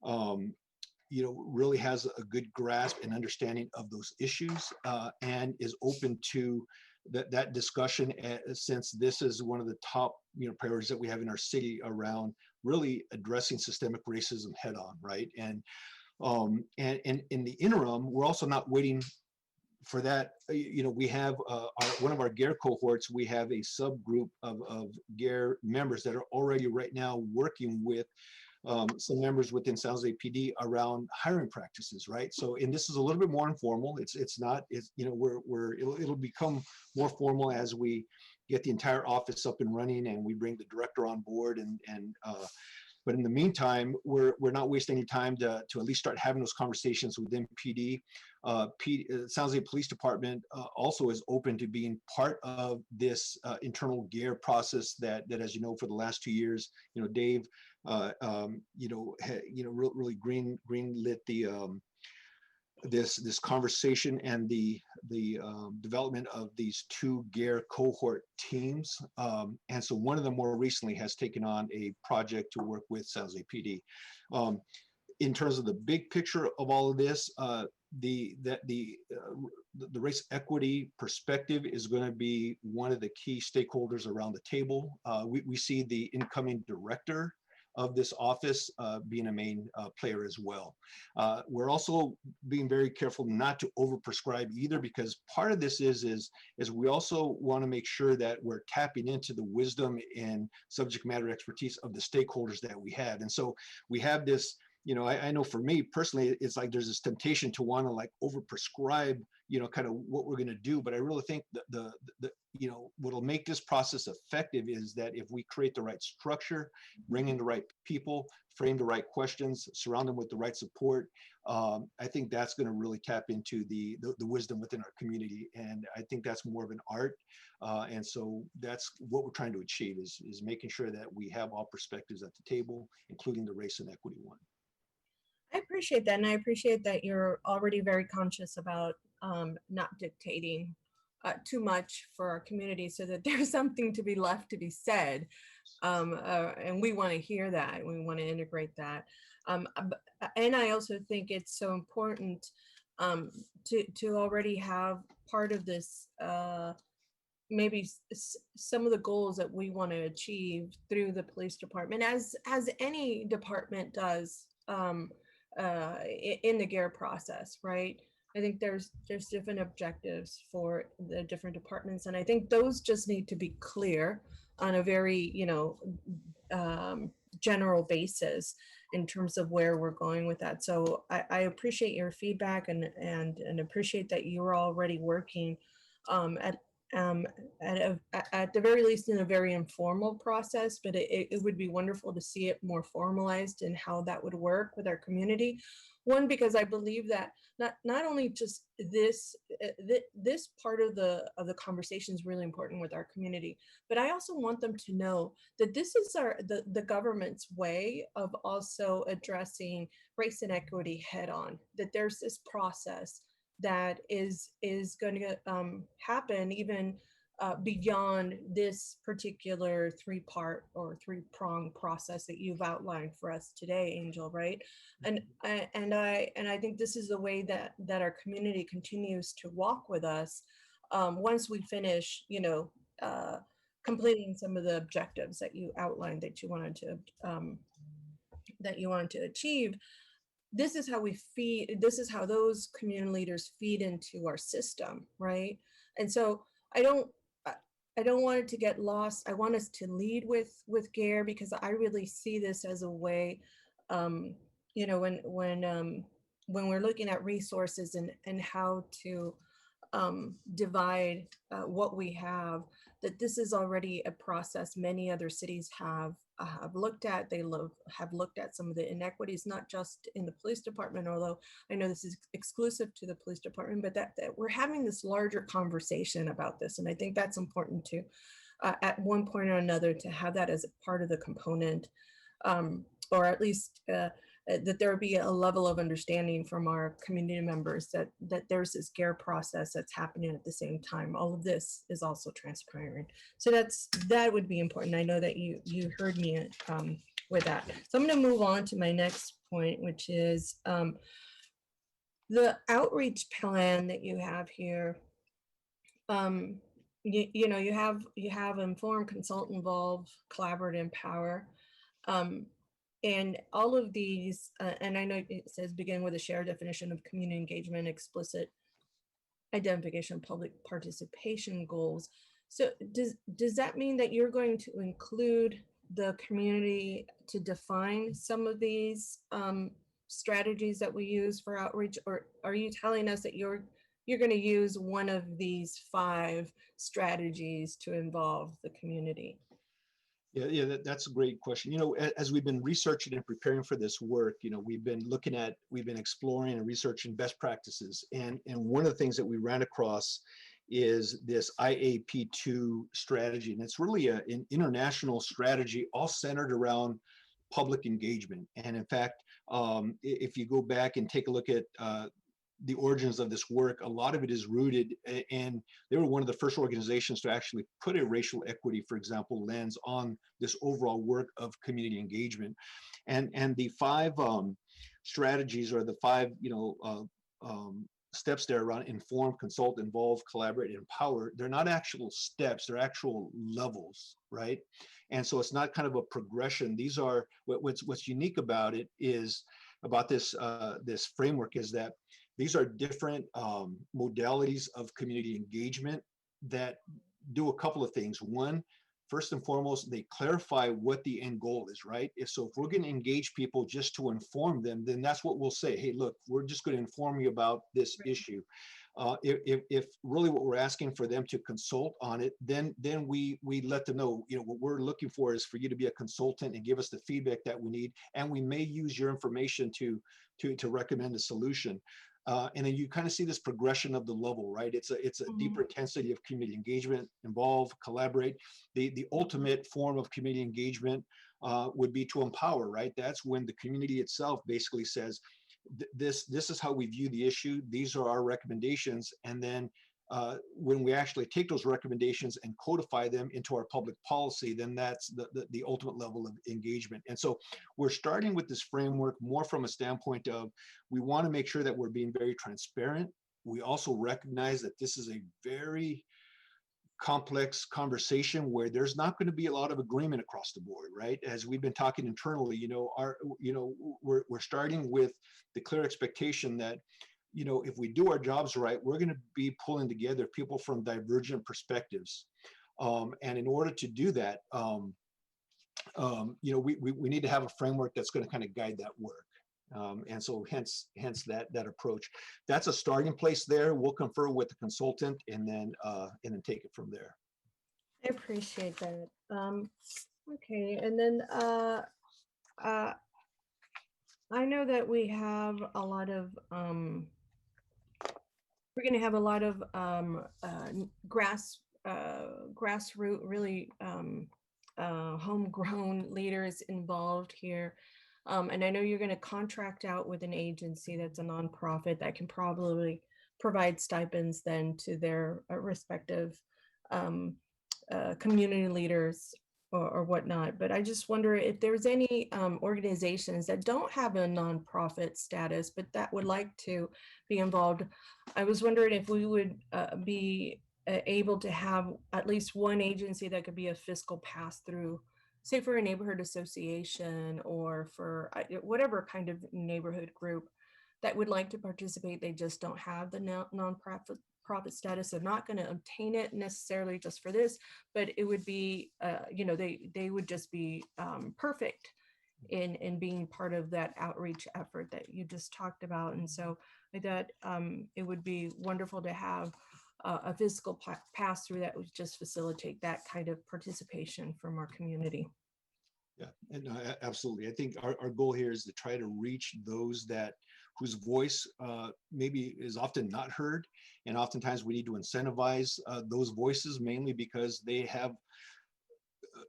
really has a good grasp and understanding of those issues and is open to that discussion, since this is one of the top priorities that we have in our city around really addressing systemic racism head on, right? And in the interim, we're also not waiting for that. We have one of our GARE cohorts, we have a subgroup of GARE members that are already right now working with some members within San Jose PD around hiring practices, right? So, and this is a little bit more informal. It'll become more formal as we get the entire office up and running, and we bring the director on board. But in the meantime, we're not wasting any time to at least start having those conversations within PD. It sounds like the police department also is open to being part of this internal GARE process that, as you know, for the last 2 years, Dave, really green lit the this conversation and the development of these 2 GARE cohort teams. And so one of them more recently has taken on a project to work with San Jose PD. In terms of the big picture of all of this, the race equity perspective is going to be one of the key stakeholders around the table. We see the incoming director of this office being a main player as well. We're also being very careful not to overprescribe either, because part of this is we also want to make sure that we're tapping into the wisdom and subject matter expertise of the stakeholders that we have. And so we have this, I know for me personally, it's like there's this temptation to want to like overprescribe, kind of what we're going to do. But I really think the what'll make this process effective is that if we create the right structure, bring in the right people, frame the right questions, surround them with the right support, I think that's going to really tap into the wisdom within our community. And I think that's more of an art. And so that's what we're trying to achieve is making sure that we have all perspectives at the table, including the race and equity one. I appreciate that. And I appreciate that you're already very conscious about not dictating too much for our community, so that there's something to be left to be said. And we want to hear that. We want to integrate that. And I also think it's so important to already have part of this, maybe some of the goals that we want to achieve through the police department, as any department does in the GARE process, right? I think there's different objectives for the different departments, and I think those just need to be clear on a very general basis in terms of where we're going with that. So I appreciate your feedback and appreciate that you're already working at the very least in a very informal process, but it would be wonderful to see it more formalized and how that would work with our community. One, because I believe that not only just this part of the conversation is really important with our community, but I also want them to know that this is the government's way of also addressing race and equity head on, that there's this process that is going to happen even beyond this particular 3-part or 3-prong process that you've outlined for us today, Angel, right? And I think this is the way that our community continues to walk with us once we finish, completing some of the objectives that you outlined that you wanted to achieve. This is how we feed, this is how those community leaders feed into our system, right? And so I don't want it to get lost. I want us to lead with GARE, because I really see this as a way, when we're looking at resources and how to divide what we have, that this is already a process many other cities have looked at. They have looked at some of the inequities, not just in the police department, although I know this is exclusive to the police department, but that we're having this larger conversation about this. And I think that's important to, at one point or another, to have that as a part of the component, or at least that there be a level of understanding from our community members that there's this GARE process that's happening at the same time. All of this is also transpiring. So that would be important. I know that you heard me with that. So I'm going to move on to my next point, which is the outreach plan that you have here. You have inform, consult, involve, collaborate, empower. And all of these, and I know it says begin with a shared definition of community engagement, explicit identification of public participation goals. So does that mean that you're going to include the community to define some of these strategies that we use for outreach, or are you telling us that you're you're going to use one of these 5 strategies to involve the community? Yeah, that's a great question. As we've been researching and preparing for this work, we've been exploring and researching best practices. And one of the things that we ran across is this IAP2 strategy. And it's really an international strategy all centered around public engagement. And in fact, if you go back and take a look at the origins of this work, a lot of it is rooted, and they were one of the first organizations to actually put a racial equity, for example, lens on this overall work of community engagement. And the 5 strategies, or the 5 steps there around inform, consult, involve, collaborate, and empower, they're not actual steps, they're actual levels, right? And so it's not kind of a progression. These are what's unique about it is about this this framework is that these are different modalities of community engagement that do a couple of things. One, first and foremost, they clarify what the end goal is, right? If we're going to engage people just to inform them, then that's what we'll say. Hey, look, we're just going to inform you about this issue. If really what we're asking for them to consult on it, then we let them know, what we're looking for is for you to be a consultant and give us the feedback that we need, and we may use your information to recommend a solution. And then you kind of see this progression of the level, right? It's a deeper intensity of community engagement, involve, collaborate. The ultimate form of community engagement would be to empower, right? That's when the community itself basically says, this is how we view the issue. These are our recommendations. And then when we actually take those recommendations and codify them into our public policy, then that's the ultimate level of engagement. And so we're starting with this framework more from a standpoint of, we want to make sure that we're being very transparent. We also recognize that this is a very complex conversation where there's not going to be a lot of agreement across the board, right? As we've been talking internally, we're starting with the clear expectation that, if we do our jobs right, we're going to be pulling together people from divergent perspectives. And in order to do that, we need to have a framework that's going to kind of guide that work. And so hence that approach. That's a starting place there. We'll confer with the consultant and then take it from there. I appreciate that. Okay, and then I know that we have a lot of we're going to have a lot of grassroots, really homegrown leaders involved here. And I know you're going to contract out with an agency that's a nonprofit that can probably provide stipends then to their respective community leaders or whatnot. But I just wonder if there's any organizations that don't have a nonprofit status, but that would like to be involved. I was wondering if we would be able to have at least one agency that could be a fiscal pass-through, say for a neighborhood association or for whatever kind of neighborhood group that would like to participate. They just don't have the nonprofit status. They're not going to obtain it necessarily just for this, but it would be, they would just be perfect in being part of that outreach effort that you just talked about. And so I thought it would be wonderful to have a fiscal pass through that would just facilitate that kind of participation from our community. Yeah, and absolutely. I think our goal here is to try to reach those whose voice maybe is often not heard. And oftentimes we need to incentivize those voices, mainly because they have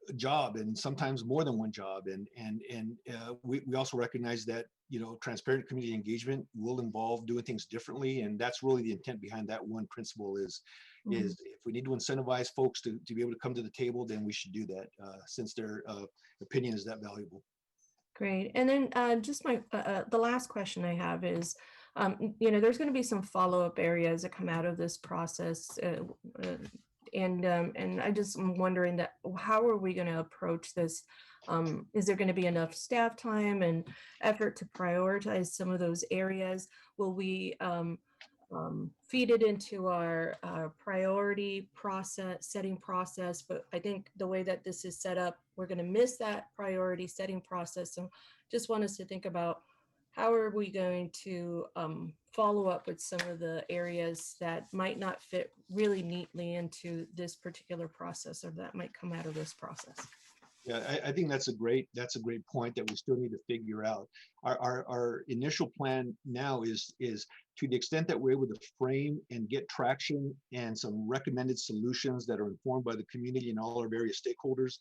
a job and sometimes more than one job. And we also recognize that, transparent community engagement will involve doing things differently. And that's really the intent behind that one principle is if we need to incentivize folks to be able to come to the table, then we should do that since their opinion is that valuable. Great. And then just the last question I have is, there's going to be some follow-up areas that come out of this process. And I just am wondering that how are we going to approach this? Is there going to be enough staff time and effort to prioritize some of those areas? Will we feed it into our priority setting process? But I think the way that this is set up, we're going to miss that priority setting process. So just want us to think about how are we going to follow up with some of the areas that might not fit really neatly into this particular process or that might come out of this process? Yeah, I think that's a great point that we still need to figure out. Our initial plan now is to the extent that we're able to frame and get traction and some recommended solutions that are informed by the community and all our various stakeholders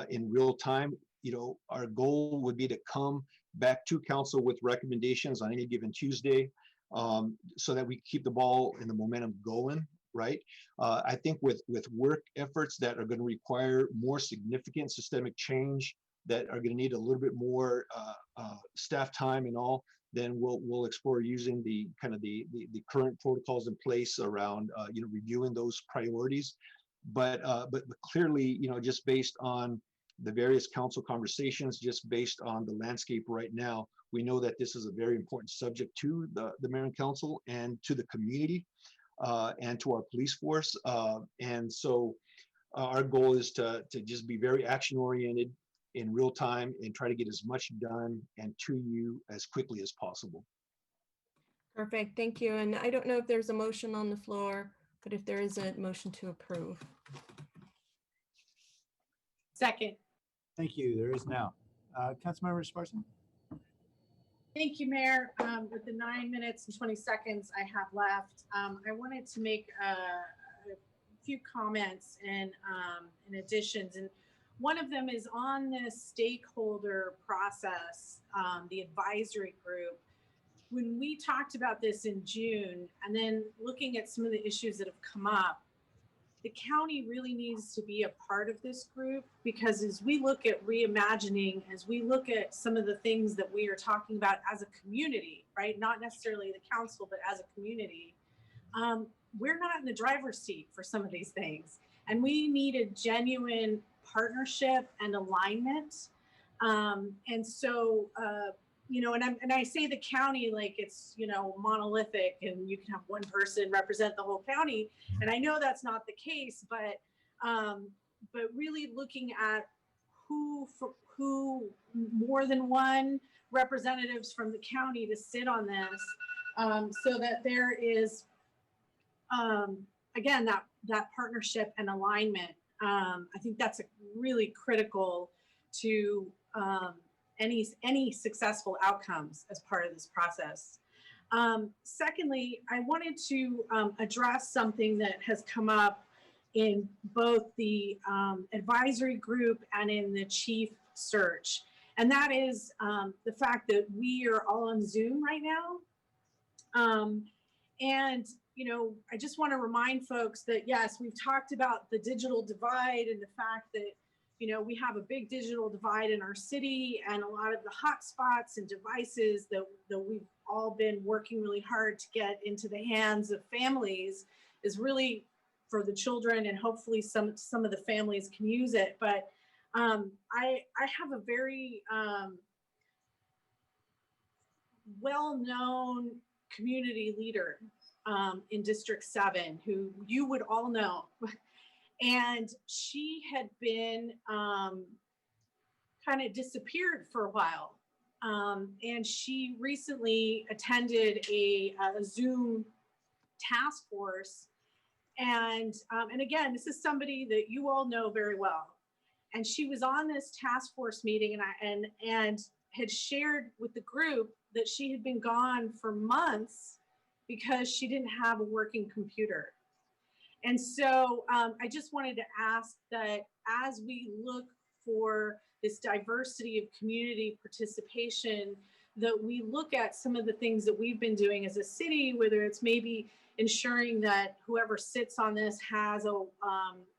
in real time. You know, our goal would be to come back to council with recommendations on any given Tuesday, so that we keep the ball and the momentum going. Right. I think with work efforts that are going to require more significant systemic change, that are going to need a little bit more staff time and all, then we'll explore using the kind of the current protocols in place around you know, reviewing those priorities. But clearly, you know, just based on the various council conversations, just based on the landscape right now, we know that this is a very important subject to the mayor and council and to the community. And to our police force. And so our goal is to just be very action oriented in real time and try to get as much done and to you as quickly as possible. Perfect, thank you. And I don't know if there's a motion on the floor, but if there is a motion to approve. Second. Thank you. There is now. Councilmember Sparson. Thank you, Mayor. With the 9 minutes and 20 seconds I have left, I wanted to make a few comments and additions. And one of them is on this stakeholder process, the advisory group. When we talked about this in June, and then looking at some of the issues that have come up, the county really needs to be a part of this group, because as we look at reimagining, as we look at some of the things that we are talking about as a community, right? Not necessarily the council, but as a community, we're not in the driver's seat for some of these things. And we need a genuine partnership and alignment. And so, you know, and I say the county like it's, you know, monolithic and you can have one person represent the whole county. And I know that's not the case, but really looking at who more than one representatives from the county to sit on this, so that there is, again, that partnership and alignment. I think that's really critical to any successful outcomes as part of this process. Secondly, I wanted to address something that has come up in both the advisory group and in the chief search. And that is the fact that we are all on Zoom right now. And, you know, I just want to remind folks that, yes, we've talked about the digital divide and the fact that, you know, we have a big digital divide in our city, and a lot of the hotspots and devices that we've all been working really hard to get into the hands of families is really for the children, and hopefully some of the families can use it. But I have a very well-known community leader in District 7 who you would all know. And she had been kind of disappeared for a while. And she recently attended a Zoom task force. And again, this is somebody that you all know very well. And she was on this task force meeting and had shared with the group that she had been gone for months because she didn't have a working computer. And so I just wanted to ask that as we look for this diversity of community participation, that we look at some of the things that we've been doing as a city, whether it's maybe ensuring that whoever sits on this has an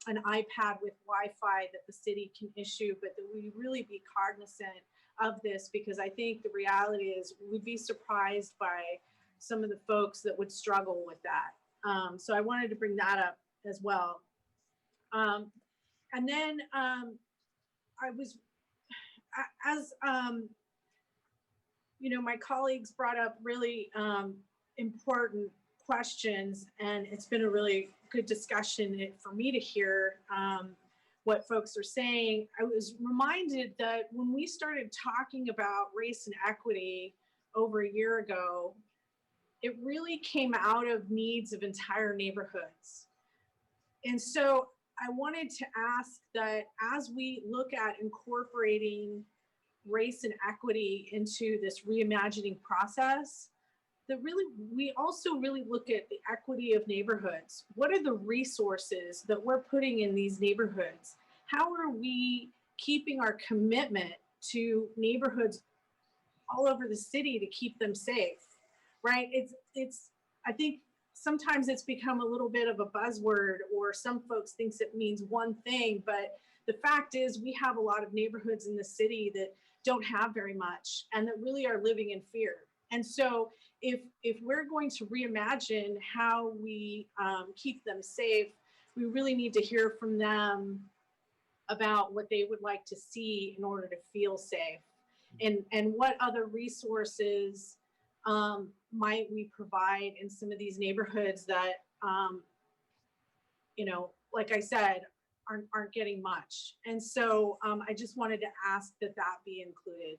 iPad with Wi-Fi that the city can issue, but that we really be cognizant of this, because I think the reality is we'd be surprised by some of the folks that would struggle with that. So I wanted to bring that up as well. And then I was, as you know, my colleagues brought up really important questions, and it's been a really good discussion for me to hear what folks are saying. I was reminded that when we started talking about race and equity over a year ago, it really came out of needs of entire neighborhoods. And so I wanted to ask that as we look at incorporating race and equity into this reimagining process, that really, we also really look at the equity of neighborhoods. What are the resources that we're putting in these neighborhoods? How are we keeping our commitment to neighborhoods all over the city to keep them safe, right? I think sometimes it's become a little bit of a buzzword, or some folks thinks it means one thing, but the fact is we have a lot of neighborhoods in the city that don't have very much and that really are living in fear. And so if we're going to reimagine how we keep them safe, we really need to hear from them about what they would like to see in order to feel safe, and what other resources might we provide in some of these neighborhoods that, you know, like I said, aren't getting much. And so I just wanted to ask that that be included.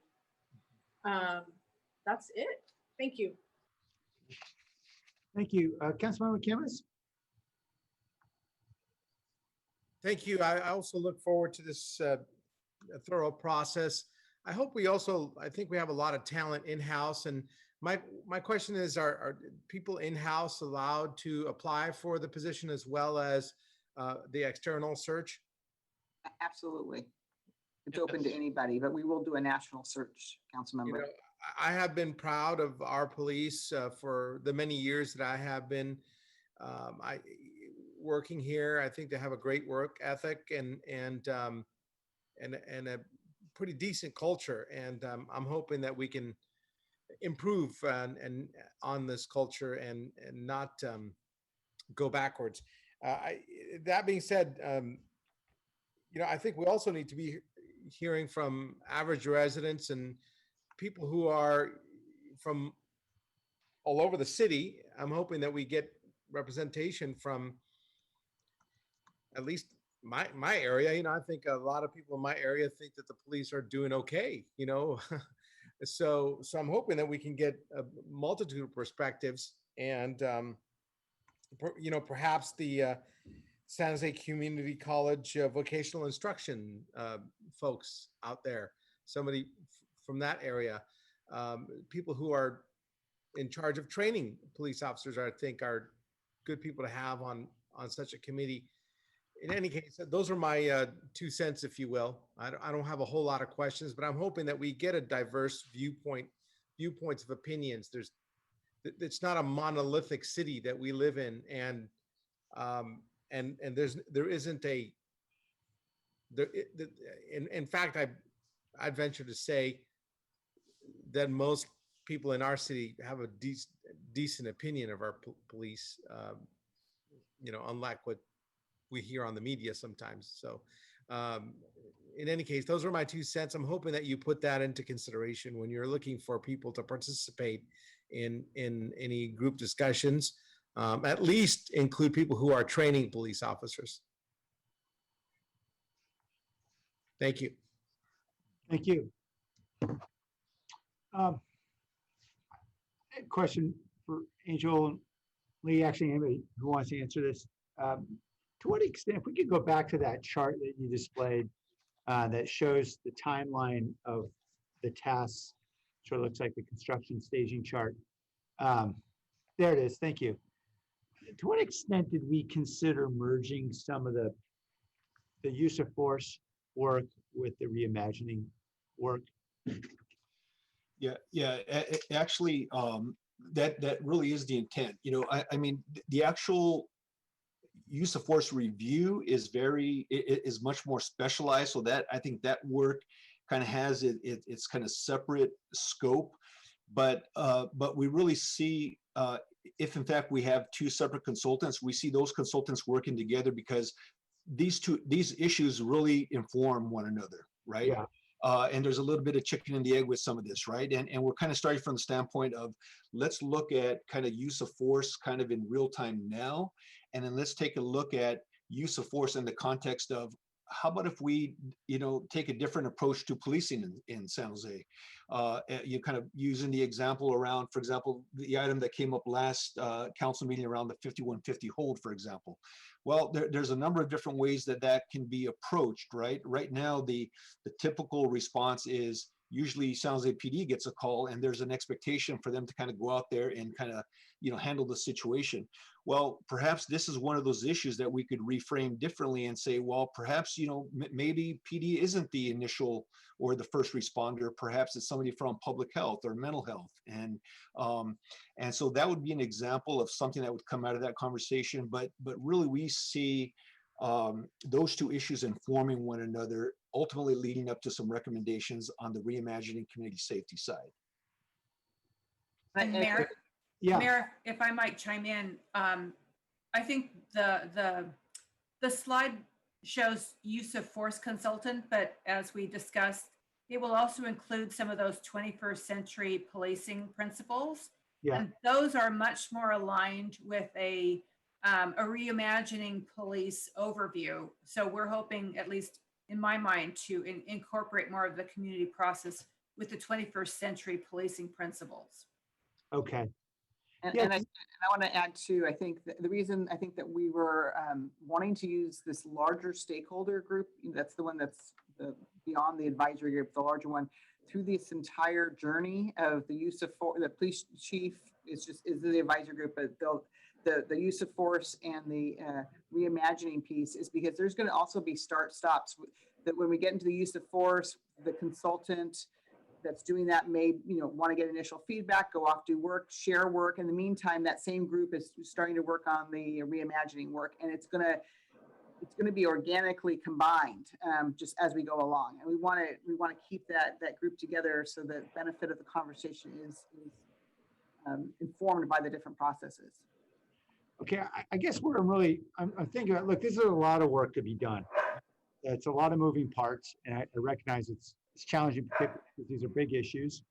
That's it. Thank you. Thank you. Councilmember Kimmis? Thank you. I also look forward to this thorough process. I hope I think we have a lot of talent in-house, and my question is, are people in-house allowed to apply for the position as well as the external search? Absolutely. It's open to anybody, but we will do a national search, council member. You know, I have been proud of our police for the many years that I have been working here. I think they have a great work ethic and a pretty decent culture, and I'm hoping that we can improve and on this culture and not go backwards. That being said, you know, I think we also need to be hearing from average residents and people who are from all over the city. I'm hoping that we get representation from at least my area. You know, I think a lot of people in my area think that the police are doing okay, you know. So I'm hoping that we can get a multitude of perspectives, and you know, perhaps the San Jose Community College vocational instruction folks out there, somebody from that area, people who are in charge of training police officers, I think are good people to have on such a committee. In any case, those are my 2 cents, if you will. I don't have a whole lot of questions, but I'm hoping that we get a diverse viewpoints of opinions. It's not a monolithic city that we live in, and there isn't a in fact, I'd venture to say that most people in our city have a decent opinion of our police, you know, unlike what we hear on the media sometimes. So in any case, those are my 2 cents. I'm hoping that you put that into consideration when you're looking for people to participate in any group discussions. At least include people who are training police officers. Thank you. Thank you. Question for Angel, Lee, actually anybody who wants to answer this. To what extent, if we could go back to that chart that you displayed that shows the timeline of the tasks, sort of looks like the construction staging chart. There it is, thank you. To what extent did we consider merging some of the use of force work with the reimagining work? Yeah. Actually, that really is the intent. You know, I mean, the actual use of force review is much more specialized. So that I think that work kind of has its kind of separate scope. But we really see if in fact we have 2 separate consultants, we see those consultants working together because these issues really inform one another, right? Yeah. And there's a little bit of chicken and the egg with some of this, right? And we're kind of starting from the standpoint of, let's look at kind of use of force kind of in real time now. And then let's take a look at use of force in the context of how about if we, take a different approach to policing in San Jose? You kind of using the example around, for example, the item that came up last council meeting around the 5150 hold, for example. Well, there's a number of different ways that can be approached, right? Right now, the typical response is usually San Jose PD gets a call and there's an expectation for them to kind of go out there and kind of, handle the situation. Well, perhaps this is one of those issues that we could reframe differently and say, well, perhaps, maybe PD isn't the initial or the first responder. Perhaps it's somebody from public health or mental health. And so that would be an example of something that would come out of that conversation. But really we see those two issues informing one another, ultimately leading up to some recommendations on the reimagining community safety side. And Mayor, Yeah. Mayor, if I might chime in, I think the slide shows use of force consultant, but as we discussed, it will also include some of those 21st century policing principles. Yeah. And those are much more aligned with a reimagining police overview. So we're hoping, at least in my mind, to incorporate more of the community process with the 21st century policing principles. Okay. And I want to add too, I think the reason I think that we were wanting to use this larger stakeholder group, that's the one that's beyond the advisory group, the larger one, through this entire journey of the use of force. The police chief is the advisory group, but the use of force and the reimagining piece is because there's going to also be start-stops that when we get into the use of force, the consultant that's doing that may want to get initial feedback, go off, do work, share work. In the meantime, that same group is starting to work on the reimagining work, and it's going to be organically combined just as we go along. And we want to keep that group together so the benefit of the conversation is informed by the different processes. Okay, I guess what I'm thinking about, look, this is a lot of work to be done. It's a lot of moving parts, and I recognize it's challenging because these are big issues,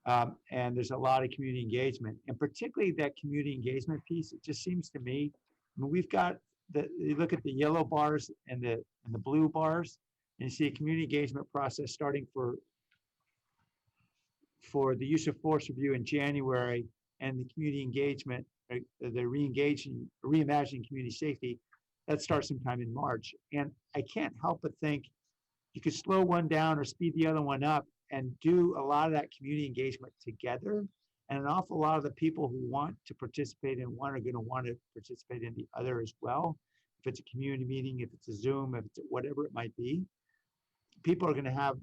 and there's a lot of community engagement, and particularly that community engagement piece. It just seems to me, we've got you look at the yellow bars and the blue bars, and you see a community engagement process starting for the use of force review in January, and the community engagement, the reimagining community safety, that starts sometime in March. And I can't help but think you could slow one down or speed the other one up and do a lot of that community engagement together. And an awful lot of the people who want to participate in one are going to want to participate in the other as well. If it's a community meeting, if it's a Zoom, if it's whatever it might be, people are going to have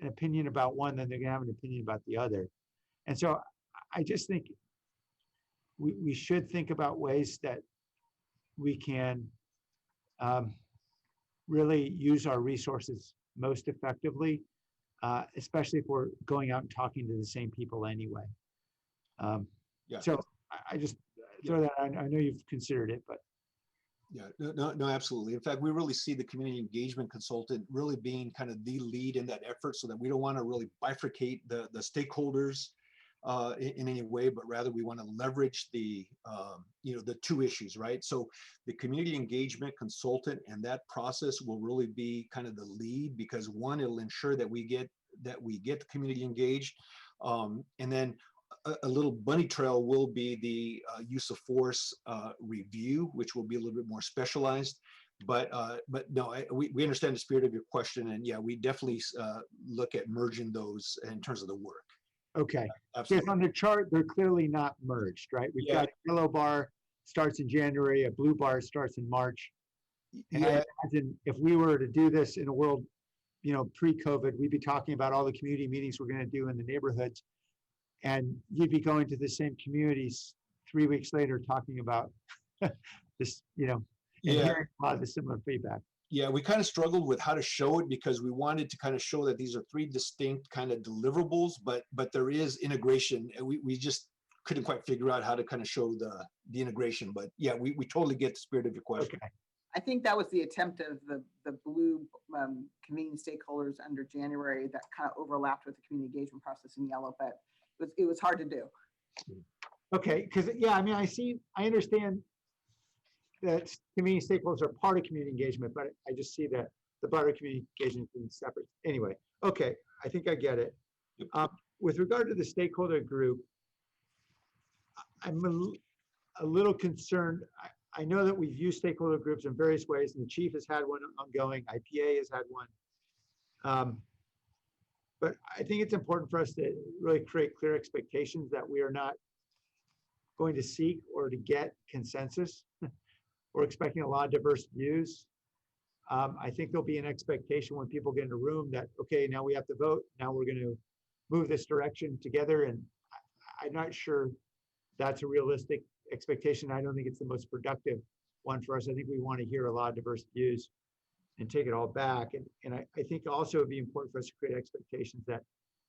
an opinion about one, then they're going to have an opinion about the other. And so I just think we should think about ways that we can really use our resources most effectively, especially if we're going out and talking to the same people anyway. Yeah. So I just throw that. I know you've considered it, but yeah, no, absolutely. In fact, we really see the community engagement consultant really being kind of the lead in that effort, so that we don't want to really bifurcate the stakeholders in any way, but rather we want to leverage the two issues, right? So the community engagement consultant and that process will really be kind of the lead, because one, it'll ensure that we get the community engaged, and then a little bunny trail will be the use of force review, which will be a little bit more specialized. But no, we understand the spirit of your question, and yeah, we definitely look at merging those in terms of the work. okay. Absolutely. Because on the chart, they're clearly not merged, right? We've got a yellow bar starts in January, a blue bar starts in March. And I imagine if we were to do this in a world, pre-COVID, we'd be talking about all the community meetings we're going to do in the neighborhoods. And you'd be going to the same communities 3 weeks later talking about this, and hearing a lot of the similar feedback. Yeah, we kind of struggled with how to show it, because we wanted to kind of show that these are three distinct kind of deliverables, but there is integration. We just couldn't quite figure out how to kind of show the integration. But yeah, we totally get the spirit of your question. Okay. I think that was the attempt of the blue convening stakeholders under January that kind of overlapped with the community engagement process in yellow, but it was hard to do. Okay, because I understand that community stakeholders are part of community engagement, but I just see the the broader community engagement being separate. Anyway, okay, I think I get it. With regard to the stakeholder group, I'm a little concerned. I know that we've used stakeholder groups in various ways, and the chief has had one ongoing, IPA has had one. But I think it's important for us to really create clear expectations that we are not going to seek or to get consensus. We're expecting a lot of diverse views. I think there'll be an expectation when people get in a room that, okay, now we have to vote. Now we're going to move this direction together. And I'm not sure that's a realistic expectation. I don't think it's the most productive one for us. I think we want to hear a lot of diverse views and take it all back. And I think also it'd be important for us to create expectations that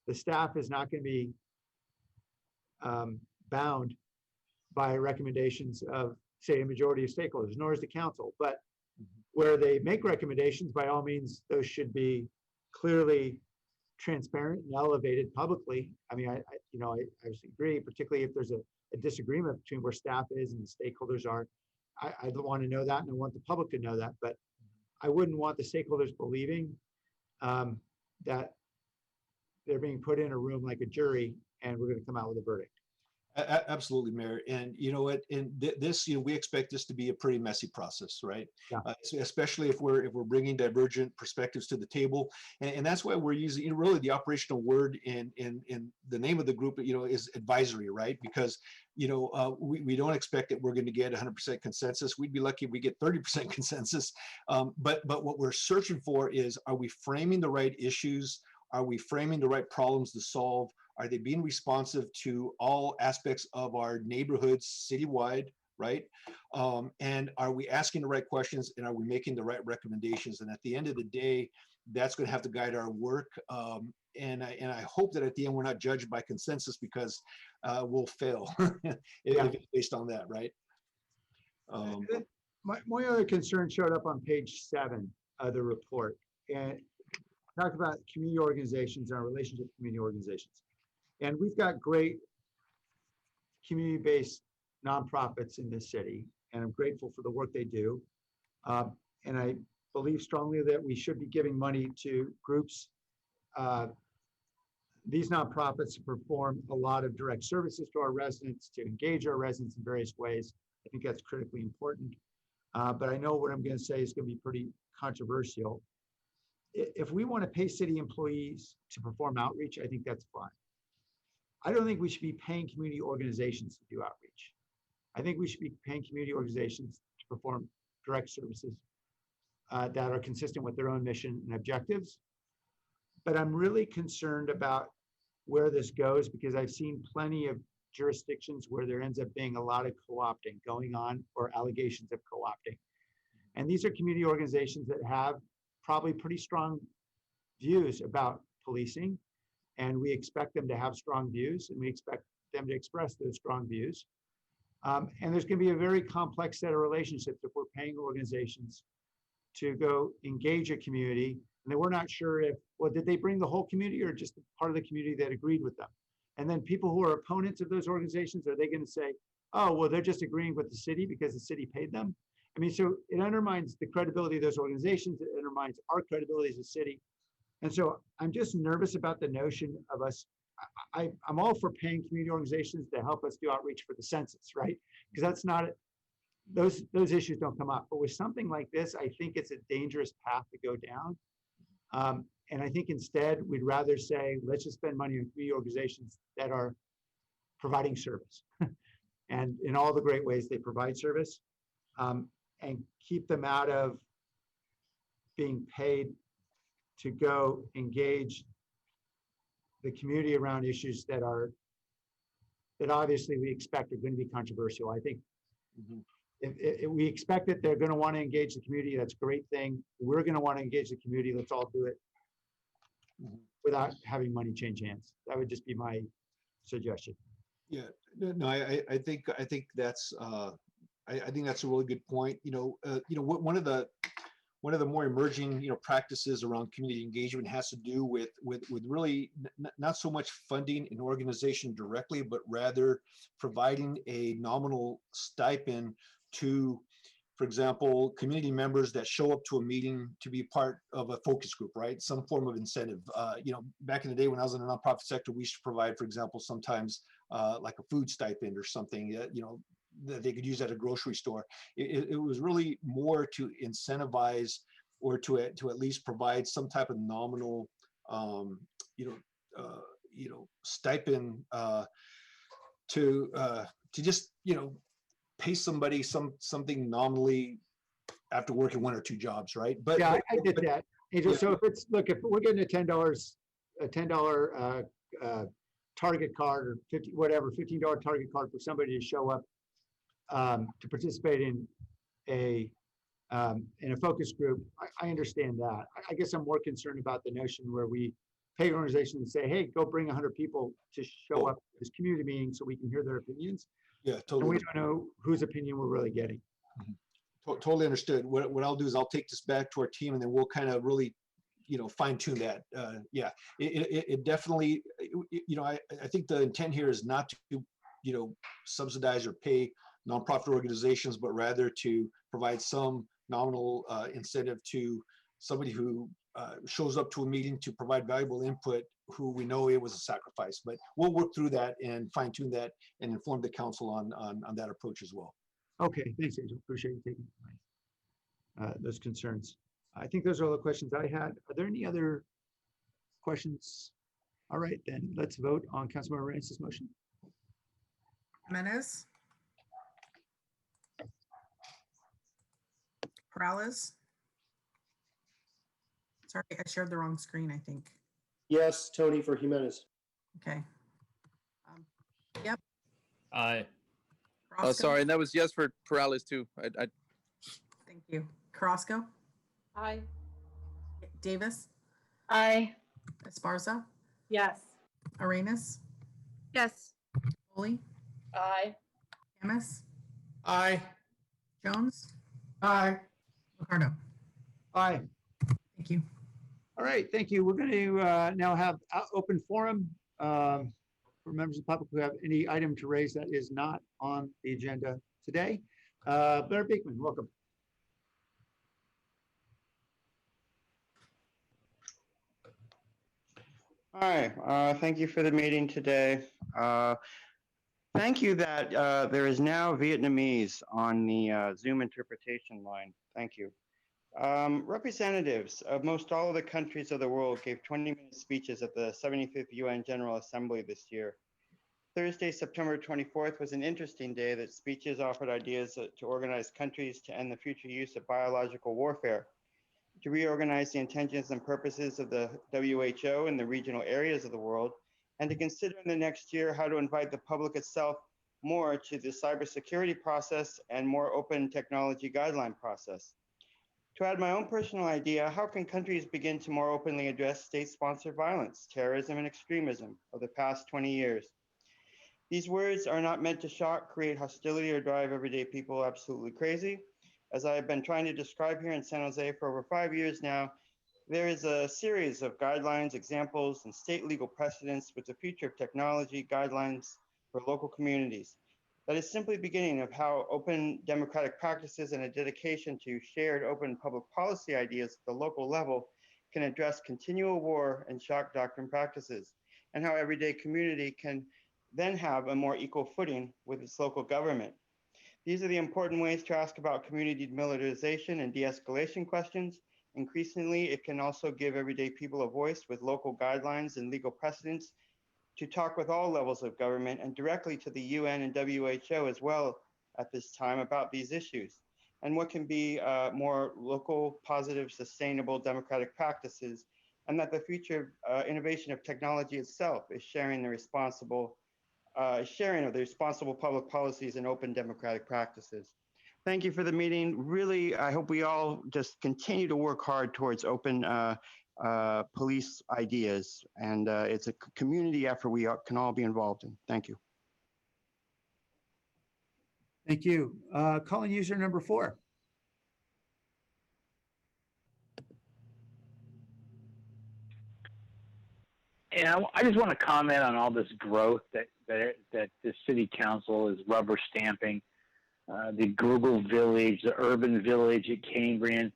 the staff is not going to be bound by recommendations of, say, a majority of stakeholders, nor is the council. But where they make recommendations, by all means, those should be clearly transparent and elevated publicly. I mean, I agree, particularly if there's a disagreement between where staff is and the stakeholders are. I want to know that, and I want the public to know that. But I wouldn't want the stakeholders believing that they're being put in a room like a jury and we're going to come out with a verdict. Absolutely, Mayor. And you know what? And this, we expect this to be a pretty messy process, right? Yeah. Especially if we're bringing divergent perspectives to the table, and that's why we're using really the operational word in the name of the group, is advisory, right? Because we don't expect that we're going to get 100% consensus. We'd be lucky if we get 30% consensus. But what we're searching for is, are we framing the right issues? Are we framing the right problems to solve? Are they being responsive to all aspects of our neighborhoods citywide, right? And are we asking the right questions, and are we making the right recommendations? And at the end of the day, that's going to have to guide our work. And I hope that at the end we're not judged by consensus, because we'll fail if it's based on that, right? My other concern showed up on page 7 of the report, and talked about community organizations and our relationship with community organizations. And we've got great community-based nonprofits in this city, and I'm grateful for the work they do. And I believe strongly that we should be giving money to groups, these nonprofits, to perform a lot of direct services to our residents, to engage our residents in various ways. I think that's critically important. But I know what I'm going to say is going to be pretty controversial. If we want to pay city employees to perform outreach, I think that's fine. I don't think we should be paying community organizations to do outreach. I think we should be paying community organizations to perform direct services that are consistent with their own mission and objectives. But I'm really concerned about where this goes, because I've seen plenty of jurisdictions where there ends up being a lot of co-opting going on, or allegations of co-opting. And these are community organizations that have probably pretty strong views about policing, and we expect them to have strong views, and we expect them to express those strong views. And there's going to be a very complex set of relationships if we're paying organizations to go engage a community, and then we're not sure if, well, did they bring the whole community or just part of the community that agreed with them? And then people who are opponents of those organizations, are they going to say, oh, well, they're just agreeing with the city because the city paid them? I mean, so it undermines the credibility of those organizations. It undermines our credibility as a city. And so I'm just nervous about the notion of us. I'm all for paying community organizations to help us do outreach for the census, right? Because that's not, those issues don't come up. But with something like this, I think it's a dangerous path to go down. And I think instead we'd rather say, let's just spend money on community organizations that are providing service and in all the great ways they provide service, and keep them out of being paid to go engage the community around issues that obviously we expect are going to be controversial. I think if we expect that they're going to want to engage the community, that's a great thing. We're going to want to engage the community. Let's all do it without having money change hands. That would just be my suggestion. Yeah, no, I think that's I think that's a really good point. One of the more emerging practices around community engagement has to do with really not so much funding an organization directly, but rather providing a nominal stipend to for example, community members that show up to a meeting to be part of a focus group, right? Some form of incentive. Back in the day when I was in the nonprofit sector, we used to provide, for example, sometimes like a food stipend or something, that they could use at a grocery store. It was really more to incentivize or to at least provide some type of nominal, stipend to just pay somebody something nominally after working 1 or 2 jobs, right? But yeah, I get that. Angel, yeah. so if we're getting a $10 target card or $15 target card for somebody to show up to participate in a focus group, I understand that. I guess I'm more concerned about the notion where we pay organizations and say, hey, go bring 100 people to show up at this community meeting so we can hear their opinions. Yeah, And totally. we don't know whose opinion we're really getting. Totally understood. What I'll do is I'll take this back to our team and then we'll kind of really, fine tune that. Yeah, it definitely, I think the intent here is not to, subsidize or pay nonprofit organizations, but rather to provide some nominal incentive to somebody who shows up to a meeting to provide valuable input, who we know it was a sacrifice. But we'll work through that and fine tune that and inform the council on that approach as well. Okay, thanks, Angel. Appreciate you taking those concerns. I think those are all the questions I had. Are there any other questions? All right, then let's vote on Councilmember Reyes' motion. Jimenez. Peralez. Sorry, I shared the wrong screen, I think. Yes, Tony for Jimenez. Okay. Yep. Aye. Oh, Carrasco? sorry, and that was yes for Peralez too. Thank you. Carrasco? Aye. Davis? Aye. Esparza? Yes. Arenas? Yes. Foley? Aye. Camus? Aye. Jones? Aye. Ricardo? Aye. Thank you. All right, thank you. We're going to now have open forum for members of the public who have any item to raise that is not on the agenda today. Blair Beekman, welcome. Hi, thank you for the meeting today. Thank you that there is now Vietnamese on the Zoom interpretation line. Thank you. Representatives of most all of the countries of the world gave 20-minute speeches at the 75th UN General Assembly this year. Thursday, September 24th was an interesting day that speeches offered ideas to organize countries to end the future use of biological warfare, to reorganize the intentions and purposes of the WHO in the regional areas of the world, and to consider in the next year how to invite the public itself more to the cybersecurity process and more open technology guideline process. To add my own personal idea, how can countries begin to more openly address state-sponsored violence, terrorism, and extremism of the past 20 years? These words are not meant to shock, create hostility, or drive everyday people absolutely crazy. As I have been trying to describe here in San Jose for over 5 years now, there is a series of guidelines, examples, and state legal precedents with the future of technology guidelines for local communities. That is simply beginning of how open democratic practices and a dedication to shared open public policy ideas at the local level can address continual war and shock doctrine practices, and how everyday community can then have a more equal footing with its local government. These are the important ways to ask about community demilitarization and de-escalation questions. Increasingly, it can also give everyday people a voice with local guidelines and legal precedents to talk with all levels of government and directly to the UN and WHO as well at this time about these issues and what can be more local, positive, sustainable democratic practices, and that the future innovation of technology itself is sharing the responsible sharing of the responsible public policies and open democratic practices. Thank you for the meeting. Really, I hope we all just continue to work hard towards open police ideas, and it's a community effort we can all be involved in. Thank you. Thank you. Calling user number 4. And I just want to comment on all this growth that the city council is rubber stamping. the Google Village, the Urban Village at Cambrian.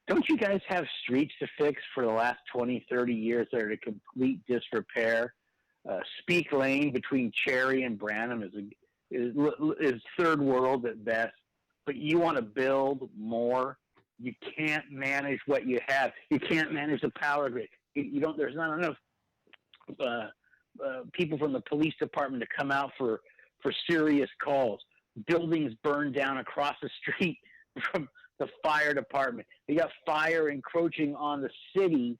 Don't you guys have streets to fix for the last 20, 30 years that are in complete disrepair? Speak Lane between Cherry and Branham is third world at best. But you want to build more. You can't manage what you have. You can't manage the power grid. You don't. There's not enough people from the police department to come out for serious calls. Buildings burned down across the street from the fire department. You got fire encroaching on the city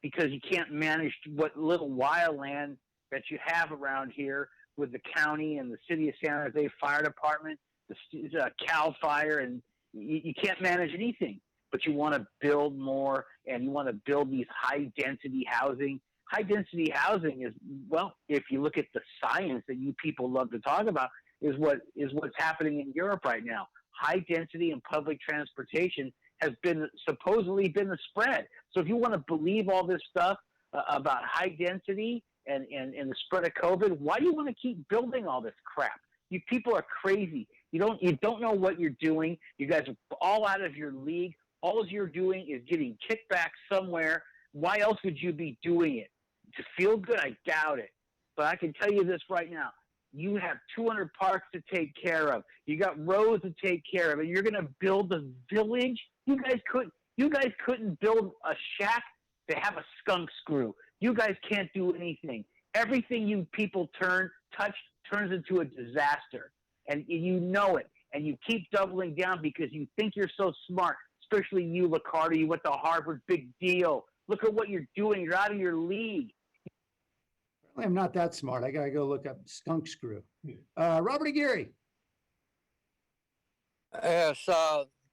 because you can't manage what little wild land that you have around here with the county and the city of San Jose fire department, the Cal Fire, and you can't manage anything. But you want to build more, and you want to build these high-density housing. High-density housing is, well, if you look at the science that you people love to talk about, is what's happening in Europe right now. High density and public transportation has supposedly been the spread. So if you want to believe all this stuff about high density and the spread of COVID, why do you want to keep building all this crap? You people are crazy. You don't know what you're doing. You guys are all out of your league. All you're doing is getting kickback somewhere. Why else would you be doing it? To feel good? I doubt it. But I can tell you this right now. You have 200 parks to take care of. You got roads to take care of, and you're going to build a village. You guys couldn't build a shack to have a skunk screw. You guys can't do anything. Everything you people touch turns into a disaster, and you know it. And you keep doubling down because you think you're so smart. Especially you, Liccardo. You went to Harvard. Big deal. Look at what you're doing. You're out of your league. I'm not that smart. I gotta go look up skunk screw. Robert Aguirre. Yes,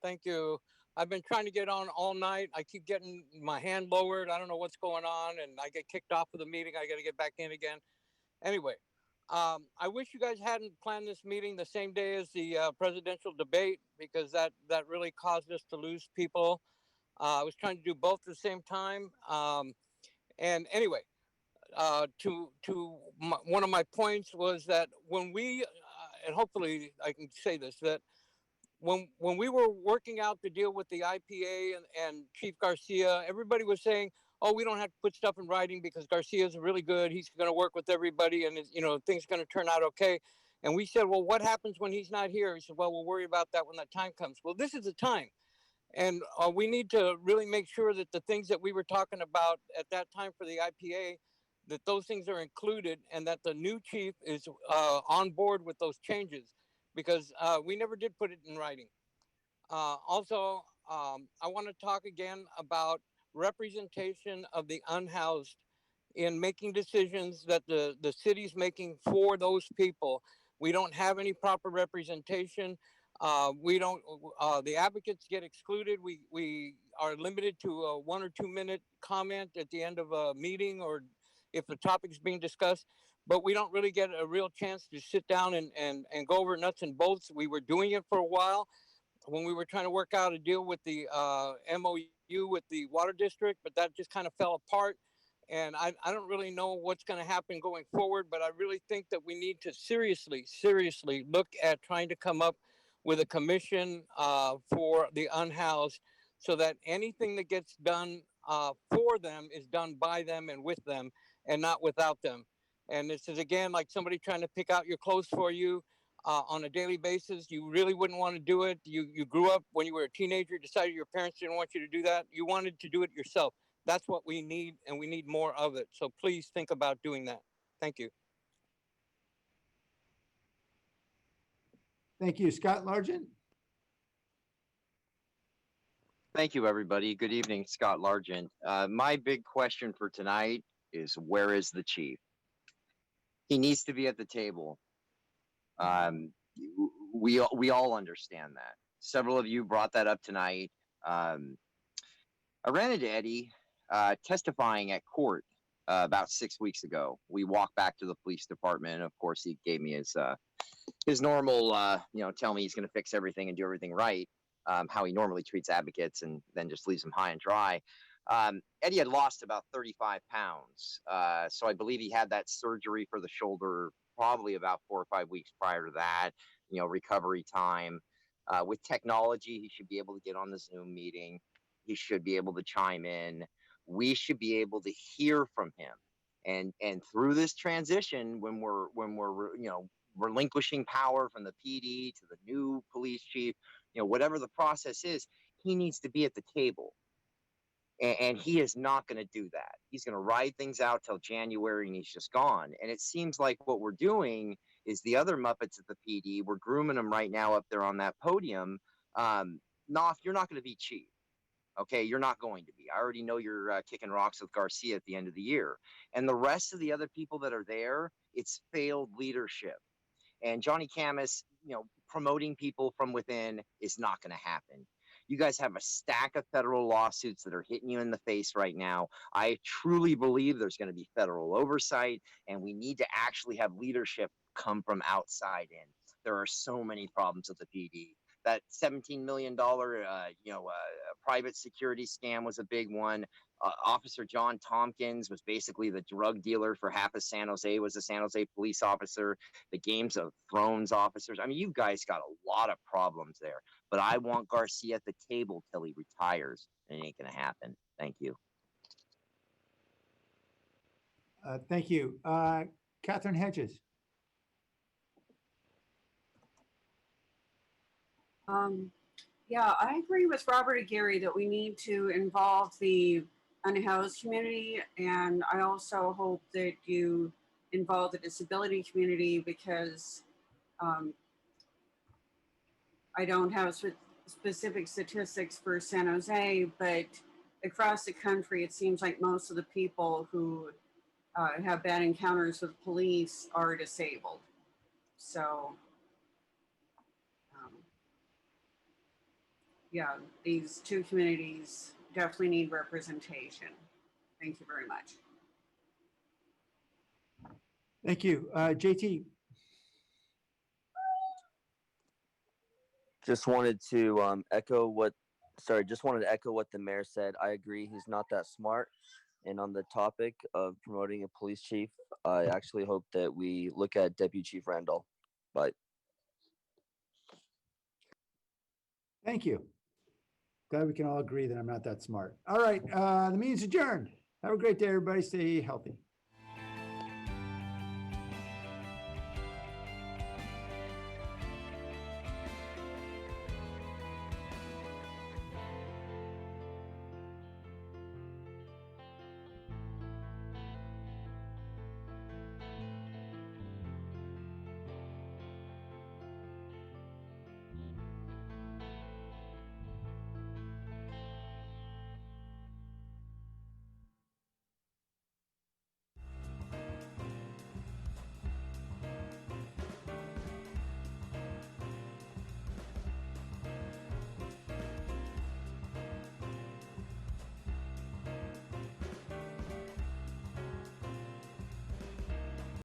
thank you. I've been trying to get on all night. I keep getting my hand lowered. I don't know what's going on, and I get kicked off of the meeting. I got to get back in again. Anyway, I wish you guys hadn't planned this meeting the same day as the presidential debate, because that really caused us to lose people. I was trying to do both at the same time. And anyway, one of my points was that when we, and hopefully I can say this, that when we were working out the deal with the IPA and Chief Garcia, everybody was saying, oh, we don't have to put stuff in writing because Garcia's really good. He's going to work with everybody, and things are going to turn out okay. And we said, well, what happens when he's not here? He said, well, we'll worry about that when that time comes. Well, this is the time. And we need to really make sure that the things that we were talking about at that time for the IPA, that those things are included, and that the new chief is on board with those changes, because we never did put it in writing. Also, I want to talk again about representation of the unhoused in making decisions that the city's making for those people. We don't have any proper representation. We don't, the advocates get excluded. We are limited to a 1 or 2 minute comment at the end of a meeting, or if the topic is being discussed, but we don't really get a real chance to sit down and go over nuts and bolts. We were doing it for a while when we were trying to work out a deal with the MOU with the water district, but that just kind of fell apart. And I don't really know what's going to happen going forward, but I really think that we need to seriously look at trying to come up with a commission for the unhoused, so that anything that gets done for them is done by them and with them, and not without them. And this is, again, like somebody trying to pick out your clothes for you on a daily basis. You really wouldn't want to do it. You grew up when you were a teenager, decided your parents didn't want you to do that. You wanted to do it yourself. That's what we need, and we need more of it. So please think about doing that. Thank you. Thank you. Scott Largent. Thank you, everybody. Good evening, Scott Largent. My big question for tonight is, where is the chief? He needs to be at the table. We all understand that. Several of you brought that up tonight. I ran into Eddie testifying at court about 6 weeks ago. We walked back to the police department. Of course, he gave me his normal, tell me he's going to fix everything and do everything right. How he normally treats advocates and then just leaves them high and dry. Eddie had lost about 35 pounds. So I believe he had that surgery for the shoulder probably about 4 or 5 weeks prior to that. recovery time. With technology, he should be able to get on the Zoom meeting. He should be able to chime in. We should be able to hear from him. And through this transition, when we're relinquishing power from the PD to the new police chief, whatever the process is, he needs to be at the table. And he is not going to do that. He's going to ride things out till January and he's just gone. And it seems like what we're doing is the other Muppets at the PD, we're grooming them right now up there on that podium. Knopf, you're not going to be chief. Okay, you're not going to be. I already know you're kicking rocks with Garcia at the end of the year. And the rest of the other people that are there, it's failed leadership. And Johnny Camus, promoting people from within is not going to happen. You guys have a stack of federal lawsuits that are hitting you in the face right now. I truly believe there's going to be federal oversight, and we need to actually have leadership come from outside in. There are so many problems with the PD. That $17 million, private security scam was a big one. Officer John Tompkins was basically the drug dealer for half of San Jose, was a San Jose police officer. The Games of Thrones officers. I mean, you guys got a lot of problems there. But I want Garcia at the table till he retires. And it ain't going to happen. Thank you. Thank you. Catherine Hedges. Yeah, I agree with Robert Aguirre that we need to involve the unhoused community. And I also hope that you involve the disability community, because I don't have specific statistics for San Jose, but across the country, it seems like most of the people who have bad encounters with police are disabled. So, yeah, these two communities definitely need representation. Thank you very much. Thank you. JT. Just wanted to echo what the mayor said. I agree, he's not that smart. And on the topic of promoting a police chief, I actually hope that we look at Deputy Chief Randall. Bye. Thank you. Glad we can all agree that I'm not that smart. All right, the meeting's adjourned. Have a great day, everybody. Stay healthy.